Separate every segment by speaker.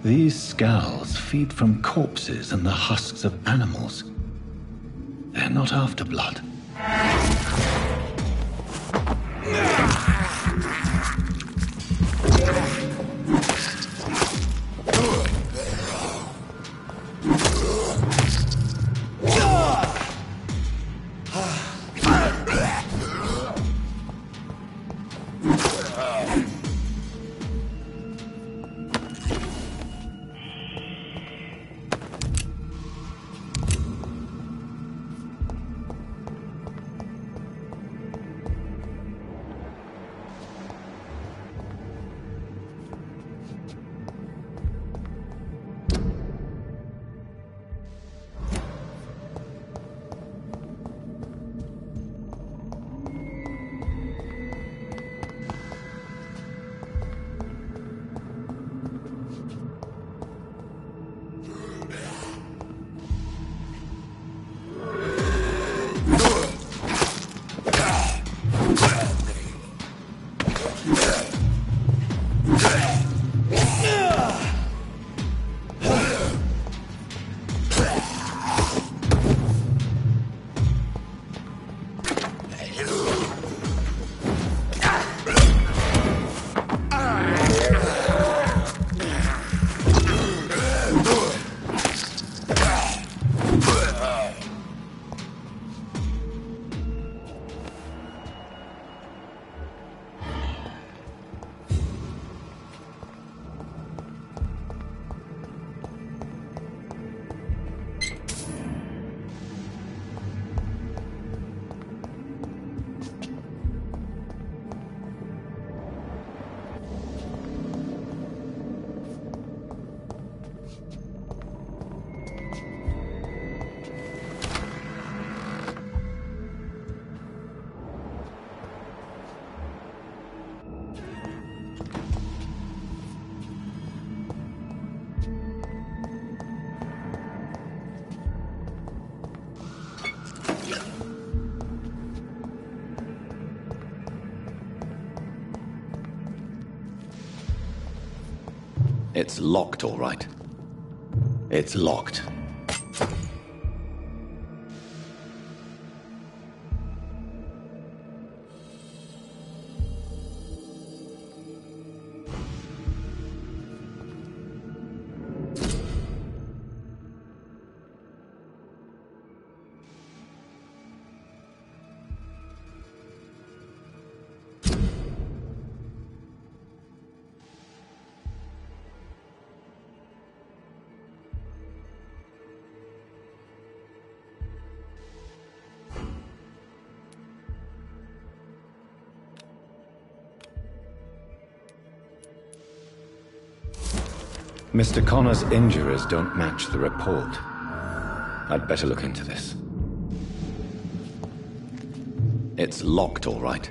Speaker 1: These skulls feed from corpses and the husks of animals. They're not after blood.
Speaker 2: It's locked, all right. It's locked.
Speaker 1: Mr. Connor's injurers don't match the report. I'd better look into this.
Speaker 2: It's locked, all right.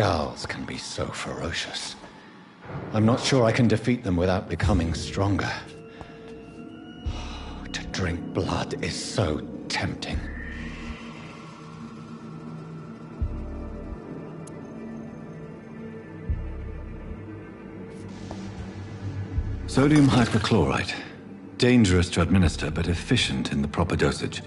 Speaker 1: Gals can be so ferocious. I'm not sure I can defeat them without becoming stronger. To drink blood is so tempting. Sodium hypochlorite. Dangerous to administer, but efficient in the proper dosage.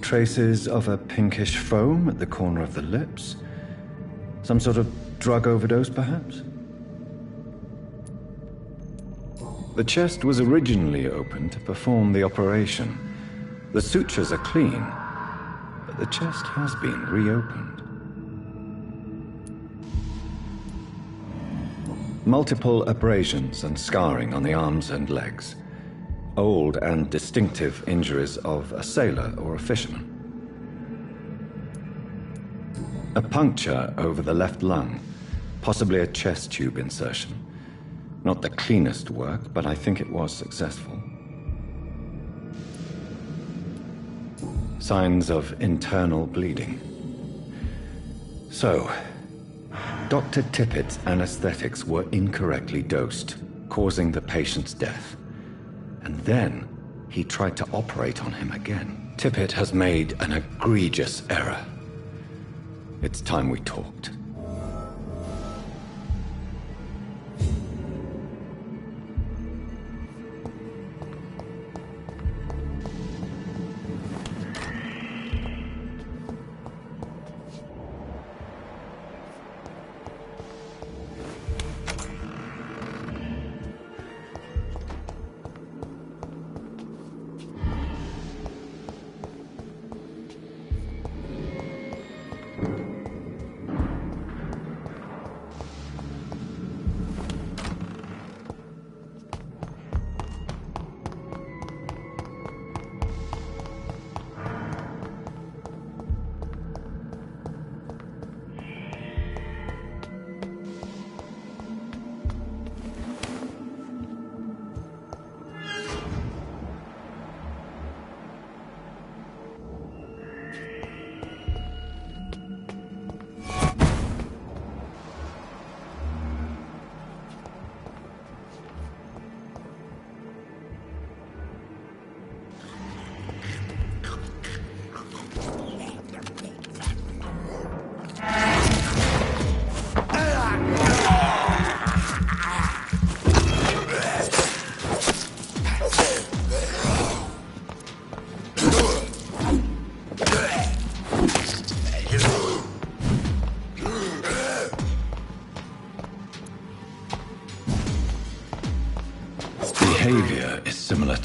Speaker 1: Traces of a pinkish foam at the corner of the lips. Some sort of drug overdose, perhaps? The chest was originally open to perform the operation. The sutures are clean, but the chest has been reopened. Multiple abrasions and scarring on the arms and legs. Old and distinctive injuries of a sailor or a fisherman. A puncture over the left lung, possibly a chest tube insertion. Not the cleanest work, but I think it was successful. Signs of internal bleeding. So, Dr. Tippett's anesthetics were incorrectly dosed, causing the patient's death. And then he tried to operate on him again. Tippett has made an egregious error. It's time we talked.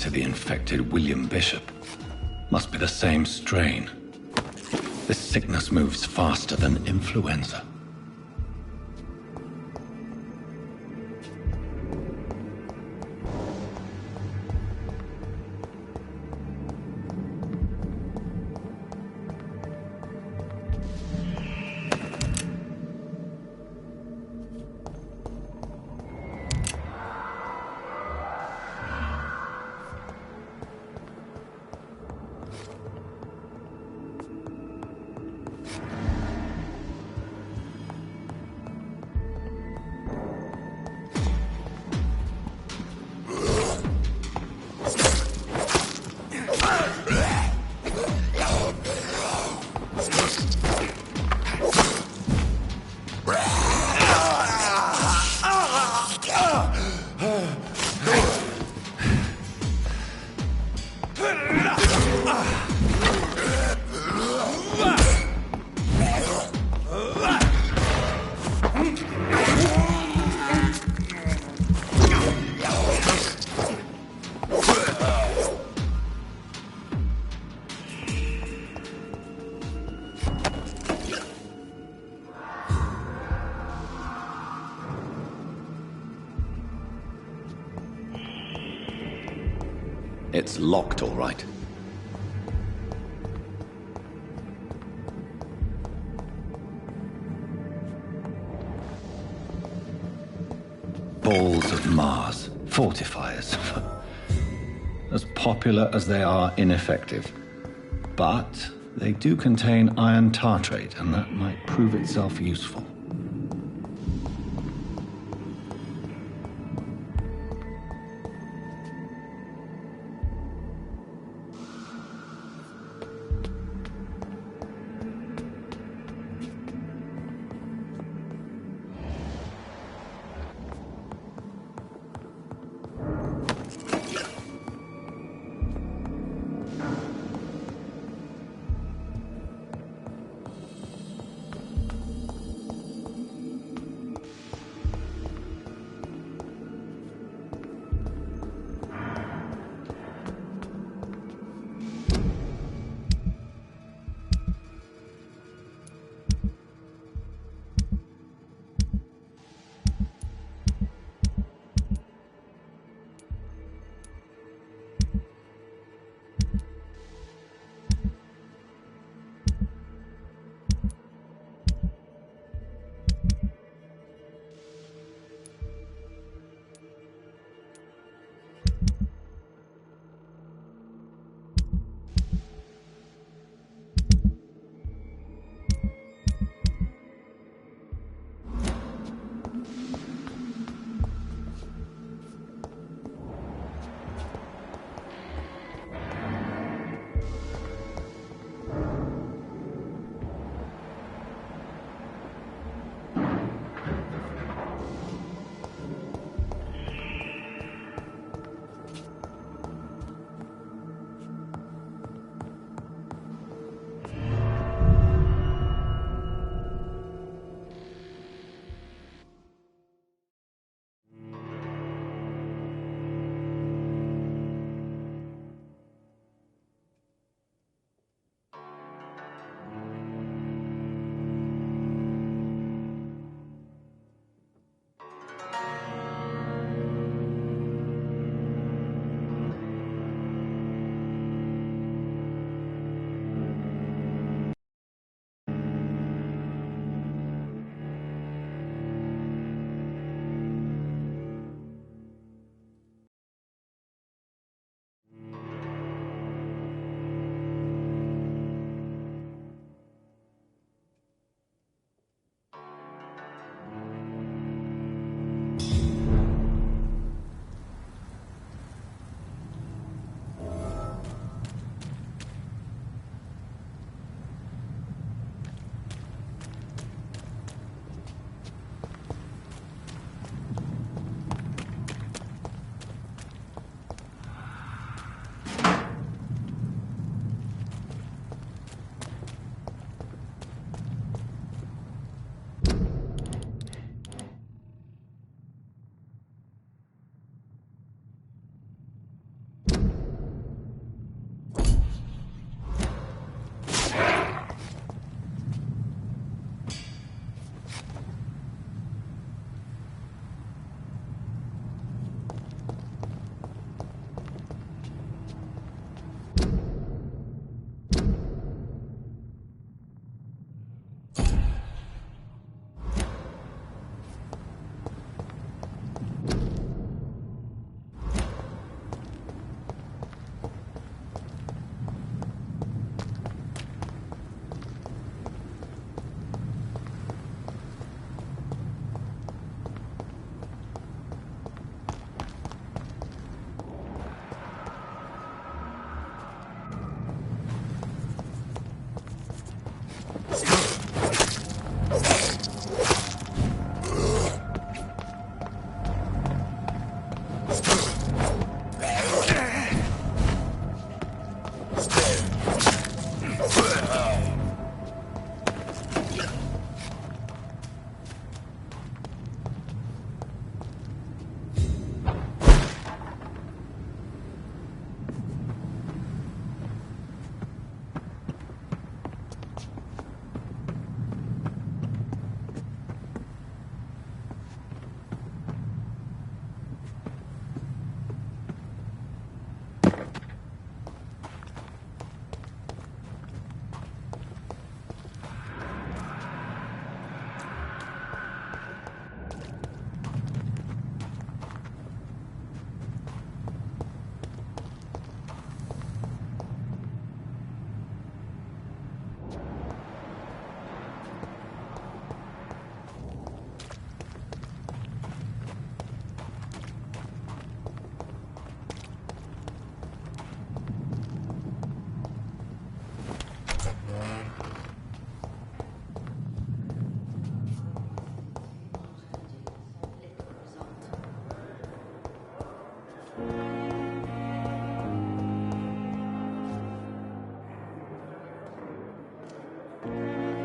Speaker 1: to the infected William Bishop. Must be the same strain. This sickness moves faster than influenza.
Speaker 2: It's locked, all right.
Speaker 1: Balls of Mars, fortifiers. As popular as they are ineffective. But they do contain iron tartrate, and that might prove itself useful.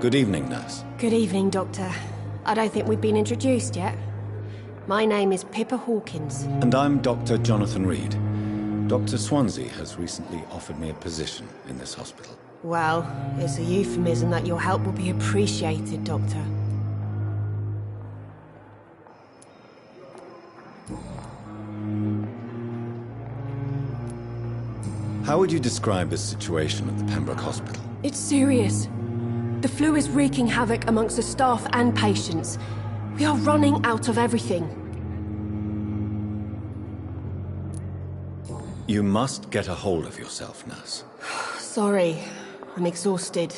Speaker 1: Good evening, nurse.
Speaker 3: Good evening, Doctor. I don't think we've been introduced yet. My name is Pippa Hawkins.
Speaker 1: And I'm Dr. Jonathan Reed. Dr. Swansea has recently offered me a position in this hospital.
Speaker 3: Well, it's a euphemism that your help will be appreciated, Doctor.
Speaker 1: How would you describe the situation at the Pembroke Hospital?
Speaker 3: It's serious. The flu is wreaking havoc amongst the staff and patients. We are running out of everything.
Speaker 1: You must get a hold of yourself, nurse.
Speaker 3: Sorry, I'm exhausted.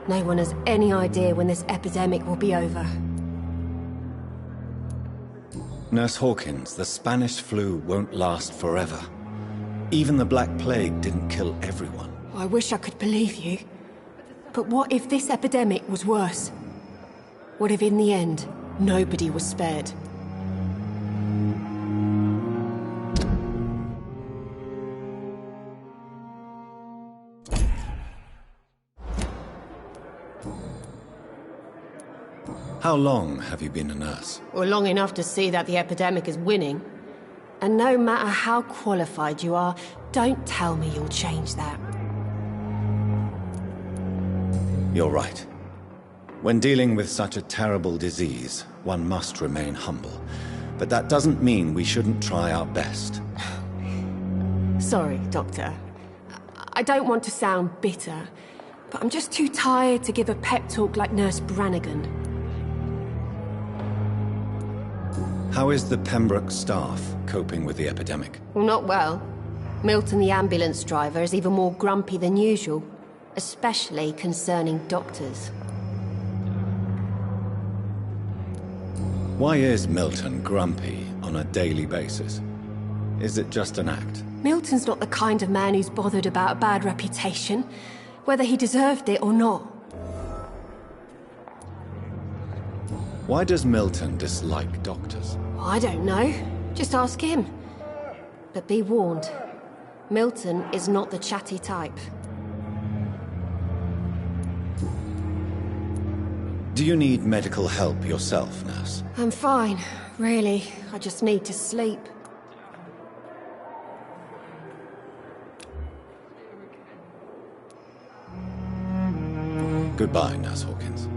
Speaker 3: No one has any idea when this epidemic will be over.
Speaker 1: Nurse Hawkins, the Spanish flu won't last forever. Even the Black Plague didn't kill everyone.
Speaker 3: I wish I could believe you. But what if this epidemic was worse? What if in the end, nobody was spared?
Speaker 1: How long have you been a nurse?
Speaker 3: Well, long enough to see that the epidemic is winning. And no matter how qualified you are, don't tell me you'll change that.
Speaker 1: You're right. When dealing with such a terrible disease, one must remain humble. But that doesn't mean we shouldn't try our best.
Speaker 3: Sorry, Doctor. I don't want to sound bitter, but I'm just too tired to give a pep talk like Nurse Brannigan.
Speaker 1: How is the Pembroke staff coping with the epidemic?
Speaker 3: Well, not well. Milton, the ambulance driver, is even more grumpy than usual, especially concerning doctors.
Speaker 1: Why is Milton grumpy on a daily basis? Is it just an act?
Speaker 3: Milton's not the kind of man who's bothered about a bad reputation, whether he deserved it or not.
Speaker 1: Why does Milton dislike doctors?
Speaker 3: I don't know. Just ask him. But be warned, Milton is not the chatty type.
Speaker 1: Do you need medical help yourself, nurse?
Speaker 3: I'm fine, really. I just need to sleep.
Speaker 1: Goodbye, Nurse Hawkins.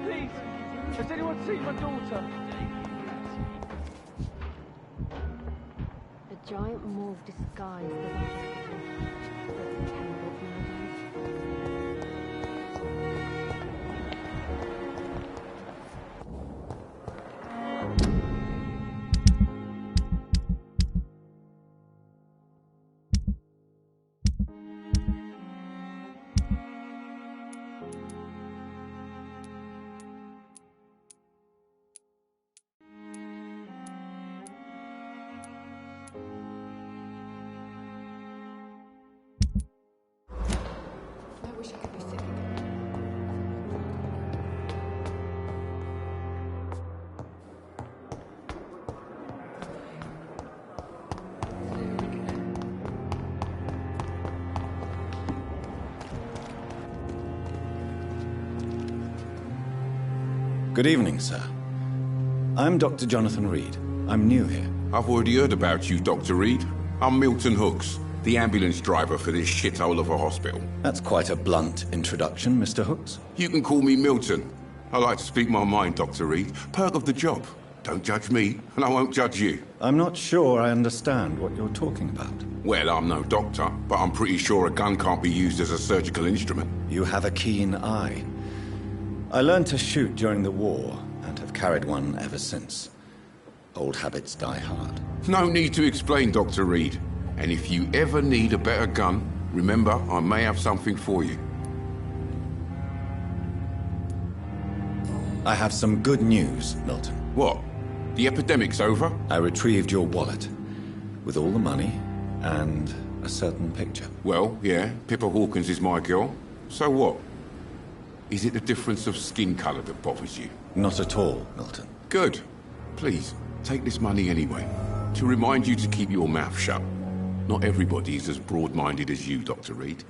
Speaker 4: Please, has anyone seen my daughter?
Speaker 3: A giant morgue disguised as a hospital. I wish I could be sick.
Speaker 1: Good evening, sir. I'm Dr. Jonathan Reed. I'm new here.
Speaker 5: I've already heard about you, Dr. Reed. I'm Milton Hooks, the ambulance driver for this shithole of a hospital.
Speaker 1: That's quite a blunt introduction, Mr. Hooks.
Speaker 5: You can call me Milton. I like to speak my mind, Dr. Reed. Perk of the job. Don't judge me, and I won't judge you.
Speaker 1: I'm not sure I understand what you're talking about.
Speaker 5: Well, I'm no doctor, but I'm pretty sure a gun can't be used as a surgical instrument.
Speaker 1: You have a keen eye. I learned to shoot during the war, and have carried one ever since. Old habits die hard.
Speaker 5: No need to explain, Dr. Reed. And if you ever need a better gun, remember, I may have something for you.
Speaker 1: I have some good news, Milton.
Speaker 5: What? The epidemic's over?
Speaker 1: I retrieved your wallet, with all the money, and a certain picture.
Speaker 5: Well, yeah, Pippa Hawkins is my girl. So what? Is it the difference of skin colour that bothers you?
Speaker 1: Not at all, Milton.
Speaker 5: Good. Please, take this money anyway. To remind you to keep your mouth shut. Not everybody is as broad-minded as you, Dr. Reed.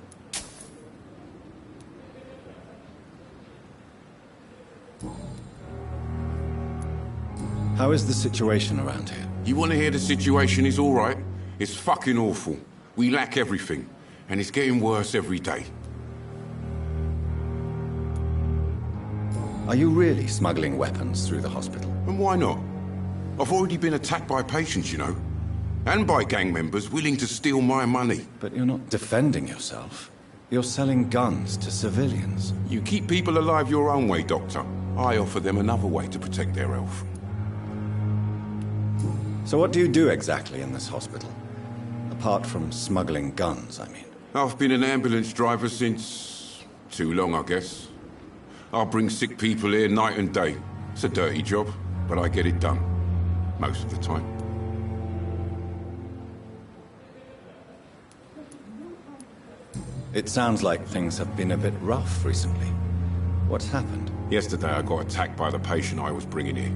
Speaker 1: How is the situation around here?
Speaker 5: You want to hear the situation is all right? It's fucking awful. We lack everything, and it's getting worse every day.
Speaker 1: Are you really smuggling weapons through the hospital?
Speaker 5: And why not? I've already been attacked by patients, you know. And by gang members willing to steal my money.
Speaker 1: But you're not defending yourself. You're selling guns to civilians.
Speaker 5: You keep people alive your own way, Doctor. I offer them another way to protect their health.
Speaker 1: So what do you do exactly in this hospital? Apart from smuggling guns, I mean.
Speaker 5: I've been an ambulance driver since... too long, I guess. I'll bring sick people here night and day. It's a dirty job, but I get it done. Most of the time.
Speaker 1: It sounds like things have been a bit rough recently. What's happened?
Speaker 5: Yesterday I got attacked by the patient I was bringing here.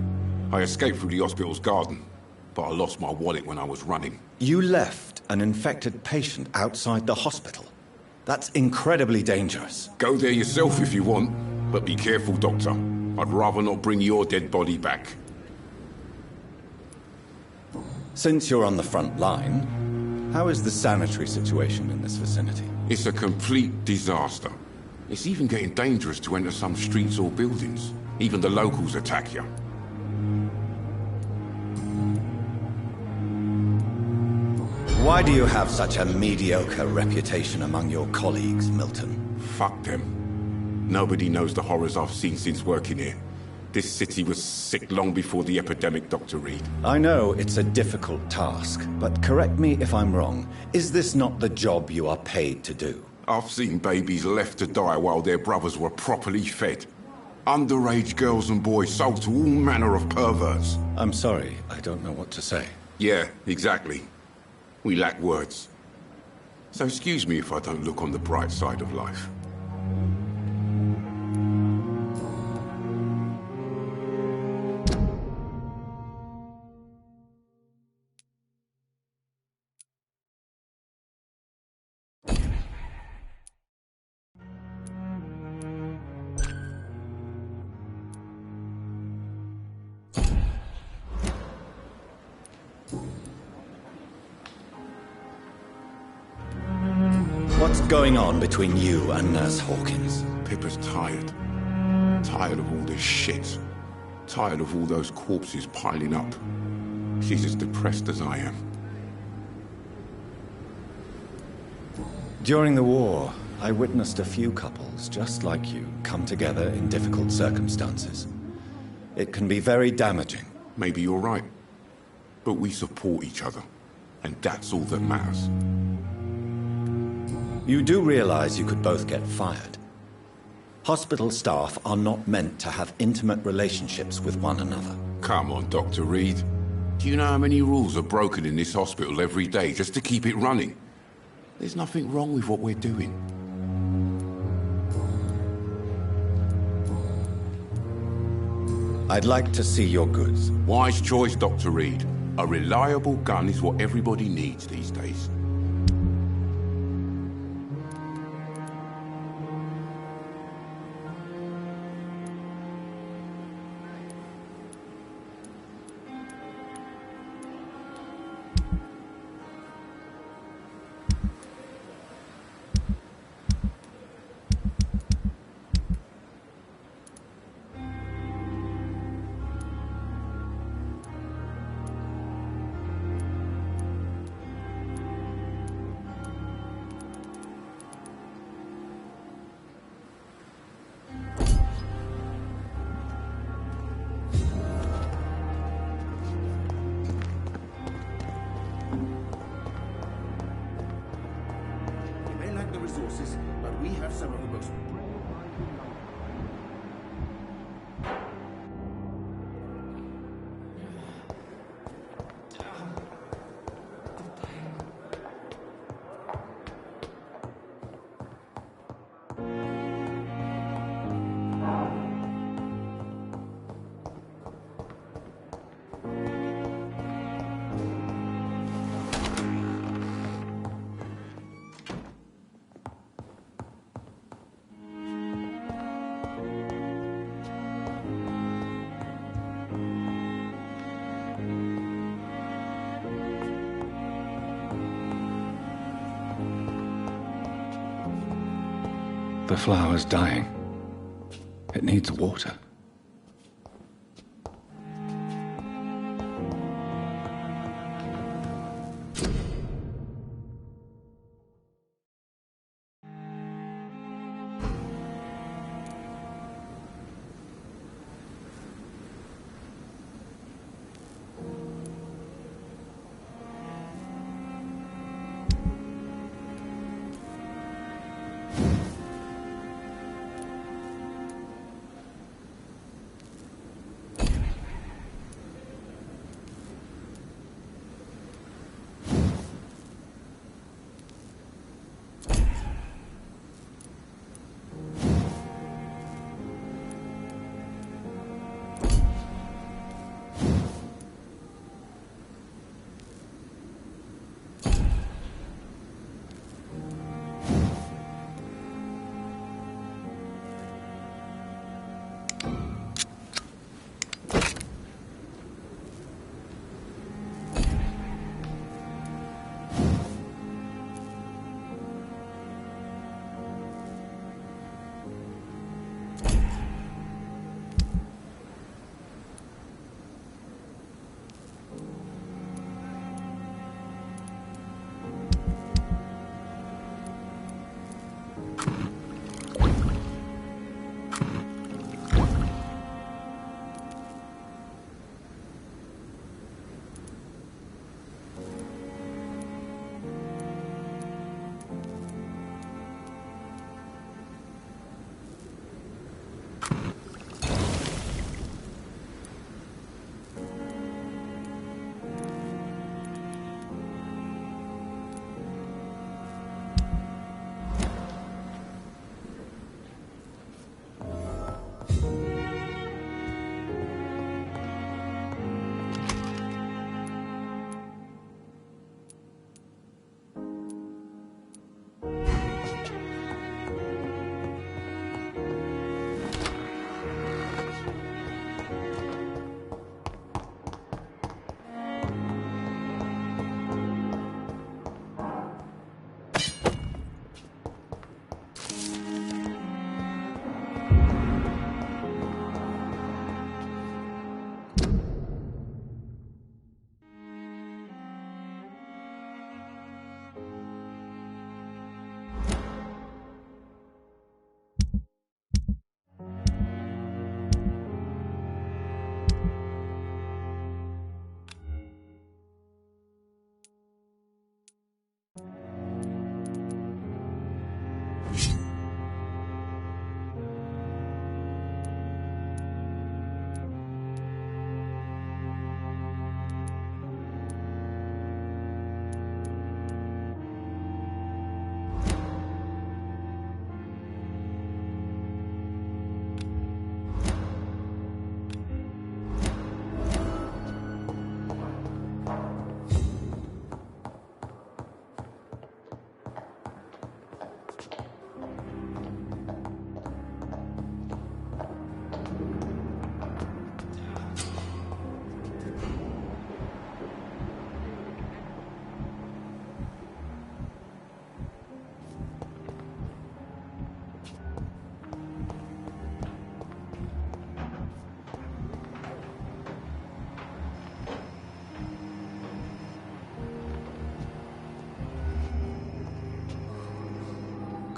Speaker 5: I escaped through the hospital's garden, but I lost my wallet when I was running.
Speaker 1: You left an infected patient outside the hospital? That's incredibly dangerous.
Speaker 5: Go there yourself if you want, but be careful, Doctor. I'd rather not bring your dead body back.
Speaker 1: Since you're on the front line, how is the sanitary situation in this vicinity?
Speaker 5: It's a complete disaster. It's even getting dangerous to enter some streets or buildings. Even the locals attack you.
Speaker 1: Why do you have such a mediocre reputation among your colleagues, Milton?
Speaker 5: Fuck them. Nobody knows the horrors I've seen since working here. This city was sick long before the epidemic, Dr. Reed.
Speaker 1: I know it's a difficult task, but correct me if I'm wrong. Is this not the job you are paid to do?
Speaker 5: I've seen babies left to die while their brothers were properly fed. Underage girls and boys sold to all manner of perverts.
Speaker 1: I'm sorry, I don't know what to say.
Speaker 5: Yeah, exactly. We lack words. So excuse me if I don't look on the bright side of life.
Speaker 1: What's going on between you and Nurse Hawkins?
Speaker 5: Pippa's tired. Tired of all this shit. Tired of all those corpses piling up. She's as depressed as I am.
Speaker 1: During the war, I witnessed a few couples just like you come together in difficult circumstances. It can be very damaging.
Speaker 5: Maybe you're right. But we support each other. And that's all that matters.
Speaker 1: You do realize you could both get fired. Hospital staff are not meant to have intimate relationships with one another.
Speaker 5: Come on, Dr. Reed. Do you know how many rules are broken in this hospital every day just to keep it running? There's nothing wrong with what we're doing.
Speaker 1: I'd like to see your goods.
Speaker 5: Wise choice, Dr. Reed. A reliable gun is what everybody needs these days.
Speaker 6: Resources, but we have some of the most...
Speaker 1: The flower's dying. It needs water.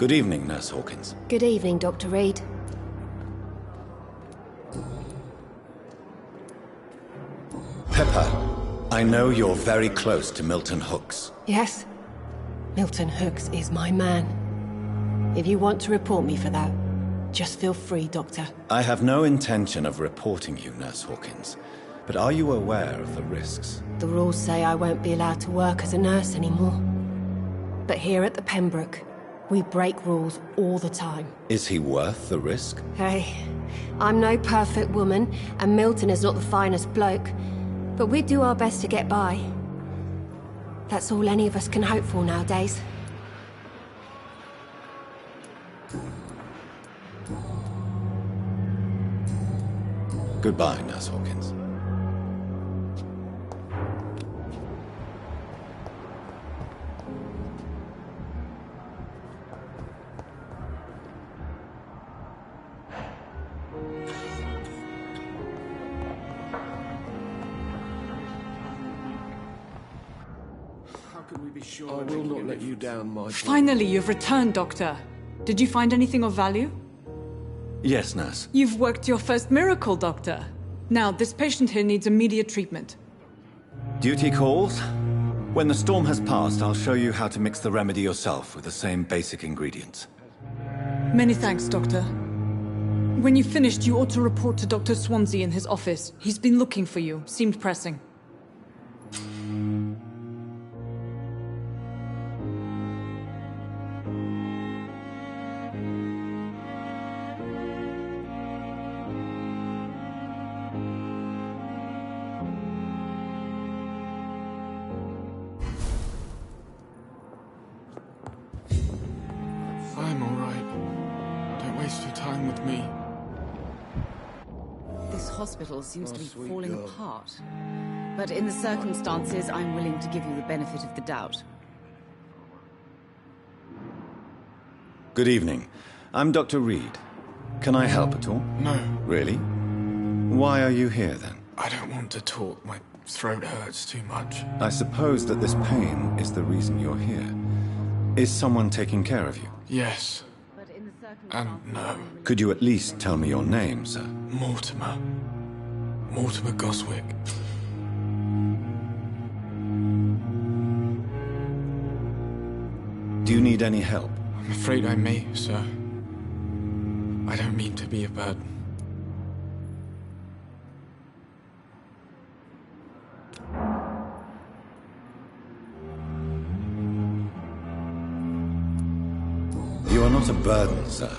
Speaker 2: Good evening, Nurse Hawkins.
Speaker 3: Good evening, Dr. Reed.
Speaker 2: Pepper, I know you're very close to Milton Hooks.
Speaker 3: Yes? Milton Hooks is my man. If you want to report me for that, just feel free, Doctor.
Speaker 2: I have no intention of reporting you, Nurse Hawkins. But are you aware of the risks?
Speaker 3: The rules say I won't be allowed to work as a nurse anymore. But here at the Pembroke, we break rules all the time.
Speaker 2: Is he worth the risk?
Speaker 3: Hey, I'm no perfect woman, and Milton is not the finest bloke. But we do our best to get by. That's all any of us can hope for nowadays.
Speaker 2: Goodbye, Nurse Hawkins.
Speaker 6: can we be sure?
Speaker 7: I will not let you down, my boy.
Speaker 8: Finally, you've returned, Doctor. Did you find anything of value?
Speaker 1: Yes, nurse.
Speaker 8: You've worked your first miracle, Doctor. Now, this patient here needs immediate treatment.
Speaker 2: Duty calls. When the storm has passed, I'll show you how to mix the remedy yourself with the same basic ingredients.
Speaker 8: Many thanks, Doctor. When you've finished, you ought to report to Dr. Swansea in his office. He's been looking for you. Seemed pressing.
Speaker 7: I'm alright. Don't waste your time with me.
Speaker 9: This hospital seems to be
Speaker 7: sweet
Speaker 9: falling
Speaker 7: girl.
Speaker 9: apart. But in the circumstances, I'm willing to give you the benefit of the doubt.
Speaker 2: Good evening. I'm Dr. Reed. Can I help at all?
Speaker 7: No,
Speaker 2: Really? Why are you here then?
Speaker 7: I don't want to talk. My throat hurts too much.
Speaker 2: I suppose that this pain is the reason you're here. Is someone taking care of you?
Speaker 7: Yes,
Speaker 9: But in the
Speaker 7: and
Speaker 9: circumstances,
Speaker 7: no.
Speaker 2: Could you at least tell me your name, sir?
Speaker 7: Mortimer. Mortimer Goswick.
Speaker 2: Do you need any help?
Speaker 7: I'm afraid I may, sir. I don't mean to be a burden.
Speaker 2: You are not a burden, sir.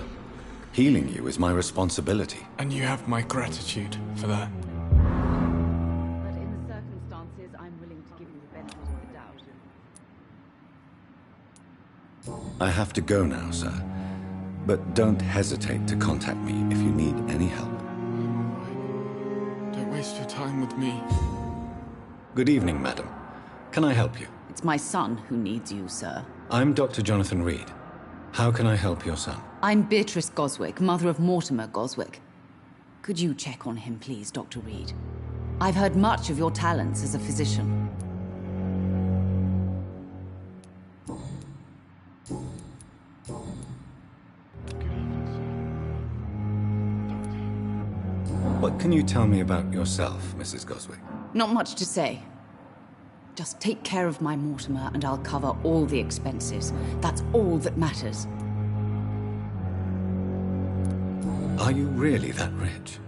Speaker 2: Healing you is my responsibility.
Speaker 7: And you have my gratitude for that.
Speaker 9: but in the circumstances, I'm willing to give you the benefit of the doubt.
Speaker 2: I have to go now, sir. But don't hesitate to contact me if you need any help.
Speaker 7: I'm alright. Don't waste your time with me.
Speaker 2: Good evening, madam. Can I help you?
Speaker 9: It's my son who needs you, sir.
Speaker 2: I'm Dr. Jonathan Reed. How can I help your son?
Speaker 9: I'm Beatrice Goswick, mother of Mortimer Goswick. Could you check on him, please, Dr. Reed? I've heard much of your talents as a physician.
Speaker 2: What can you tell me about yourself, Mrs. Goswick?
Speaker 9: Not much to say. Just take care of my Mortimer and I'll cover all the expenses. That's all that matters.
Speaker 2: Are you really that rich?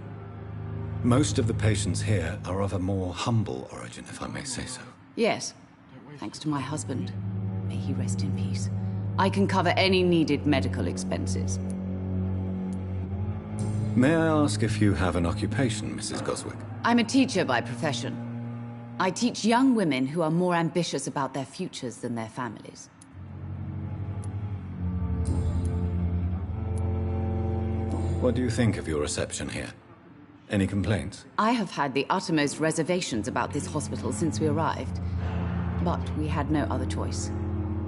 Speaker 2: Most of the patients here are of a more humble origin, if I may say so.
Speaker 9: Yes, thanks to my husband. May he rest in peace. I can cover any needed medical expenses.
Speaker 2: May I ask if you have an occupation, Mrs. Goswick?
Speaker 9: I'm a teacher by profession. I teach young women who are more ambitious about their futures than their families.
Speaker 2: What do you think of your reception here? Any complaints?
Speaker 9: I have had the uttermost reservations about this hospital since we arrived. But we had no other choice,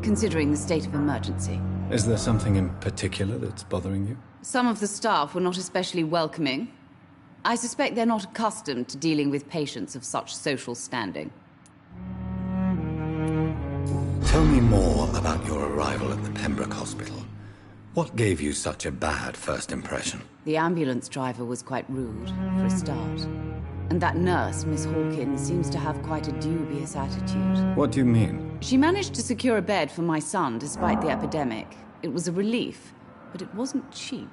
Speaker 9: considering the state of emergency.
Speaker 2: Is there something in particular that's bothering you?
Speaker 9: Some of the staff were not especially welcoming. I suspect they're not accustomed to dealing with patients of such social standing.
Speaker 2: Tell me more about your arrival at the Pembroke Hospital. What gave you such a bad first impression?
Speaker 9: The ambulance driver was quite rude, for a start. And that nurse, Miss Hawkins, seems to have quite a dubious attitude.
Speaker 2: What do you mean?
Speaker 9: She managed to secure a bed for my son despite the epidemic. It was a relief, but it wasn't cheap.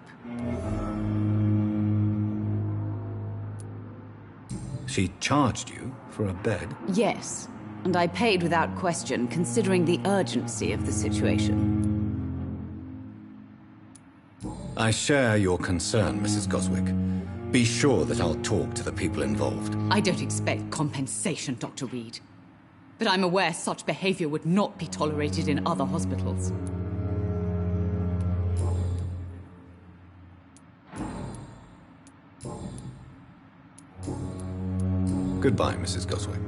Speaker 2: She charged you for a bed?
Speaker 9: Yes, and I paid without question, considering the urgency of the situation.
Speaker 2: I share your concern, Mrs. Goswick. Be sure that I'll talk to the people involved.
Speaker 9: I don't expect compensation, Dr. Reed. But I'm aware such behavior would not be tolerated in other hospitals.
Speaker 2: Goodbye, Mrs. Goswick.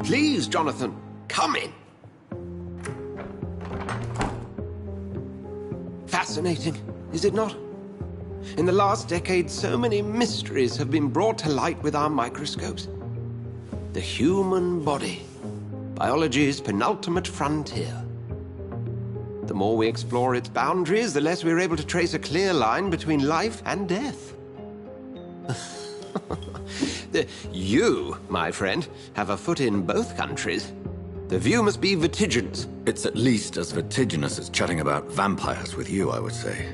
Speaker 10: Please, Jonathan, come in. Fascinating, is it not? In the last decade, so many mysteries have been brought to light with our microscopes. The human body, biology's penultimate frontier. The more we explore its boundaries, the less we're able to trace a clear line between life and death. You, my friend, have a foot in both countries. The view must be vertiginous.
Speaker 2: It's at least as vertiginous as chatting about vampires with you, I would say.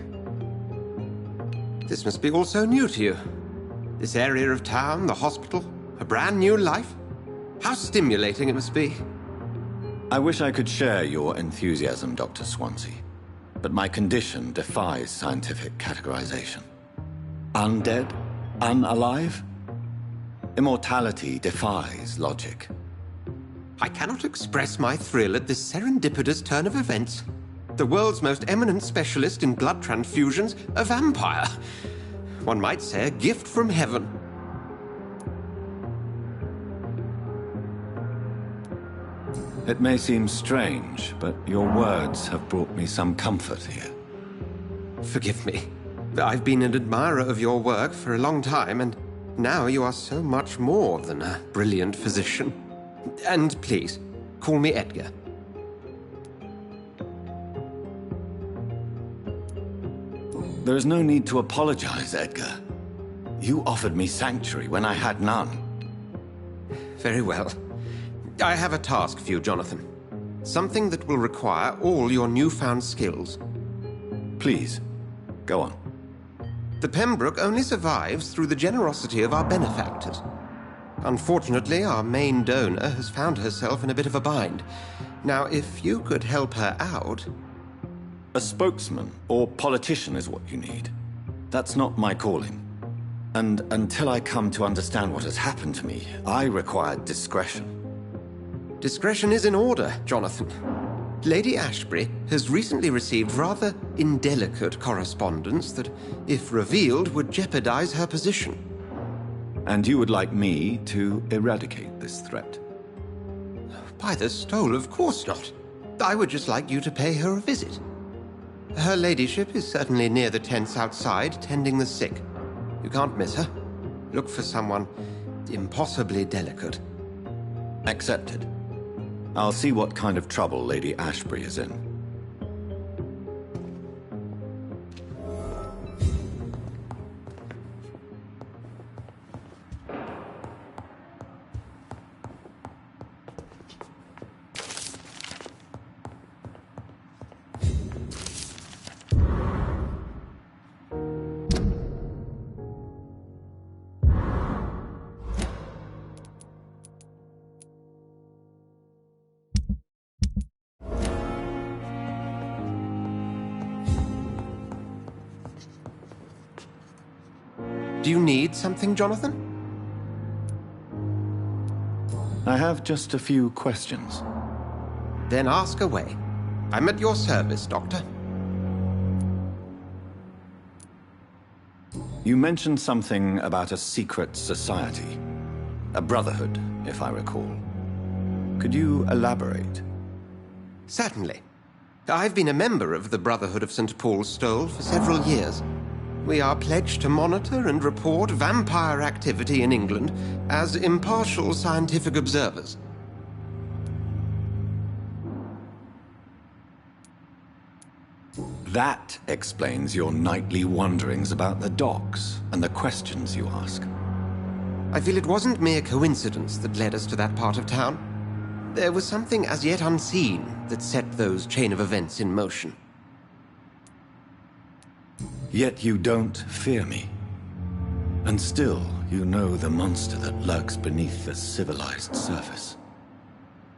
Speaker 10: This must be all so new to you. This area of town, the hospital, a brand new life. How stimulating it must be.
Speaker 2: I wish I could share your enthusiasm, Dr. Swansea, but my condition defies scientific categorization. Undead? Unalive? Immortality defies logic.
Speaker 10: I cannot express my thrill at this serendipitous turn of events. The world's most eminent specialist in blood transfusions, a vampire. One might say a gift from heaven.
Speaker 2: It may seem strange, but your words have brought me some comfort here.
Speaker 10: Forgive me. I've been an admirer of your work for a long time, and now you are so much more than a brilliant physician. And please, call me Edgar.
Speaker 2: There is no need to apologize, Edgar. You offered me sanctuary when I had none.
Speaker 10: Very well. I have a task for you, Jonathan. Something that will require all your newfound skills.
Speaker 2: Please, go on.
Speaker 10: The Pembroke only survives through the generosity of our benefactors. Unfortunately, our main donor has found herself in a bit of a bind. Now, if you could help her out...
Speaker 2: A spokesman or politician is what you need. That's not my calling. And until I come to understand what has happened to me, I require discretion.
Speaker 10: Discretion is in order, Jonathan. Lady Ashbury has recently received rather indelicate correspondence that, if revealed, would jeopardize her position.
Speaker 2: And you would like me to eradicate this threat?
Speaker 10: By the stole, of course not. I would just like you to pay her a visit. Her ladyship is certainly near the tents outside, tending the sick. You can't miss her. Look for someone impossibly delicate.
Speaker 2: Accepted. I'll see what kind of trouble Lady Ashbury is in.
Speaker 10: Do you need something, Jonathan?
Speaker 2: I have just a few questions.
Speaker 10: Then ask away. I'm at your service, Doctor.
Speaker 2: You mentioned something about a secret society. A brotherhood, if I recall. Could you elaborate?
Speaker 10: Certainly. I've been a member of the Brotherhood of St. Paul's Stole for several years. We are pledged to monitor and report vampire activity in England as impartial scientific observers.
Speaker 2: That explains your nightly wanderings about the docks and the questions you ask.
Speaker 10: I feel it wasn't mere coincidence that led us to that part of town. There was something as yet unseen that set those chain of events in motion.
Speaker 2: Yet you don't fear me. And still, you know the monster that lurks beneath the civilized surface.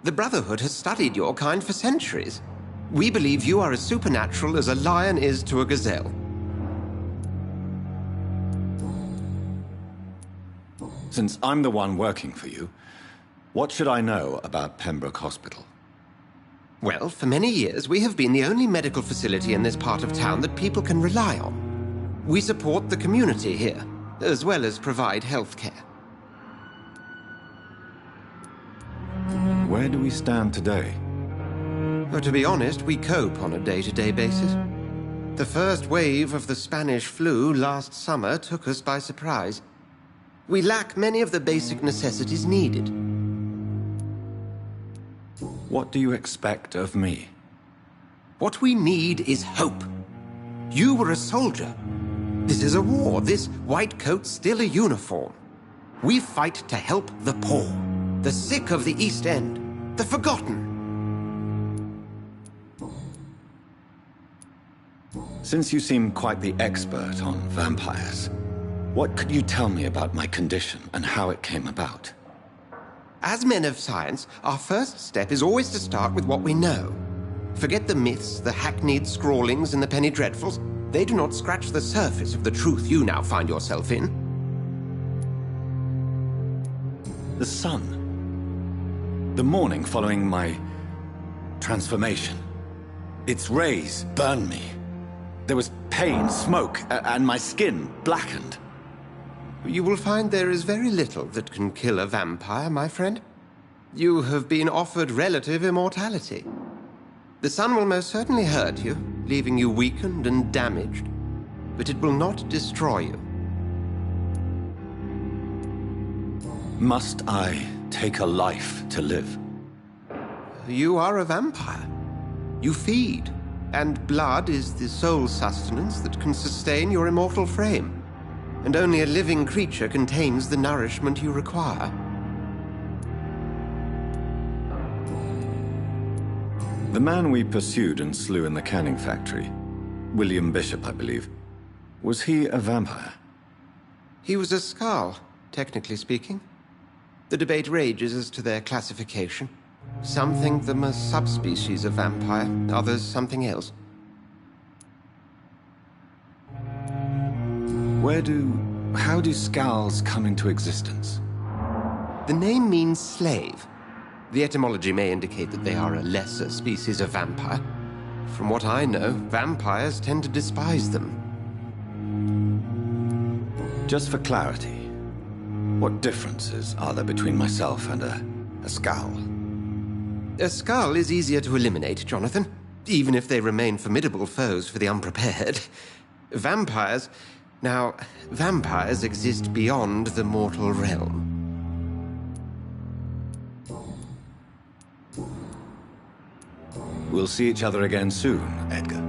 Speaker 10: The Brotherhood has studied your kind for centuries. We believe you are as supernatural as a lion is to a gazelle.
Speaker 2: Since I'm the one working for you, what should I know about Pembroke Hospital?
Speaker 10: Well, for many years, we have been the only medical facility in this part of town that people can rely on. We support the community here, as well as provide health care.
Speaker 2: Where do we stand today?
Speaker 10: But to be honest, we cope on a day-to-day basis. The first wave of the Spanish flu last summer took us by surprise. We lack many of the basic necessities needed.
Speaker 2: What do you expect of me?
Speaker 10: What we need is hope. You were a soldier. This is a war. This white coat's still a uniform. We fight to help the poor, the sick of the East End, the forgotten.
Speaker 2: Since you seem quite the expert on vampires, what could you tell me about my condition and how it came about?
Speaker 10: As men of science, our first step is always to start with what we know. Forget the myths, the hackneyed scrawlings, and the penny dreadfuls. They do not scratch the surface of the truth you now find yourself in.
Speaker 2: The sun. The morning following my transformation. Its rays burned me. There was pain, smoke, and my skin blackened.
Speaker 10: You will find there is very little that can kill a vampire, my friend. You have been offered relative immortality. The sun will most certainly hurt you, leaving you weakened and damaged, but it will not destroy you.
Speaker 2: Must I take a life to live?
Speaker 10: You are a vampire. You feed, and blood is the sole sustenance that can sustain your immortal frame. And only a living creature contains the nourishment you require.
Speaker 2: The man we pursued and slew in the canning factory, William Bishop, I believe, was he a vampire?
Speaker 10: He was a Skal, technically speaking. The debate rages as to their classification. Some think them a subspecies of vampire, others something else.
Speaker 2: How do Skals come into existence?
Speaker 10: The name means slave. The etymology may indicate that they are a lesser species of vampire. From what I know, vampires tend to despise them.
Speaker 2: Just for clarity, what differences are there between myself and a Skal?
Speaker 10: A Skal is easier to eliminate, Jonathan, even if they remain formidable foes for the unprepared. Vampires... Now, vampires exist beyond the mortal realm.
Speaker 2: We'll see each other again soon, Edgar.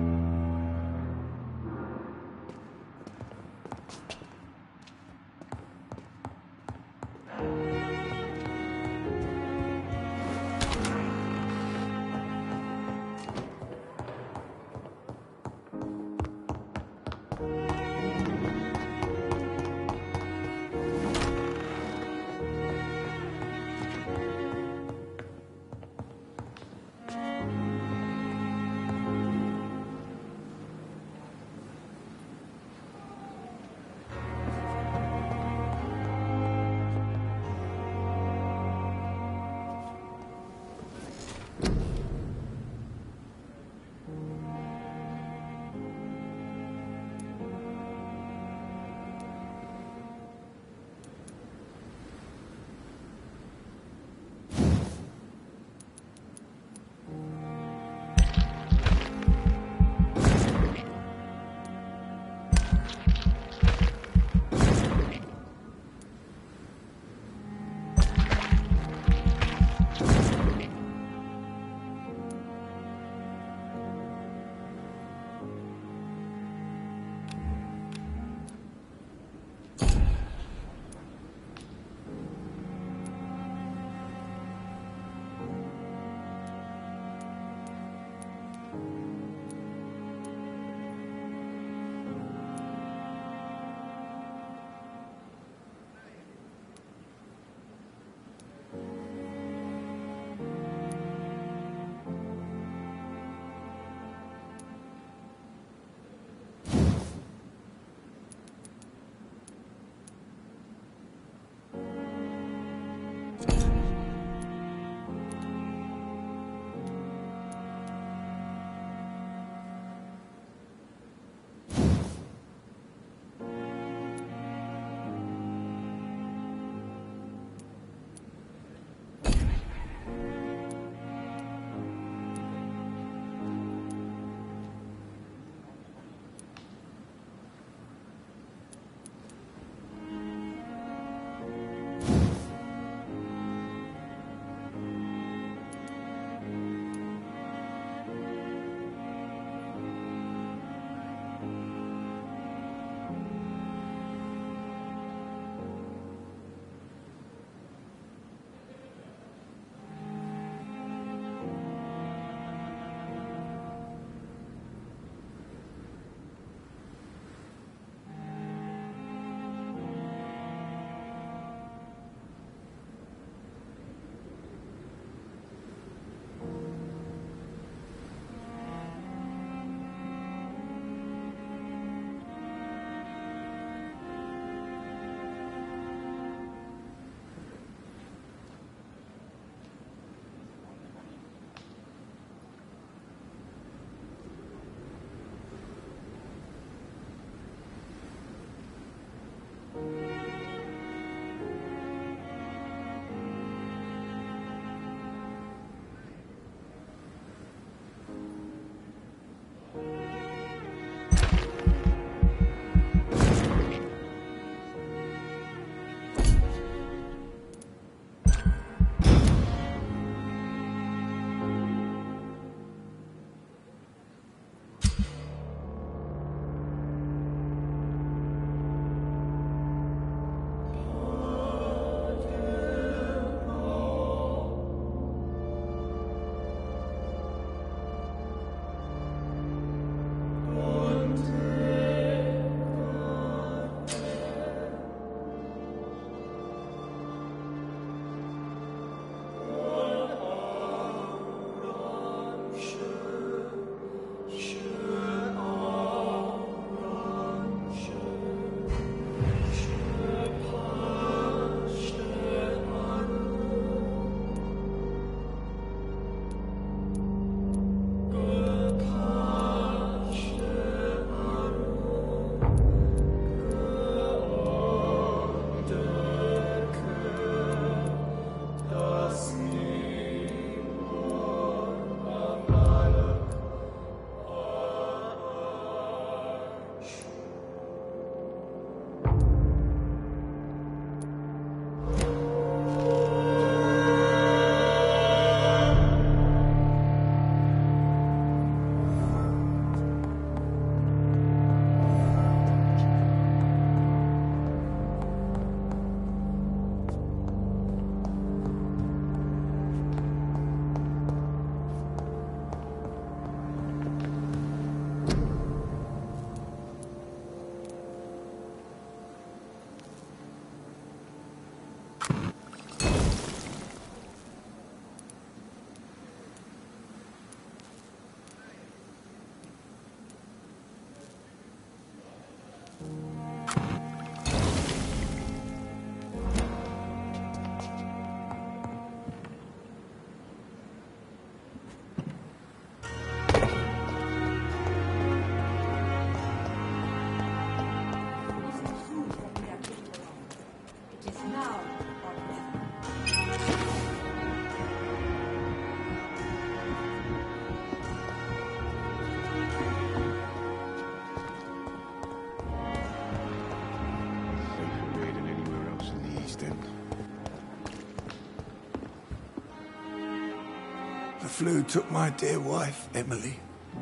Speaker 11: The flu took my dear wife, Emily.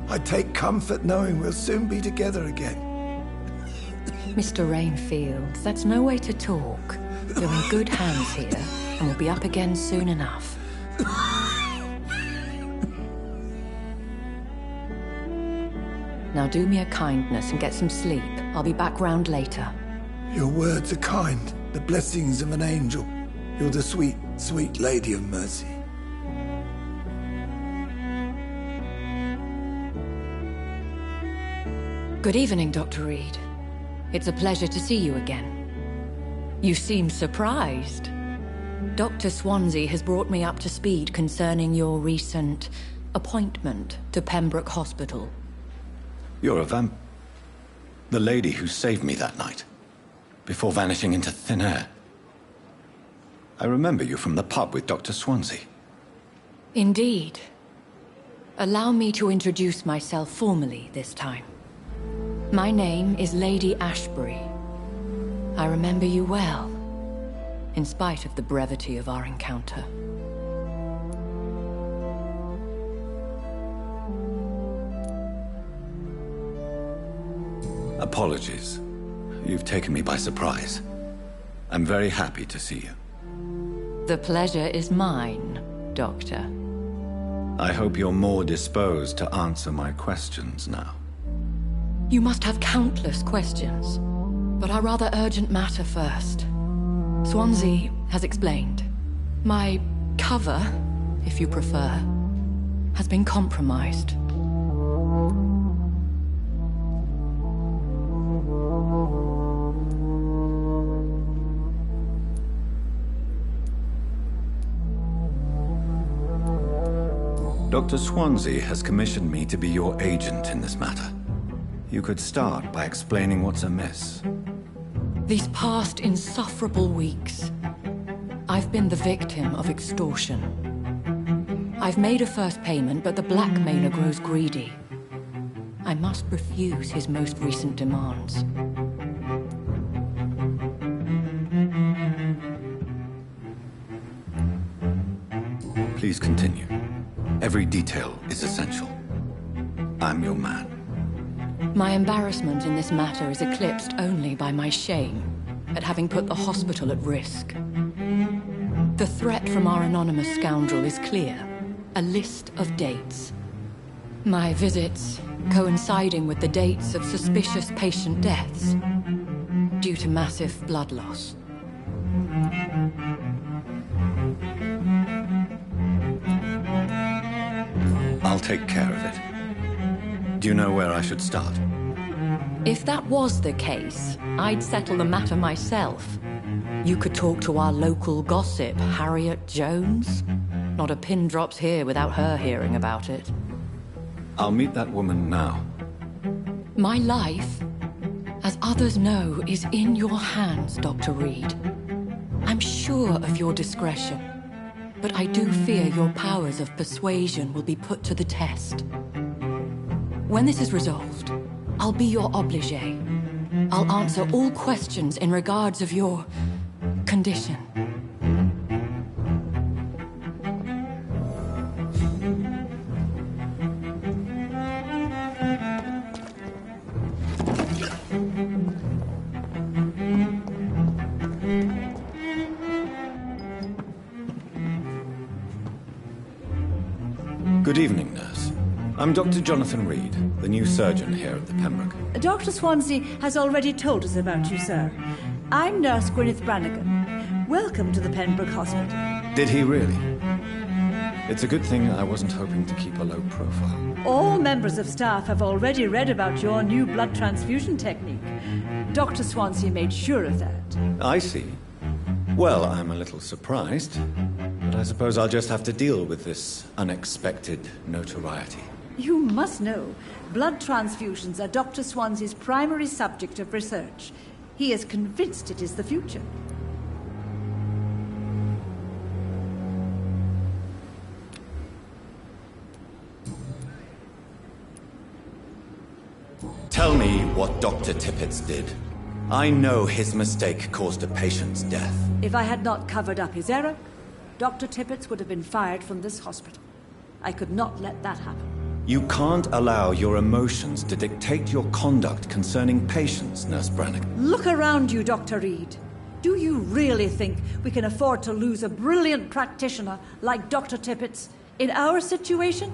Speaker 11: I take comfort knowing we'll soon be together again.
Speaker 12: Mr. Rainfield, that's no way to talk. You're in good hands here, and we'll be up again soon enough. Now do me a kindness and get some sleep. I'll be back round later.
Speaker 11: Your words are kind, the blessings of an angel. You're the sweet, sweet Lady of Mercy.
Speaker 12: Good evening, Dr. Reed. It's a pleasure to see you again. You seem surprised. Dr. Swansea has brought me up to speed concerning your recent appointment to Pembroke Hospital.
Speaker 2: You're a the lady who saved me that night, before vanishing into thin air. I remember you from the pub with Dr. Swansea.
Speaker 12: Indeed. Allow me to introduce myself formally this time. My name is Lady Ashbury. I remember you well, in spite of the brevity of our encounter.
Speaker 2: Apologies. You've taken me by surprise. I'm very happy to see you.
Speaker 12: The pleasure is mine, Doctor.
Speaker 2: I hope you're more disposed to answer my questions now.
Speaker 12: You must have countless questions, but our rather urgent matter first. Swansea has explained. My cover, if you prefer, has been compromised.
Speaker 2: Dr. Swansea has commissioned me to be your agent in this matter. You could start by explaining what's amiss.
Speaker 12: These past insufferable weeks, I've been the victim of extortion. I've made a first payment, but the blackmailer grows greedy. I must refuse his most recent demands.
Speaker 2: Please continue. Every detail is essential. I'm your man.
Speaker 12: My embarrassment in this matter is eclipsed only by my shame at having put the hospital at risk. The threat from our anonymous scoundrel is clear. A list of dates. My visits coinciding with the dates of suspicious patient deaths due to massive blood loss.
Speaker 2: I'll take care of it. Do you know where I should start?
Speaker 12: If that was the case, I'd settle the matter myself. You could talk to our local gossip, Harriet Jones. Not a pin drops here without her hearing about it.
Speaker 2: I'll meet that woman now.
Speaker 12: My life, as others know, is in your hands, Dr. Reed. I'm sure of your discretion, but I do fear your powers of persuasion will be put to the test. When this is resolved, I'll be your obligé. I'll answer all questions in regards of your condition.
Speaker 2: Good evening, nurse. I'm Dr. Jonathan Reed, the new surgeon here at the Pembroke.
Speaker 13: Dr. Swansea has already told us about you, sir. I'm Nurse Gwyneth Brannigan. Welcome to the Pembroke Hospital.
Speaker 2: Did he really? It's a good thing I wasn't hoping to keep a low profile.
Speaker 13: All members of staff have already read about your new blood transfusion technique. Dr. Swansea made sure of that.
Speaker 1: I see. Well, I'm a little surprised, but I suppose I'll just have to deal with this unexpected notoriety.
Speaker 13: You must know, blood transfusions are Dr. Swansea's primary subject of research. He is convinced it is the future.
Speaker 1: Tell me what Dr. Tippett did. I know his mistake caused a patient's death.
Speaker 13: If I had not covered up his error, Dr. Tippett would have been fired from this hospital. I could not let that happen.
Speaker 1: You can't allow your emotions to dictate your conduct concerning patients, Nurse Brannigan.
Speaker 13: Look around you, Dr. Reed. Do you really think we can afford to lose a brilliant practitioner like Dr. Tippett in our situation?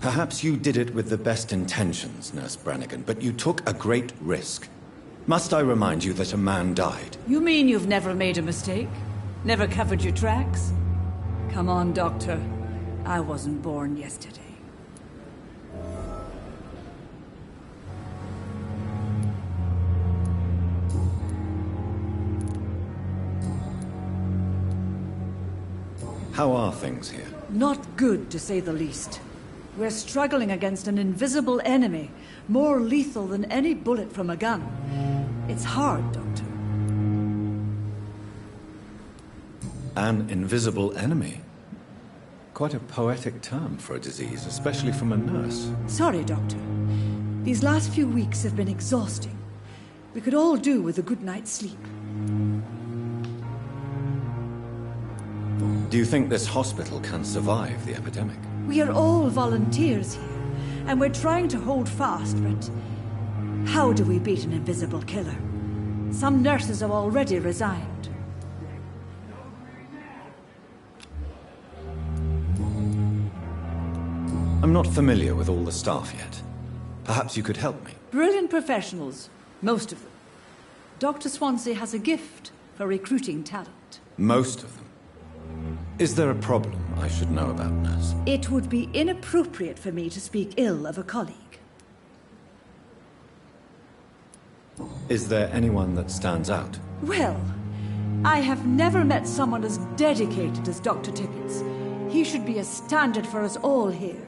Speaker 1: Perhaps you did it with the best intentions, Nurse Brannigan, but you took a great risk. Must I remind you that a man died?
Speaker 13: You mean you've never made a mistake? Never covered your tracks? Come on, Doctor. I wasn't born yesterday.
Speaker 1: How are things here?
Speaker 13: Not good, to say the least. We're struggling against an invisible enemy, more lethal than any bullet from a gun. It's hard, Doctor.
Speaker 1: An invisible enemy? Quite a poetic term for a disease, especially from a nurse.
Speaker 13: Sorry, Doctor. These last few weeks have been exhausting. We could all do with a good night's sleep.
Speaker 1: Do you think this hospital can survive the epidemic?
Speaker 13: We are all volunteers here, and we're trying to hold fast, but how do we beat an invisible killer? Some nurses have already resigned.
Speaker 1: I'm not familiar with all the staff yet. Perhaps you could help me.
Speaker 13: Brilliant professionals, most of them. Dr. Swansea has a gift for recruiting talent.
Speaker 1: Most of them? Is there a problem I should know about, Nurse?
Speaker 13: It would be inappropriate for me to speak ill of a colleague.
Speaker 1: Is there anyone that stands out?
Speaker 13: Well, I have never met someone as dedicated as Dr. Tippett. He should be a standard for us all here.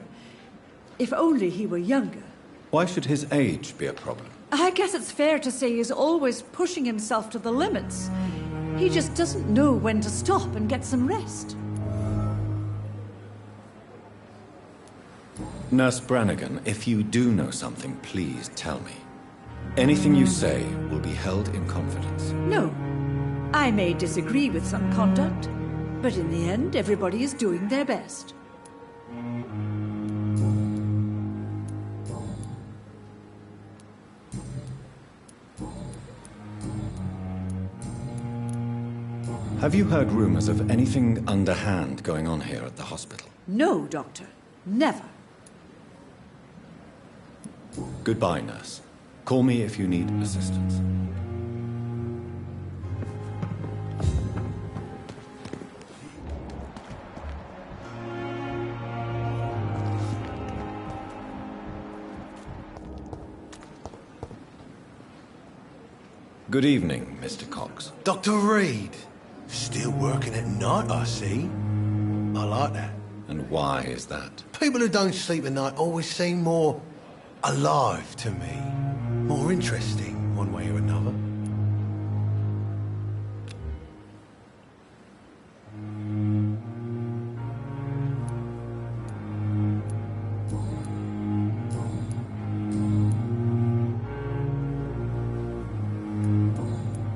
Speaker 13: If only he were younger.
Speaker 1: Why should his age be a problem?
Speaker 13: I guess it's fair to say he's always pushing himself to the limits. He just doesn't know when to stop and get some rest.
Speaker 1: Nurse Brannigan, if you do know something, please tell me. Anything you say will be held in confidence.
Speaker 13: No. I may disagree with some conduct, but in the end, everybody is doing their best.
Speaker 1: Have you heard rumors of anything underhand going on here at the hospital?
Speaker 13: No, Doctor. Never.
Speaker 1: Goodbye, Nurse. Call me if you need assistance. Good evening, Mr. Cox.
Speaker 14: Dr. Reed. Still working at night, I see. I like that.
Speaker 1: And why is that?
Speaker 14: People who don't sleep at night always seem more alive to me. More interesting, one way or another.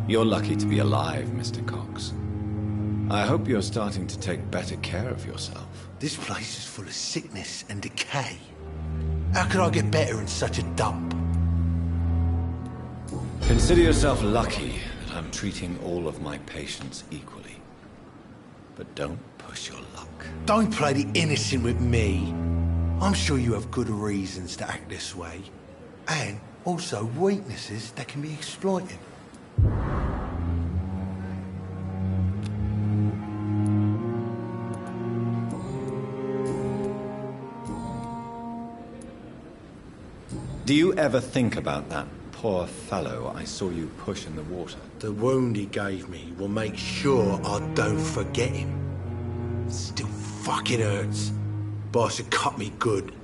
Speaker 1: You're lucky to be alive, Mr. Cox. I hope you're starting to take better care of yourself.
Speaker 14: This place is full of sickness and decay. How could I get better in such a dump?
Speaker 1: Consider yourself lucky that I'm treating all of my patients equally. But don't push your luck.
Speaker 14: Don't play the innocent with me. I'm sure you have good reasons to act this way. And also weaknesses that can be exploited.
Speaker 2: Do you ever think about that poor fellow I saw you push in the water?
Speaker 14: The wound he gave me will make sure I don't forget him. It still fucking hurts. Boss had cut me good.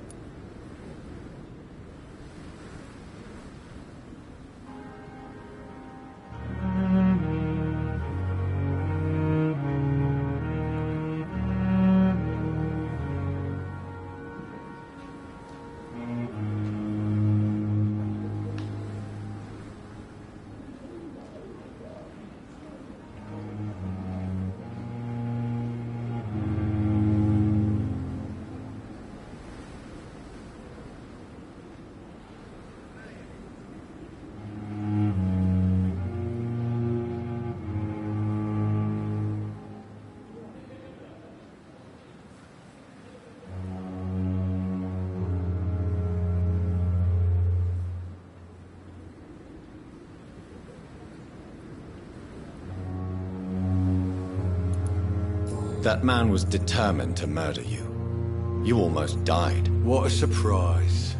Speaker 2: That man was determined to murder you. You almost died.
Speaker 14: What a surprise.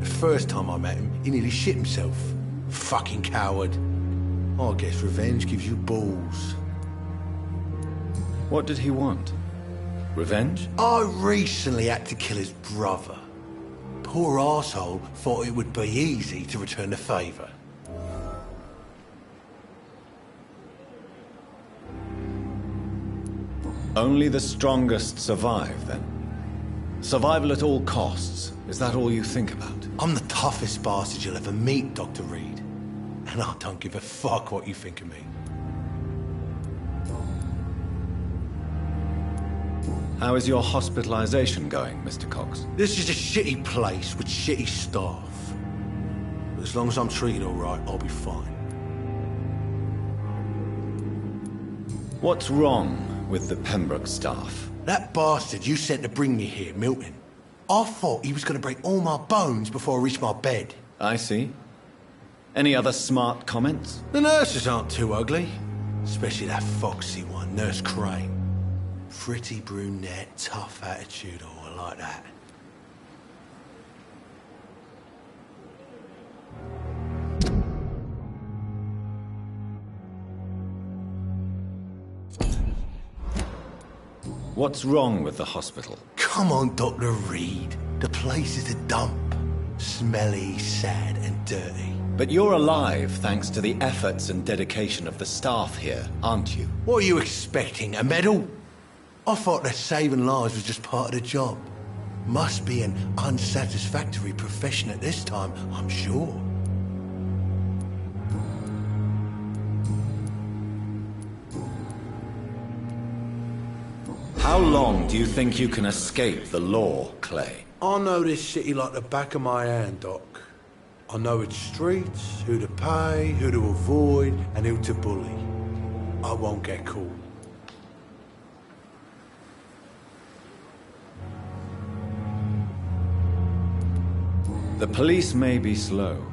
Speaker 14: The first time I met him, he nearly shit himself. Fucking coward. I guess revenge gives you balls.
Speaker 2: What did he want? Revenge?
Speaker 14: I recently had to kill his brother. Poor arsehole thought it would be easy to return the favour.
Speaker 2: Only the strongest survive, then? Survival at all costs. Is that all you think about?
Speaker 14: I'm the toughest bastard you'll ever meet, Dr. Reed. And I don't give a fuck what you think of me.
Speaker 2: How is your hospitalization going, Mr. Cox?
Speaker 14: This is a shitty place with shitty staff. But as long as I'm treated all right, I'll be fine.
Speaker 2: What's wrong with the Pembroke staff?
Speaker 14: That bastard you sent to bring me here, Milton. I thought he was going to break all my bones before I reached my bed.
Speaker 2: I see. Any other smart comments?
Speaker 14: The nurses aren't too ugly. Especially that foxy one, Nurse Crane. Pretty brunette, tough attitude, all like that.
Speaker 2: What's wrong with the hospital?
Speaker 14: Come on, Dr. Reed. The place is a dump. Smelly, sad, and dirty.
Speaker 2: But you're alive thanks to the efforts and dedication of the staff here, aren't you?
Speaker 14: What are you expecting, a medal? I thought that saving lives was just part of the job. Must be an unsatisfactory profession at this time, I'm sure.
Speaker 2: How long do you think you can escape the law, Clay?
Speaker 14: I know this city like the back of my hand, Doc. I know its streets, who to pay, who to avoid, and who to bully. I won't get caught.
Speaker 2: The police may be slow,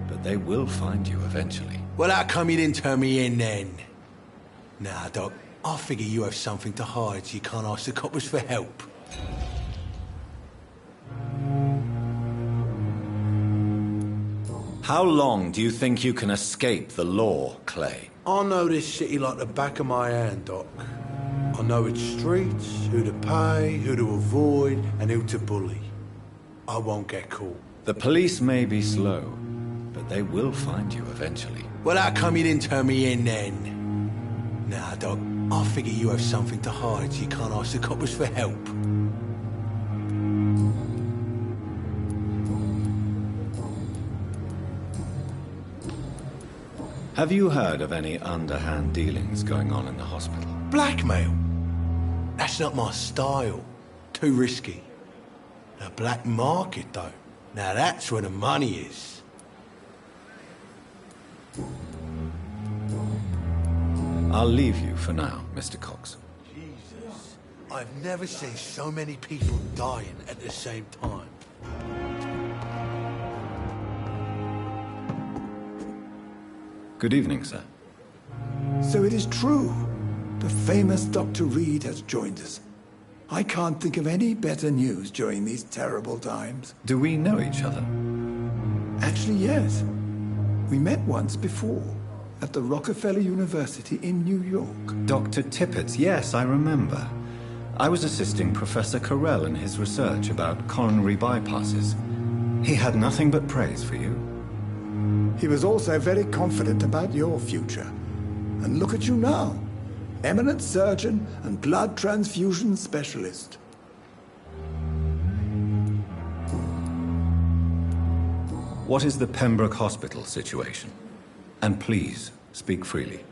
Speaker 2: but they will find you eventually.
Speaker 14: Well, how come you didn't turn me in then? Nah, Doc. I figure you have something to hide so you can't ask the coppers for help.
Speaker 2: How long do you think you can escape the law, Clay?
Speaker 14: I know this city like the back of my hand, Doc. I know its streets, who to pay, who to avoid, and who to bully. I won't get caught.
Speaker 2: The police may be slow, but they will find you eventually.
Speaker 14: Well, how come you didn't turn me in then? Nah, Doc. I figure you have something to hide so you can't ask the coppers for help.
Speaker 2: Have you heard of any underhand dealings going on in the hospital?
Speaker 14: Blackmail? That's not my style. Too risky. The black market, though. Now that's where the money is.
Speaker 2: I'll leave you for now, Mr. Cox.
Speaker 14: Jesus. I've never seen so many people dying at the same time.
Speaker 2: Good evening, sir.
Speaker 11: So it is true. The famous Dr. Reed has joined us. I can't think of any better news during these terrible times.
Speaker 2: Do we know each other?
Speaker 11: Actually, yes. We met once before, at the Rockefeller University in New York.
Speaker 1: Dr. Tippett, yes, I remember. I was assisting Professor Carell in his research about coronary bypasses. He had nothing but praise for you.
Speaker 11: He was also very confident about your future. And look at you now. Eminent surgeon and blood transfusion specialist.
Speaker 1: What is the Pembroke Hospital situation? And please, speak freely.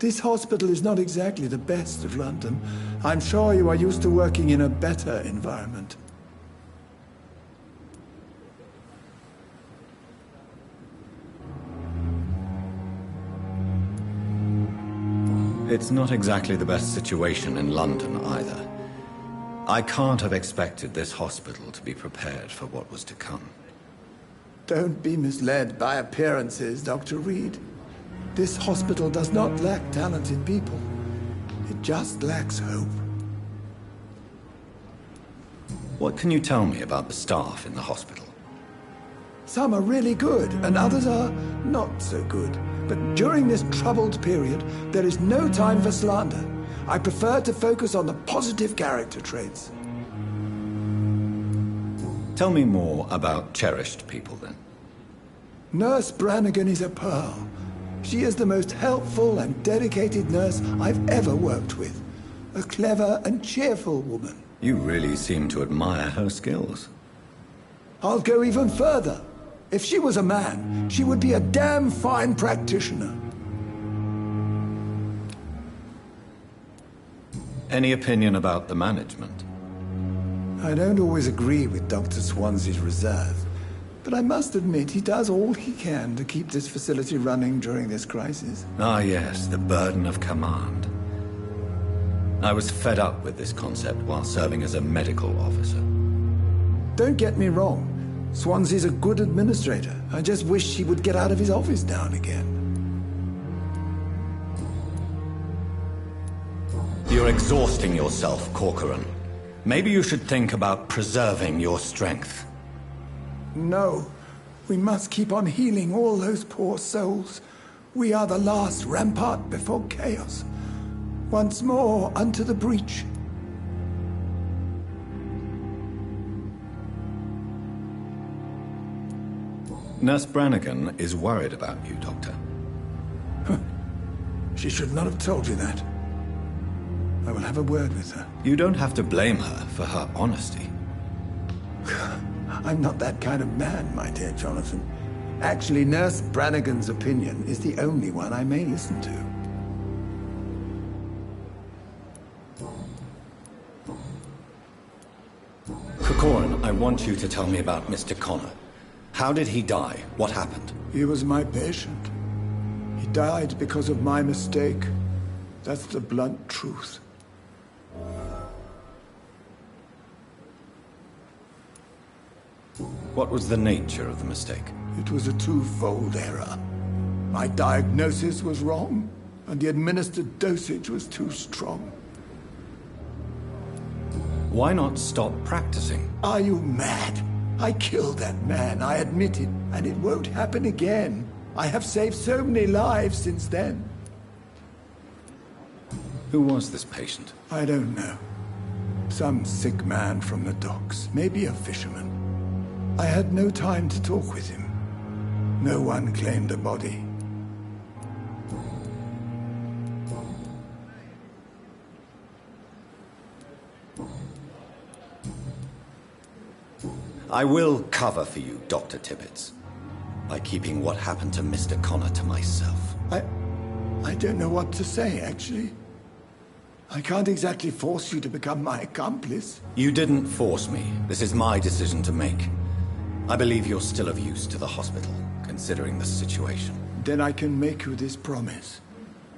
Speaker 11: This hospital is not exactly the best of London. I'm sure you are used to working in a better environment.
Speaker 1: It's not exactly the best situation in London either. I can't have expected this hospital to be prepared for what was to come.
Speaker 11: Don't be misled by appearances, Dr. Reed. This hospital does not lack talented people. It just lacks hope.
Speaker 1: What can you tell me about the staff in the hospital?
Speaker 11: Some are really good, and others are not so good. But during this troubled period, there is no time for slander. I prefer to focus on the positive character traits.
Speaker 1: Tell me more about cherished people, then.
Speaker 11: Nurse Brannigan is a pearl. She is the most helpful and dedicated nurse I've ever worked with. A clever and cheerful woman.
Speaker 1: You really seem to admire her skills.
Speaker 11: I'll go even further. If she was a man, she would be a damn fine practitioner.
Speaker 1: Any opinion about the management?
Speaker 11: I don't always agree with Dr. Swansea's reserve, but I must admit he does all he can to keep this facility running during this crisis.
Speaker 1: Ah, yes, the burden of command. I was fed up with this concept while serving as a medical officer.
Speaker 11: Don't get me wrong. Swansea's a good administrator. I just wish he would get out of his office now and again.
Speaker 1: You're exhausting yourself, Corcoran. Maybe you should think about preserving your strength.
Speaker 11: No. We must keep on healing all those poor souls. We are the last rampart before chaos. Once more unto the breach.
Speaker 1: Nurse Brannigan is worried about you, Doctor.
Speaker 11: She should not have told you that. I will have a word with her.
Speaker 1: You don't have to blame her for her honesty.
Speaker 11: I'm not that kind of man, my dear Jonathan. Actually, Nurse Brannigan's opinion is the only one I may listen to.
Speaker 1: Corcoran, I want you to tell me about Mr. Connor. How did he die? What happened?
Speaker 11: He was my patient. He died because of my mistake. That's the blunt truth.
Speaker 1: What was the nature of the mistake?
Speaker 11: It was a twofold error. My diagnosis was wrong, and the administered dosage was too strong.
Speaker 1: Why not stop practicing?
Speaker 11: Are you mad? I killed that man, I admit it, and it won't happen again. I have saved so many lives since then.
Speaker 1: Who was this patient?
Speaker 11: I don't know. Some sick man from the docks, maybe a fisherman. I had no time to talk with him. No one claimed a body.
Speaker 1: I will cover for you, Dr. Tippett, by keeping what happened to Mr. Connor to myself.
Speaker 11: I don't know what to say, actually. I can't exactly force you to become my accomplice.
Speaker 1: You didn't force me. This is my decision to make. I believe you're still of use to the hospital, considering the situation.
Speaker 11: Then I can make you this promise.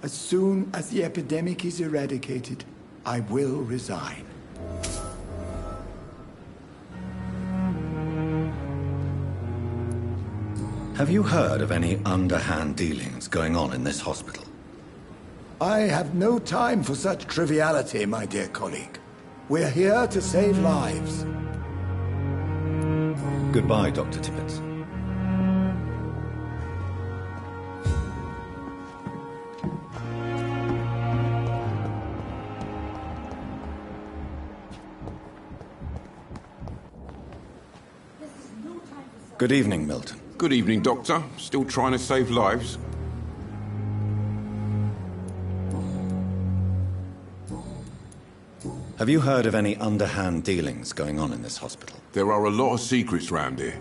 Speaker 11: As soon as the epidemic is eradicated, I will resign.
Speaker 1: Have you heard of any underhand dealings going on in this hospital?
Speaker 11: I have no time for such triviality, my dear colleague. We're here to save lives.
Speaker 1: Goodbye, Dr. Tippett. Good evening, Milton.
Speaker 5: Good evening, Doctor. Still trying to save lives?
Speaker 1: Have you heard of any underhand dealings going on in this hospital?
Speaker 5: There are a lot of secrets round here.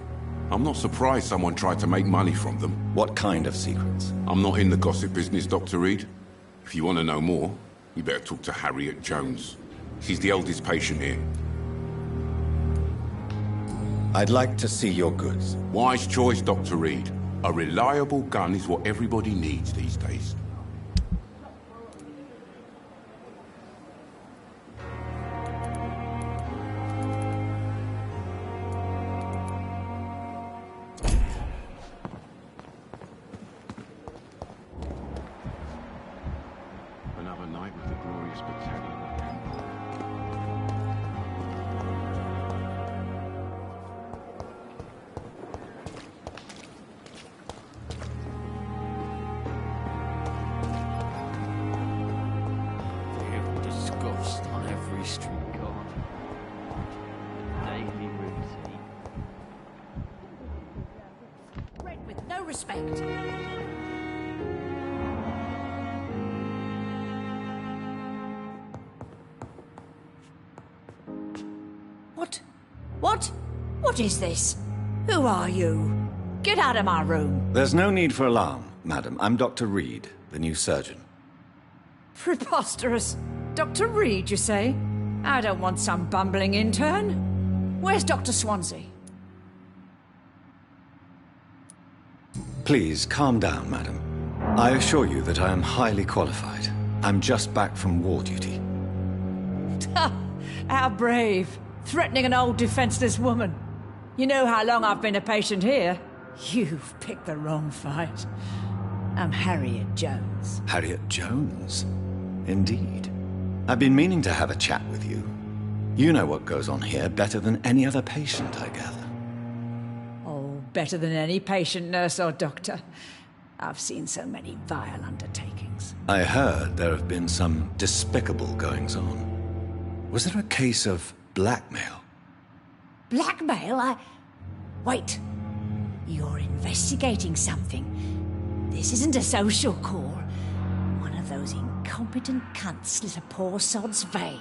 Speaker 5: I'm not surprised someone tried to make money from them.
Speaker 1: What kind of secrets?
Speaker 5: I'm not in the gossip business, Dr. Reed. If you want to know more, you better talk to Harriet Jones. She's the eldest patient here.
Speaker 1: I'd like to see your goods.
Speaker 5: Wise choice, Dr. Reed. A reliable gun is what everybody needs these days. Another night with the glorious battalion of VAMPYR.
Speaker 4: Disgust on every street corner. Daily routine.
Speaker 15: Bred with no respect. What is this? Who are you? Get out of my room.
Speaker 1: There's no need for alarm, madam. I'm Dr. Reed, the new surgeon.
Speaker 13: Preposterous. Dr. Reed, you say? I don't want some bumbling intern. Where's Dr. Swansea?
Speaker 1: Please, calm down, madam. I assure you that I am highly qualified. I'm just back from war duty.
Speaker 13: How brave. Threatening an old defenseless woman. You know how long I've been a patient here? You've picked the wrong fight. I'm Harriet Jones.
Speaker 1: Harriet Jones? Indeed. I've been meaning to have a chat with you. You know what goes on here better than any other patient, I gather.
Speaker 13: Oh, better than any patient, nurse or doctor. I've seen so many vile undertakings.
Speaker 1: I heard there have been some despicable goings-on. Was there a case of blackmail?
Speaker 15: Blackmail? Wait. You're investigating something. This isn't a social call. One of those incompetent cunts slit a poor sod's vein.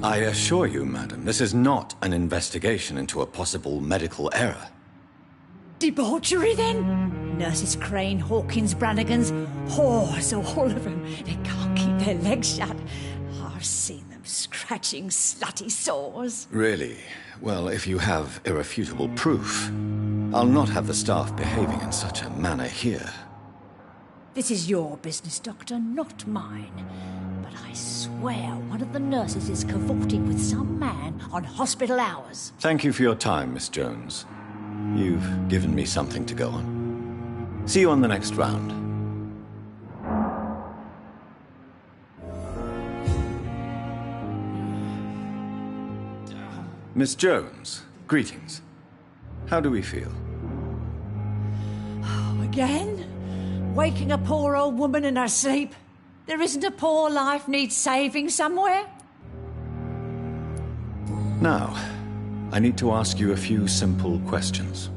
Speaker 1: I assure you, madam, this is not an investigation into a possible medical error.
Speaker 15: Debauchery, then? Nurses Crane, Hawkins, Brannigans, whores, all of them. They can't keep their legs shut. I've seen them scratching slutty sores.
Speaker 1: Really? Well, if you have irrefutable proof, I'll not have the staff behaving in such a manner here.
Speaker 15: This is your business, Doctor, not mine. But I swear one of the nurses is cavorting with some man on hospital hours.
Speaker 1: Thank you for your time, Miss Jones. You've given me something to go on. See you on the next round. Miss Jones, greetings. How do we feel?
Speaker 13: Oh, again? Waking a poor old woman in her sleep? There isn't a poor life needs saving somewhere?
Speaker 1: Now, I need to ask you a few simple questions.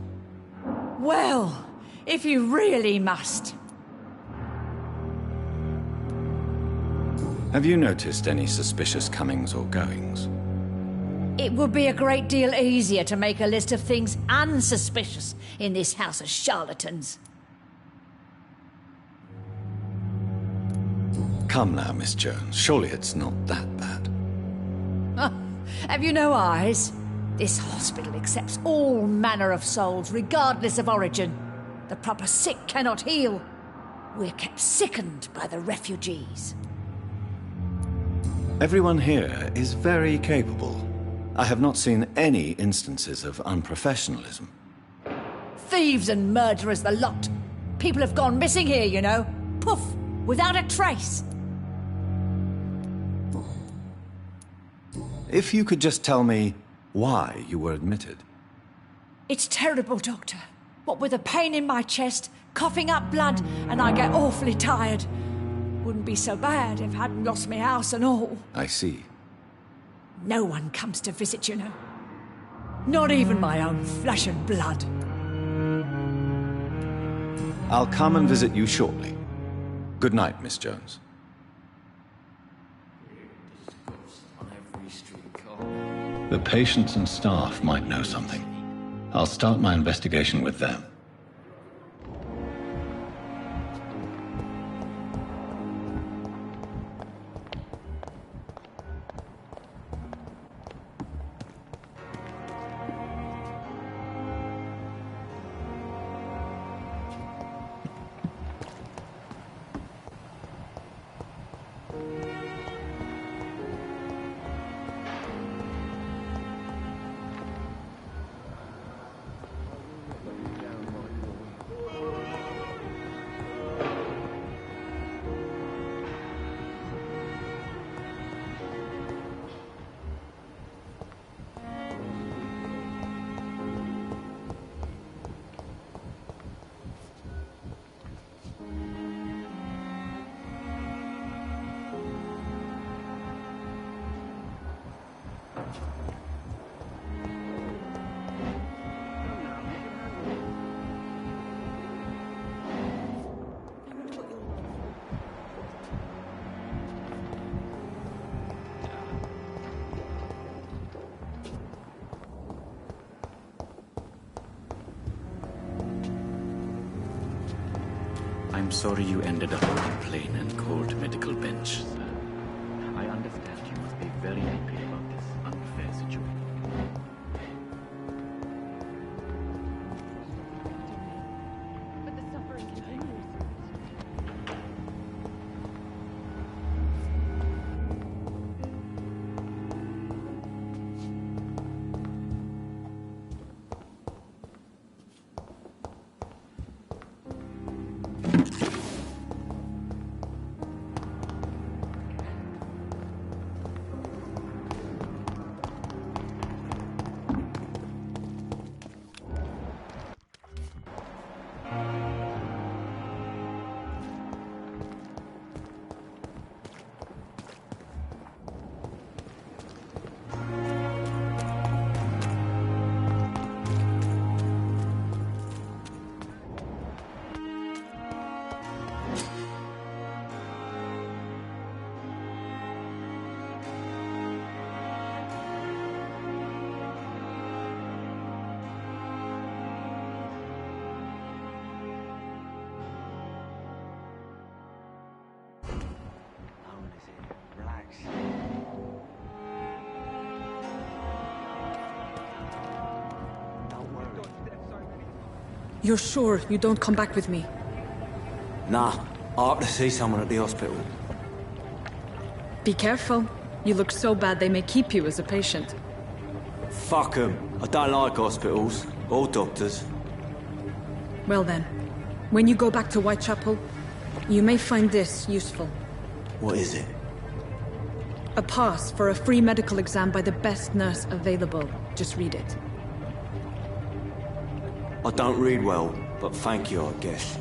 Speaker 13: Well, if you really must.
Speaker 1: Have you noticed any suspicious comings or goings?
Speaker 15: It would be a great deal easier to make a list of things unsuspicious in this house of charlatans.
Speaker 1: Come now, Miss Jones. Surely it's not that bad.
Speaker 15: Have you no eyes? This hospital accepts all manner of souls, regardless of origin. The proper sick cannot heal. We're kept sickened by the refugees.
Speaker 1: Everyone here is very capable. I have not seen any instances of unprofessionalism.
Speaker 15: Thieves and murderers, the lot. People have gone missing here, you know. Poof, without a trace.
Speaker 1: If you could just tell me why you were admitted.
Speaker 15: It's terrible, Doctor. What with a pain in my chest, coughing up blood, and I get awfully tired.
Speaker 13: wouldn't be so bad if I hadn't lost my house and all.
Speaker 2: I see.
Speaker 13: No one comes to visit, you know. Not even my own flesh and blood.
Speaker 2: I'll come and visit you shortly. Good night, Miss Jones.
Speaker 1: The patients and staff might know something. I'll start my investigation with them.
Speaker 16: I'm sorry you ended up on a plain and cold medical bench, sir. I understand you must be very angry about this unfair situation.
Speaker 17: But the suffering continues.
Speaker 8: You're sure you don't come back with me?
Speaker 18: Nah, I ought to see someone at the hospital.
Speaker 8: Be careful. You look so bad they may keep you as a patient.
Speaker 18: Fuck 'em. I don't like hospitals. Or doctors.
Speaker 8: Well then, when you go back to Whitechapel, you may find this useful.
Speaker 18: What is it?
Speaker 8: A pass for a free medical exam by the best nurse available. Just read it.
Speaker 18: I don't read well, but thank you, I guess.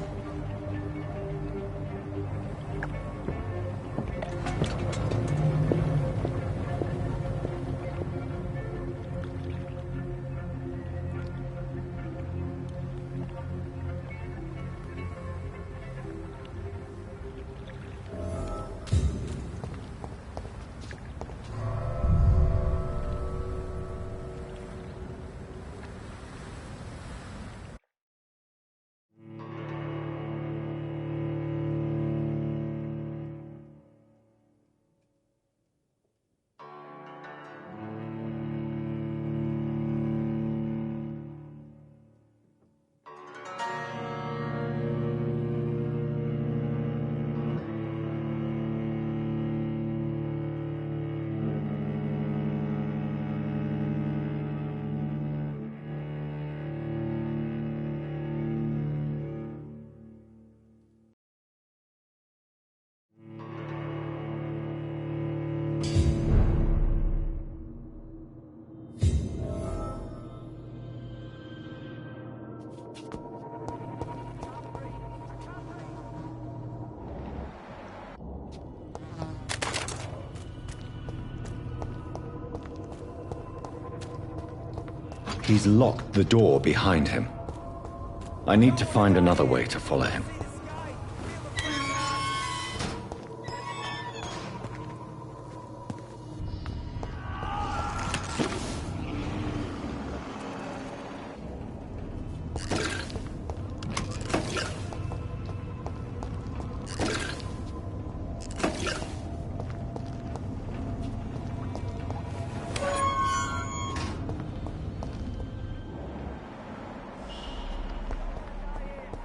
Speaker 1: He's locked the door behind him. I need to find another way to follow him.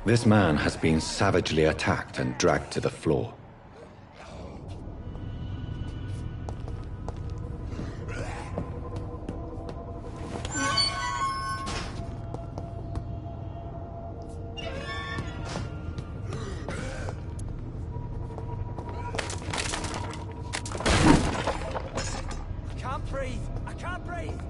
Speaker 1: This man has been savagely attacked and dragged to the floor.
Speaker 4: I can't breathe! I can't breathe!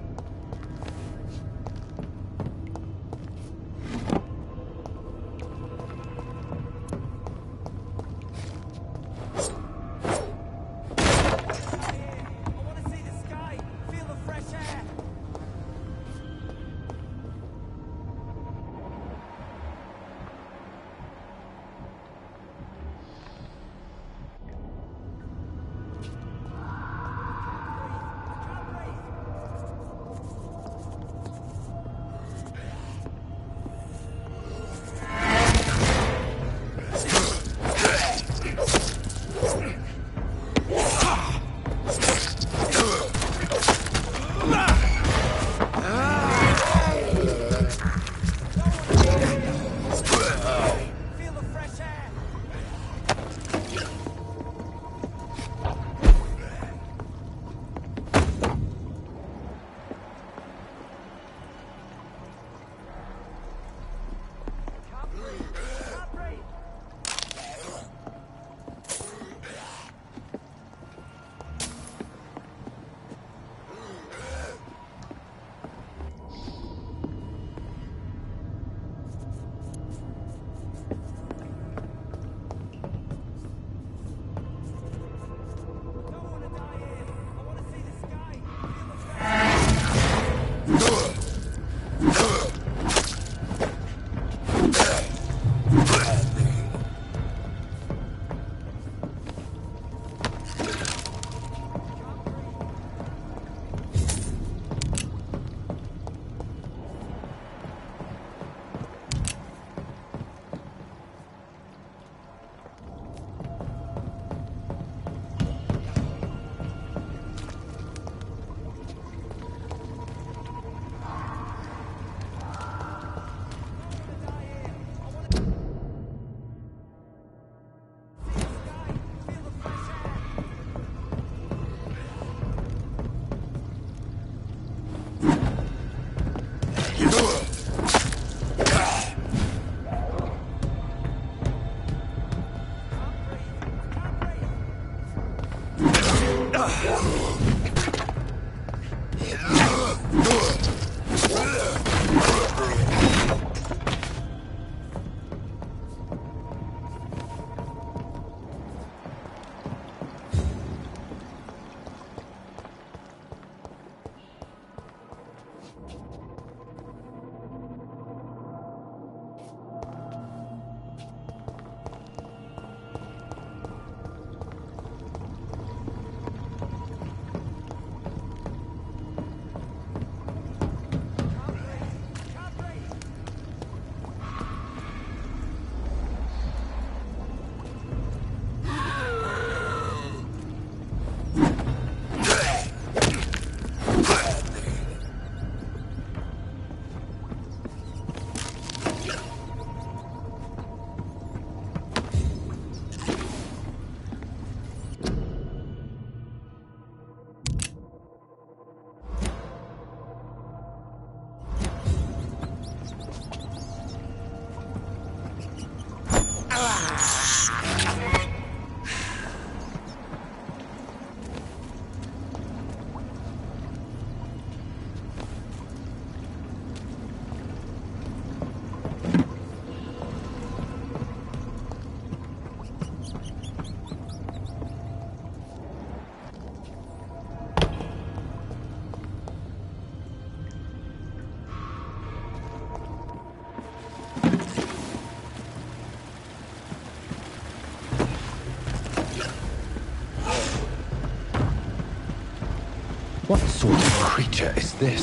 Speaker 1: creature is this?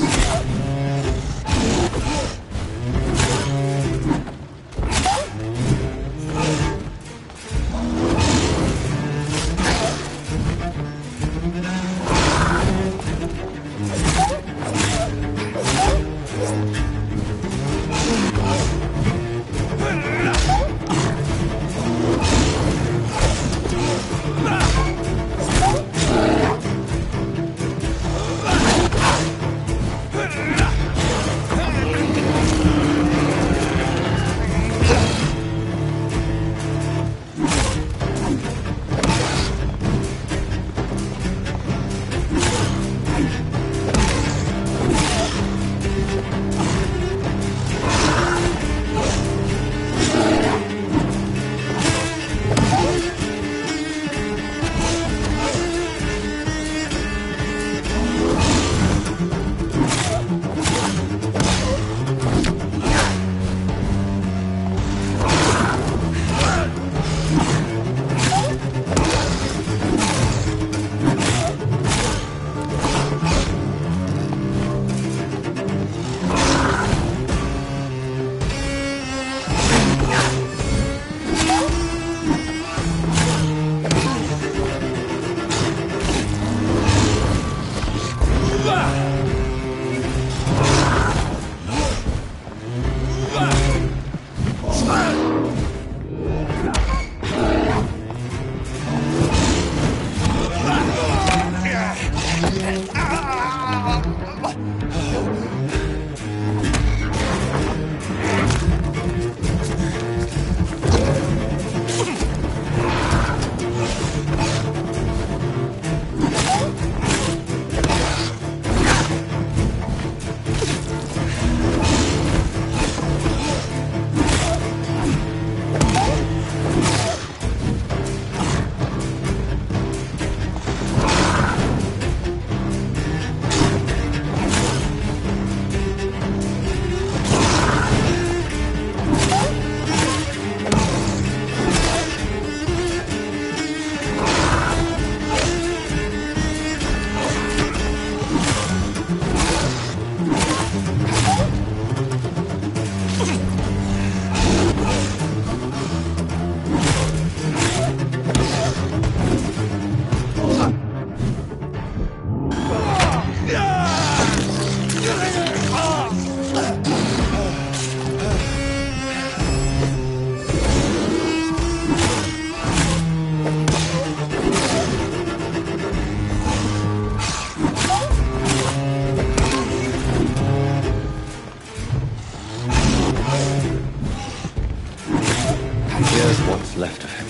Speaker 1: Left of him.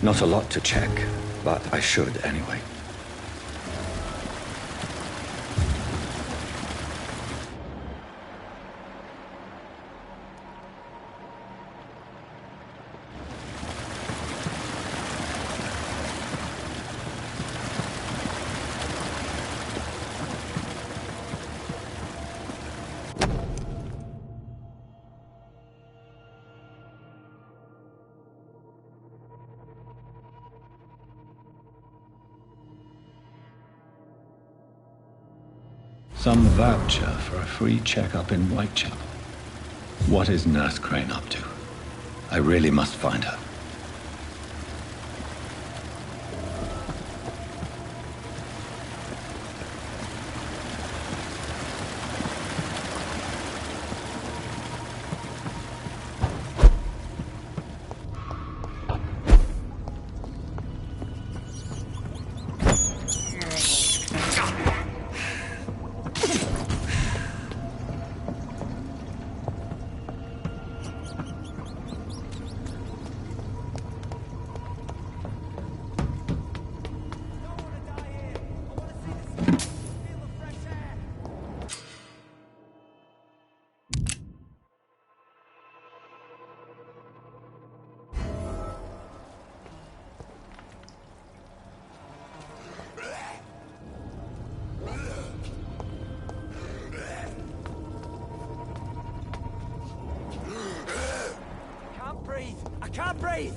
Speaker 1: Not a lot to check, but I should anyway. Some voucher for a free checkup in Whitechapel. What is Nurse Crane up to? I really must find her.
Speaker 4: I can't breathe!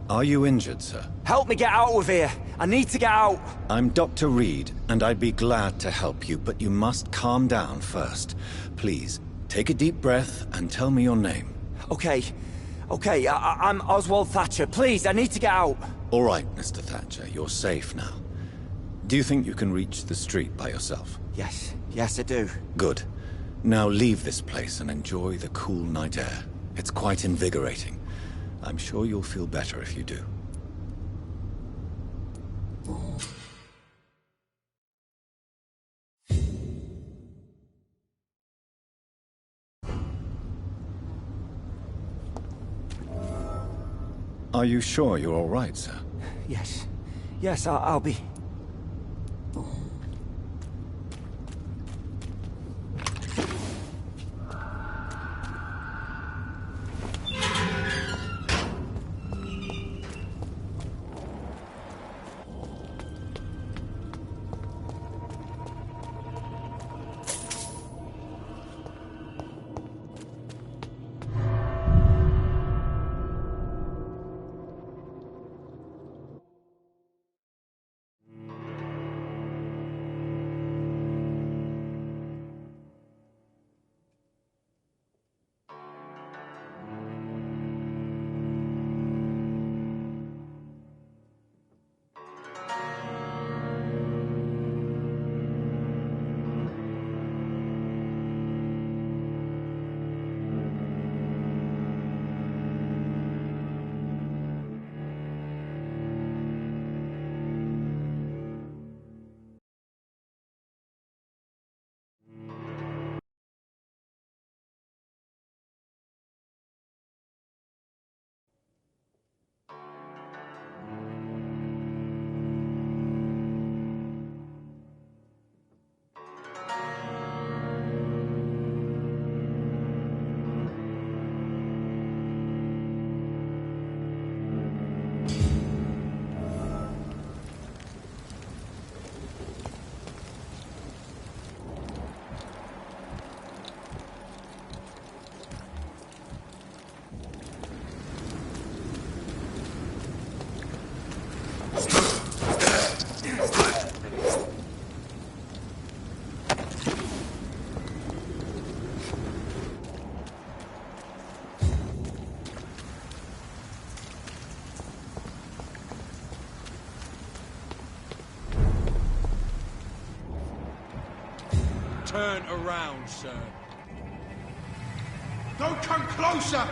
Speaker 1: Are you injured, sir?
Speaker 18: Help me get out of here. I need to get out.
Speaker 1: I'm Dr. Reed, and I'd be glad to help you, but you must calm down first. Please, take a deep breath and tell me your name.
Speaker 18: Okay. I'm Oswald Thatcher. Please, I need to get out.
Speaker 1: All right, Mr. Thatcher, you're safe now. Do you think you can reach the street by yourself?
Speaker 18: Yes, I do.
Speaker 1: Good. Now leave this place and enjoy the cool night air. It's quite invigorating. I'm sure you'll feel better if you do. Are you sure you're all right, sir?
Speaker 18: Yes, I'll be...
Speaker 19: Turn around, sir.
Speaker 6: Don't come closer!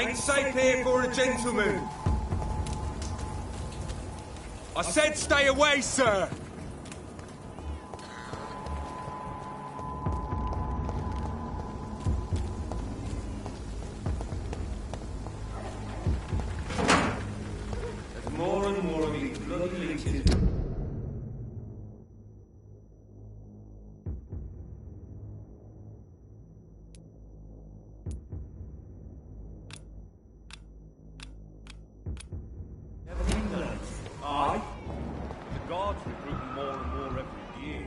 Speaker 19: Ain't safe here for a gentleman. I said stay away, sir. There's more and more of these bloody leeches. Aye. The guards recruiting more and more every year.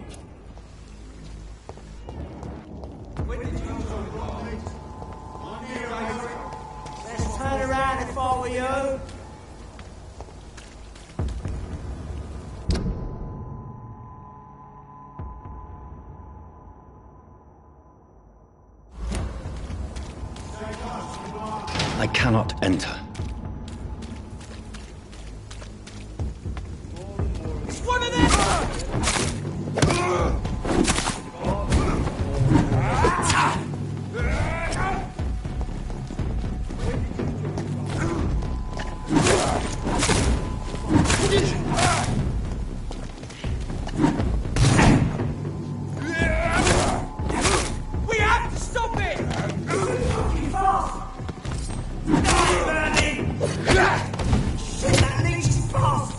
Speaker 19: When did you arrive? I'm here, Adrian.
Speaker 20: Let's turn around if I were you.
Speaker 1: I cannot enter.
Speaker 20: It's one of them!
Speaker 19: We have to stop it!
Speaker 20: Fast! Burning! Shit, that leech is fast!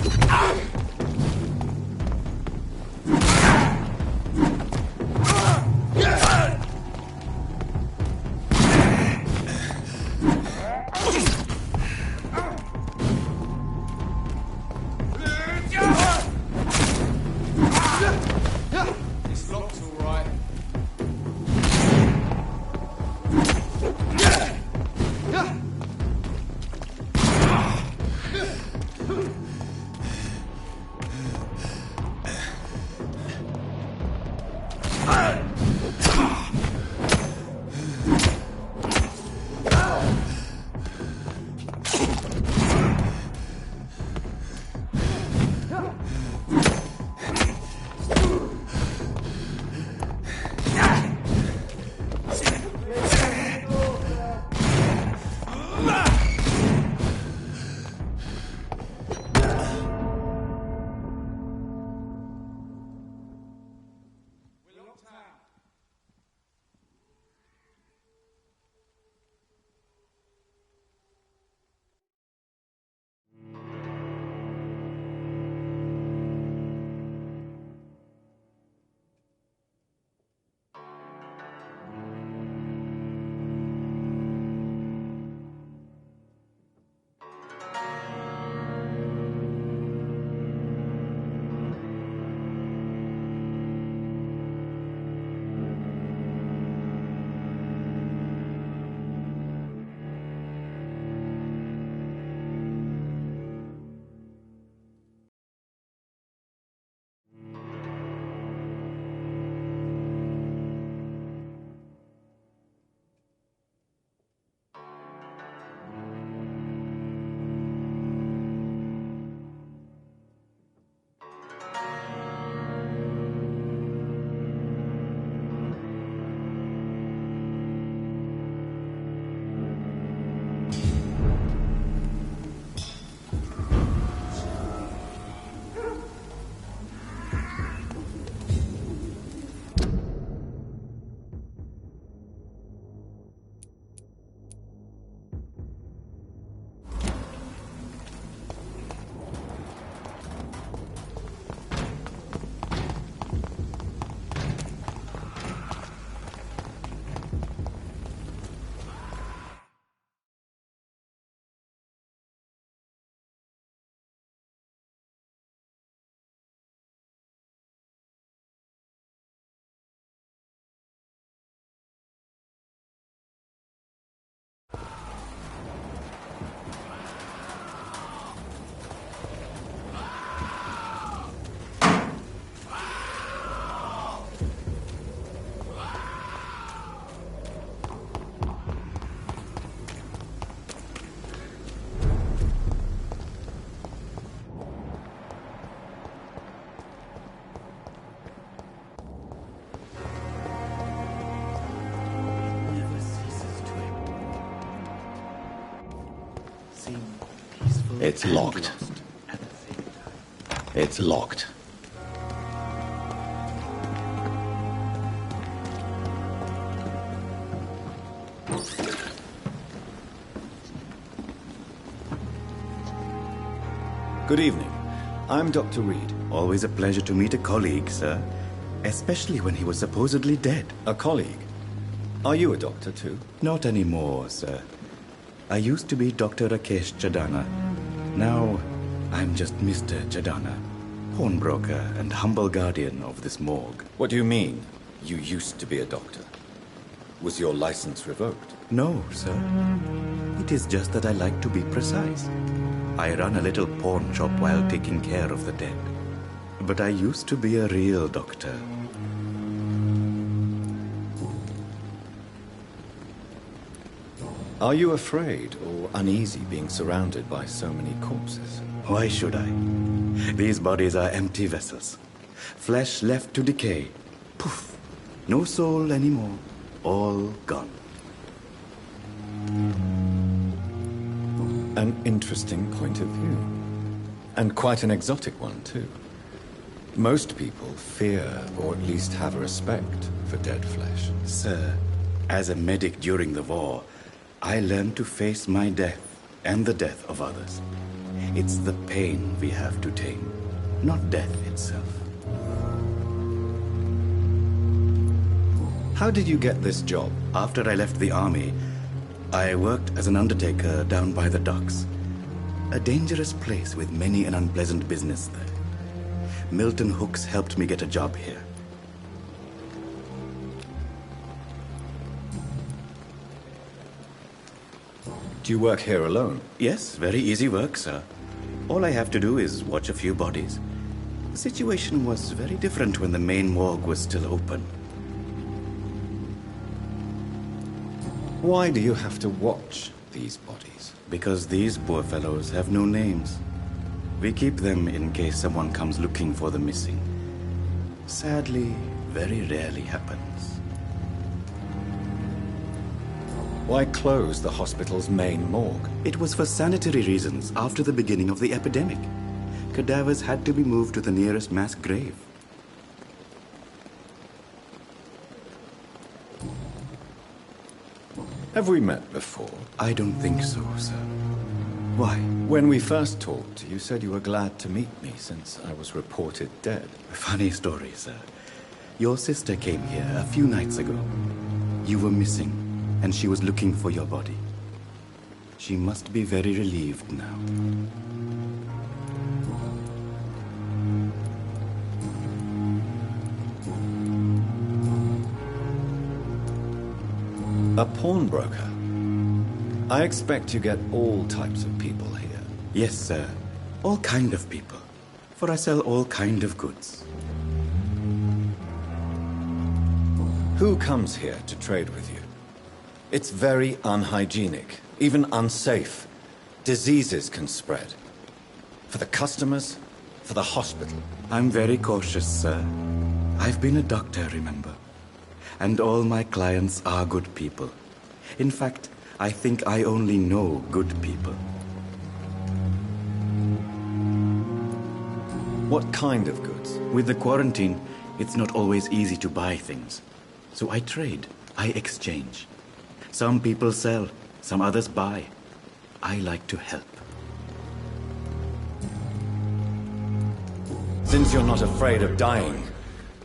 Speaker 1: It's locked. It's locked.
Speaker 2: Good evening. I'm Dr. Reed.
Speaker 21: Always a pleasure to meet a colleague, sir. Especially when he was supposedly dead.
Speaker 2: A colleague? Are you a doctor too?
Speaker 21: Not anymore, sir. I used to be Dr. Rakesh Chadana. Now, I'm just Mr. Chadana, pawnbroker and humble guardian of this morgue.
Speaker 2: What do you mean, you used to be a doctor? Was your license revoked?
Speaker 21: No, sir. It is just that I like to be precise. I run a little pawn shop while taking care of the dead. But I used to be a real doctor.
Speaker 2: Are you afraid or uneasy being surrounded by so many corpses?
Speaker 21: Why should I? These bodies are empty vessels. Flesh left to decay. Poof. No soul anymore. All gone.
Speaker 2: An interesting point of view. And quite an exotic one, too. Most people fear, or at least have a respect, for dead flesh.
Speaker 21: Sir, as a medic during the war, I learned to face my death and the death of others. It's the pain we have to tame, not death itself.
Speaker 2: How did you get this job?
Speaker 21: After I left the army, I worked as an undertaker down by the docks. A dangerous place with many an unpleasant business there. Milton Hooks helped me get a job here.
Speaker 2: Do you work here alone?
Speaker 21: Yes, very easy work, sir. All I have to do is watch a few bodies. The situation was very different when the main morgue was still open.
Speaker 2: Why do you have to watch these bodies?
Speaker 21: Because these poor fellows have no names. We keep them in case someone comes looking for the missing. Sadly, very rarely happens.
Speaker 2: Why close the hospital's main morgue?
Speaker 21: It was for sanitary reasons after the beginning of the epidemic. Cadavers had to be moved to the nearest mass grave.
Speaker 2: Have we met before?
Speaker 21: I don't think so, sir. Why?
Speaker 2: When we first talked, you said you were glad to meet me since I was reported dead.
Speaker 21: Funny story, sir. Your sister came here a few nights ago. You were missing, and she was looking for your body. She must be very relieved now.
Speaker 2: A pawnbroker? I expect you get all types of people here.
Speaker 21: Yes, sir. All kind of people. For I sell all kind of goods.
Speaker 2: Who comes here to trade with you? It's very unhygienic, even unsafe. Diseases can spread. For the customers, for the hospital.
Speaker 21: I'm very cautious, sir. I've been a doctor, remember? And all my clients are good people. In fact, I think I only know good people.
Speaker 2: What kind of goods?
Speaker 21: With the quarantine, it's not always easy to buy things. So I trade, I exchange. Some people sell, some others buy. I like to help.
Speaker 2: Since you're not afraid of dying,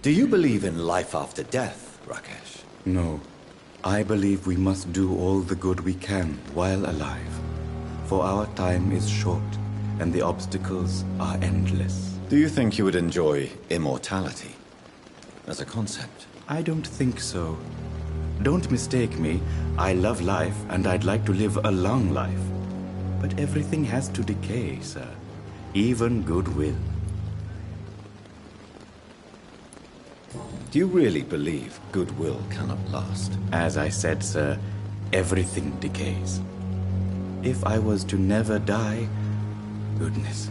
Speaker 2: do you believe in life after death, Rakesh?
Speaker 21: No. I believe we must do all the good we can while alive. For our time is short, and the obstacles are endless.
Speaker 2: Do you think you would enjoy immortality as a concept?
Speaker 21: I don't think so. Don't mistake me. I love life, and I'd like to live a long life. But everything has to decay, sir. Even goodwill.
Speaker 2: Do you really believe goodwill cannot last?
Speaker 21: As I said, sir, everything decays. If I was to never die, goodness,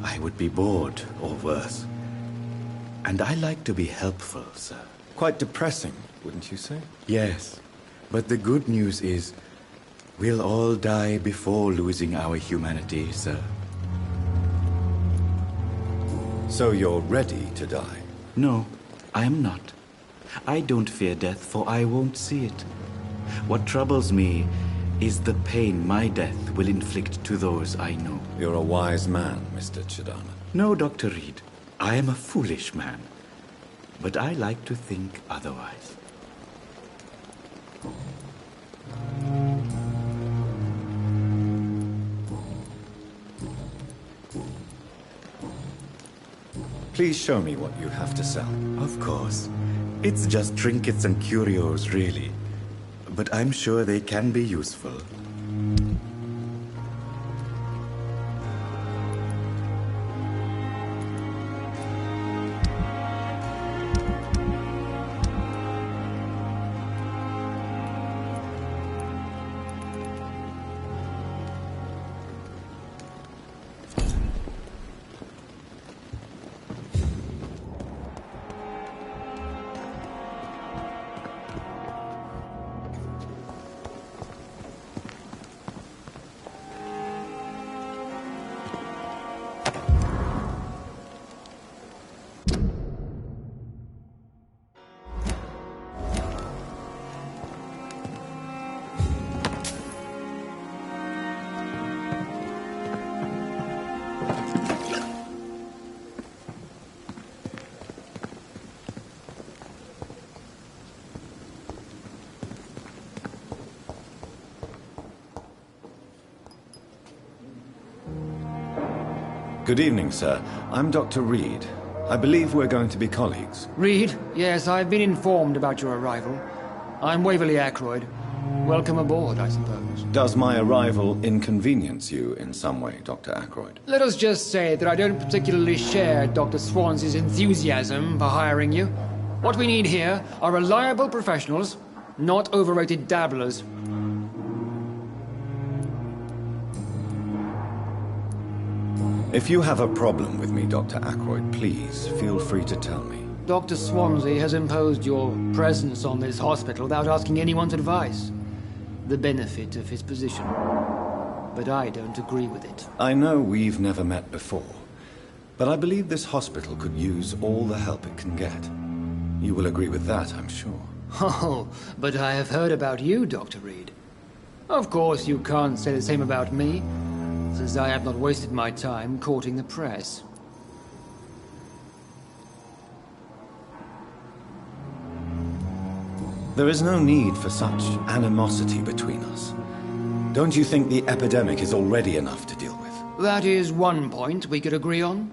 Speaker 21: I would be bored or worse. And I like to be helpful, sir.
Speaker 2: Quite depressing, wouldn't you say?
Speaker 21: Yes, but the good news is We'll all die before losing our humanity, sir.
Speaker 1: So you're ready to die?
Speaker 21: No, I am not. I don't fear death, for I won't see it. What troubles me is the pain my death will inflict to those I know.
Speaker 1: You're a wise man, Mr. Chidama.
Speaker 21: No, Dr. Reed. I am a foolish man. But I like to think otherwise.
Speaker 1: Please show me what you have to sell.
Speaker 21: Of course. It's just trinkets and curios, really. But I'm sure they can be useful.
Speaker 1: Good evening, sir. I'm Dr. Reed. I believe we're going to be colleagues.
Speaker 3: Reed? Yes, I've been informed about your arrival. I'm Waverly Ackroyd. Welcome aboard, I suppose.
Speaker 1: Does my arrival inconvenience you in some way, Dr. Ackroyd?
Speaker 3: Let us just say that I don't particularly share Dr. Swansea's enthusiasm for hiring you. What we need here are reliable professionals, not overrated dabblers.
Speaker 1: If you have a problem with me, Dr. Ackroyd, please feel free to tell me.
Speaker 3: Dr. Swansea has imposed your presence on this hospital without asking anyone's advice. The benefit of his position. But I don't agree with it.
Speaker 1: I know we've never met before, but I believe this hospital could use all the help it can get. You will agree with that, I'm sure.
Speaker 3: Oh, but I have heard about you, Dr. Reed. Of course, you can't say the same about me, since I have not wasted my time courting the press.
Speaker 1: There is no need for such animosity between us. Don't you think the epidemic is already enough to deal with?
Speaker 3: That is one point we could agree on.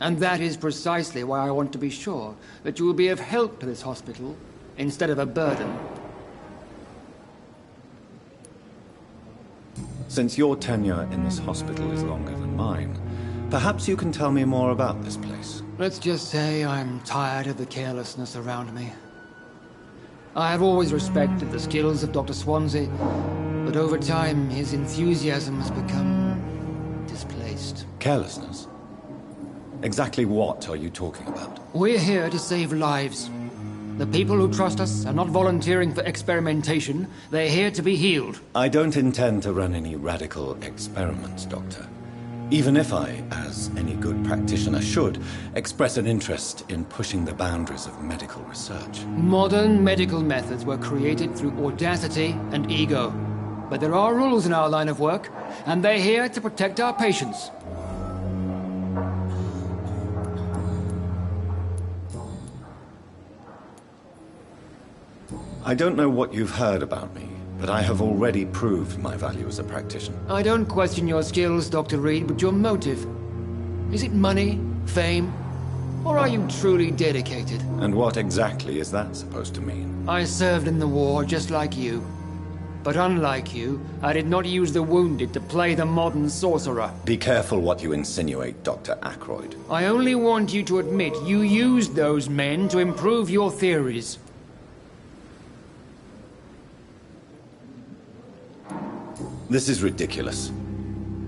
Speaker 3: And that is precisely why I want to be sure that you will be of help to this hospital instead of a burden.
Speaker 1: Since your tenure in this hospital is longer than mine, perhaps you can tell me more about this place.
Speaker 3: Let's just say I'm tired of the carelessness around me. I have always respected the skills of Dr. Swansea, but over time his enthusiasm has become displaced.
Speaker 1: Carelessness? Exactly what are you talking about?
Speaker 3: We're here to save lives. The people who trust us are not volunteering for experimentation. They're here to be healed.
Speaker 1: I don't intend to run any radical experiments, Doctor. Even if I, as any good practitioner should, express an interest in pushing the boundaries of medical research.
Speaker 3: Modern medical methods were created through audacity and ego. But there are rules in our line of work, and they're here to protect our patients.
Speaker 1: I don't know what you've heard about me, but I have already proved my value as a practitioner.
Speaker 3: I don't question your skills, Dr. Reed, but your motive. Is it money, fame, or are you truly dedicated?
Speaker 1: And what exactly is that supposed to mean?
Speaker 3: I served in the war just like you. But unlike you, I did not use the wounded to play the modern sorcerer.
Speaker 1: Be careful what you insinuate, Dr. Ackroyd.
Speaker 3: I only want you to admit you used those men to improve your theories.
Speaker 1: This is ridiculous.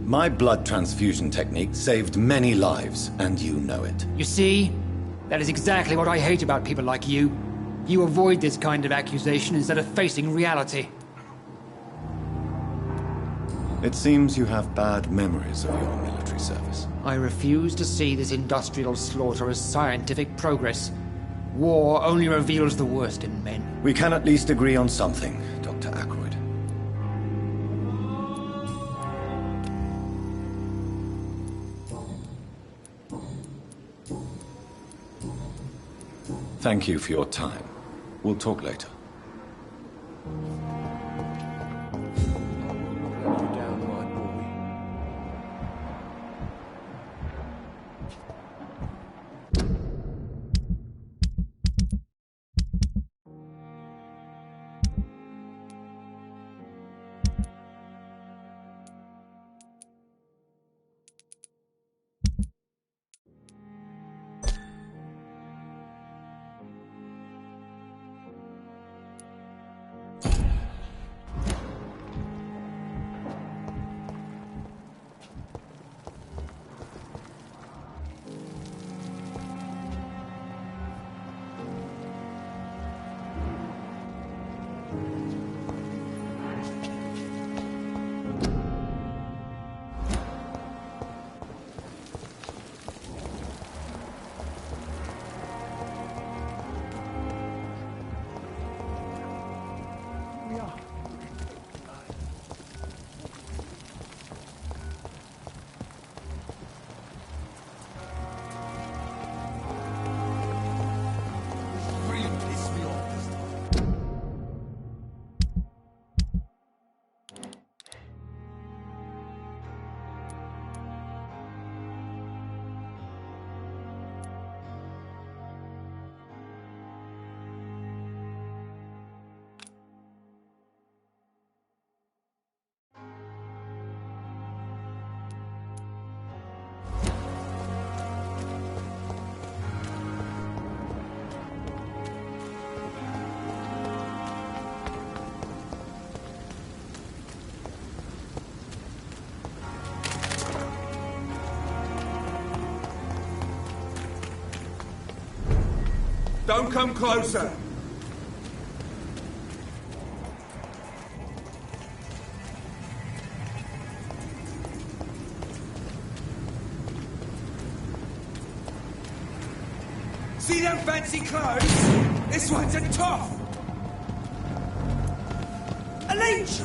Speaker 1: My blood transfusion technique saved many lives, and you know it.
Speaker 3: You see? That is exactly what I hate about people like you. You avoid this kind of accusation instead of facing reality.
Speaker 1: It seems you have bad memories of your military service.
Speaker 3: I refuse to see this industrial slaughter as scientific progress. War only reveals the worst in men.
Speaker 1: We can at least agree on something, Dr. Ackroyd. Thank you for your time. We'll talk later.
Speaker 6: Don't come closer! See them fancy clothes? This one's a top! A leech!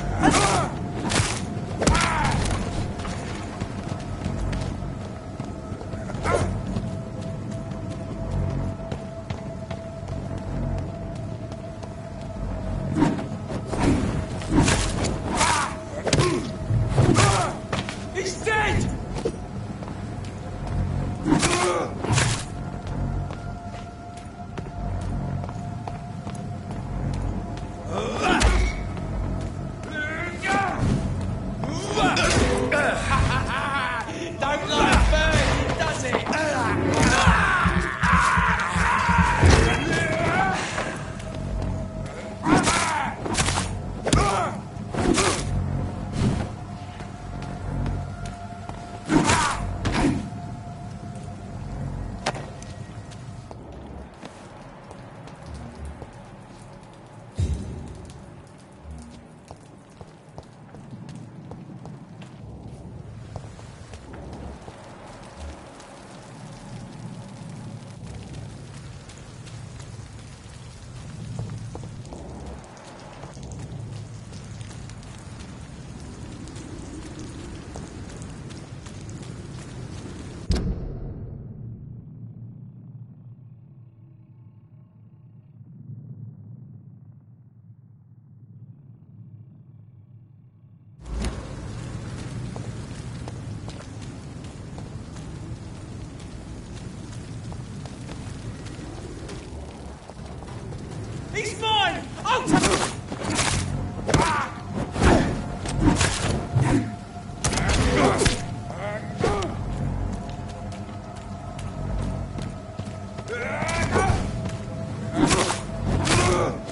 Speaker 6: He's mine! I'll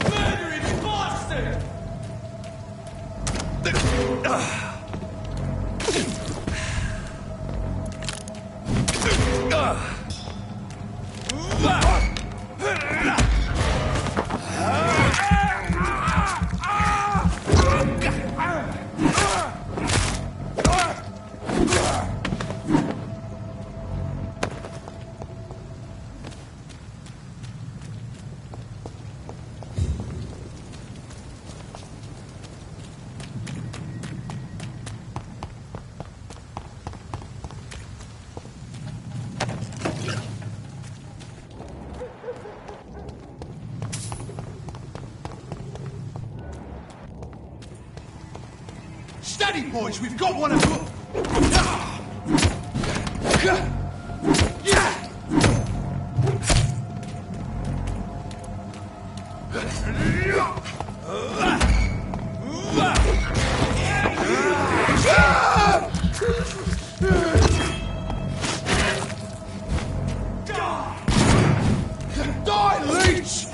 Speaker 6: murdering bastard!
Speaker 20: Steady, boys, we've got one of them. Die, leech!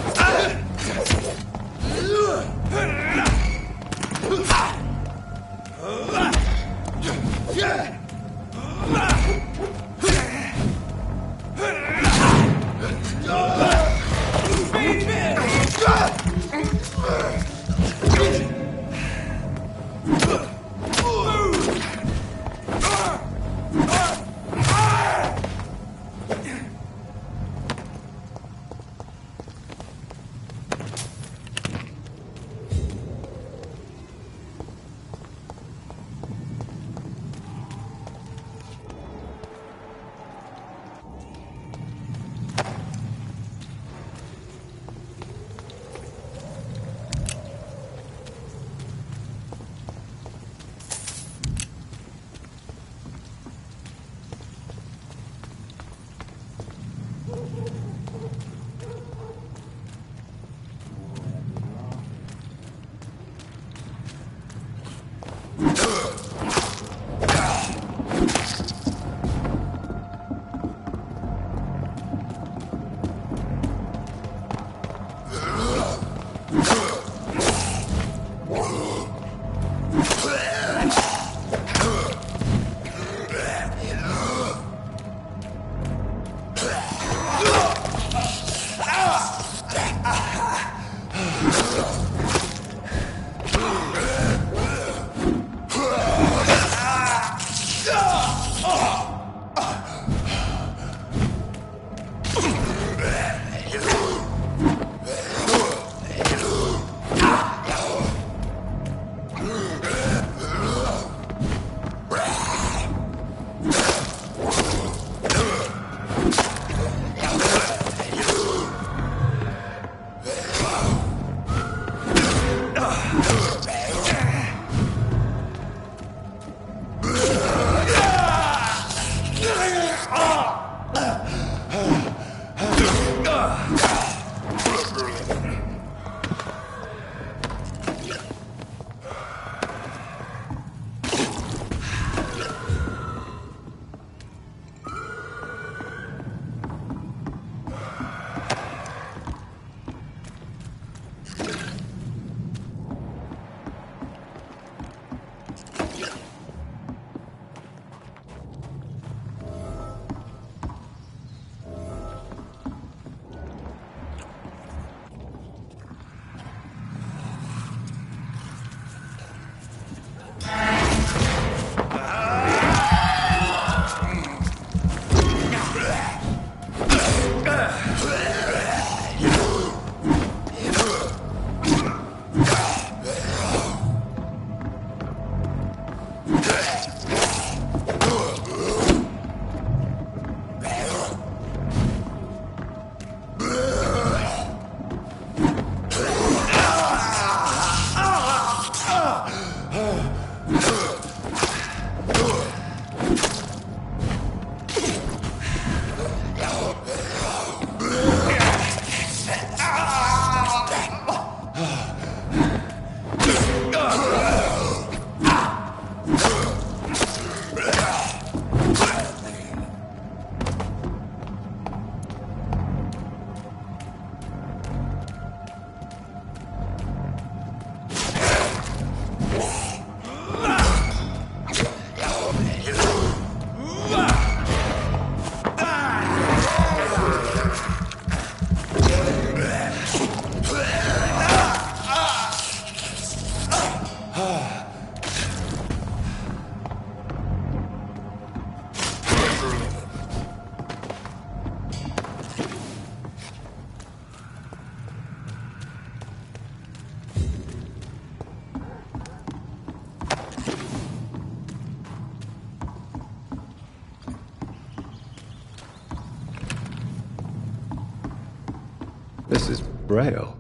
Speaker 1: This is Braille.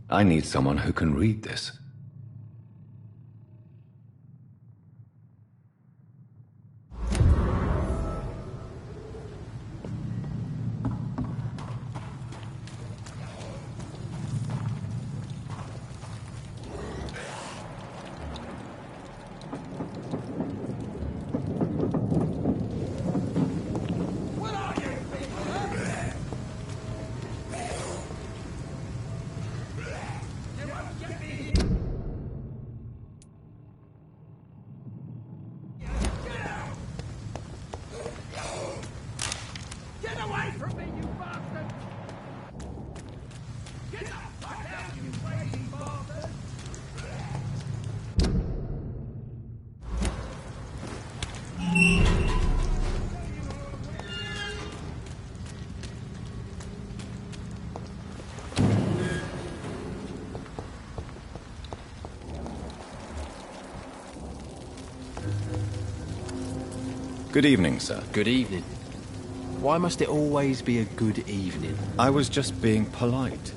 Speaker 1: I need someone who can read this. Good evening, sir.
Speaker 7: Good evening. Why must it always be a good evening?
Speaker 1: I was just being polite.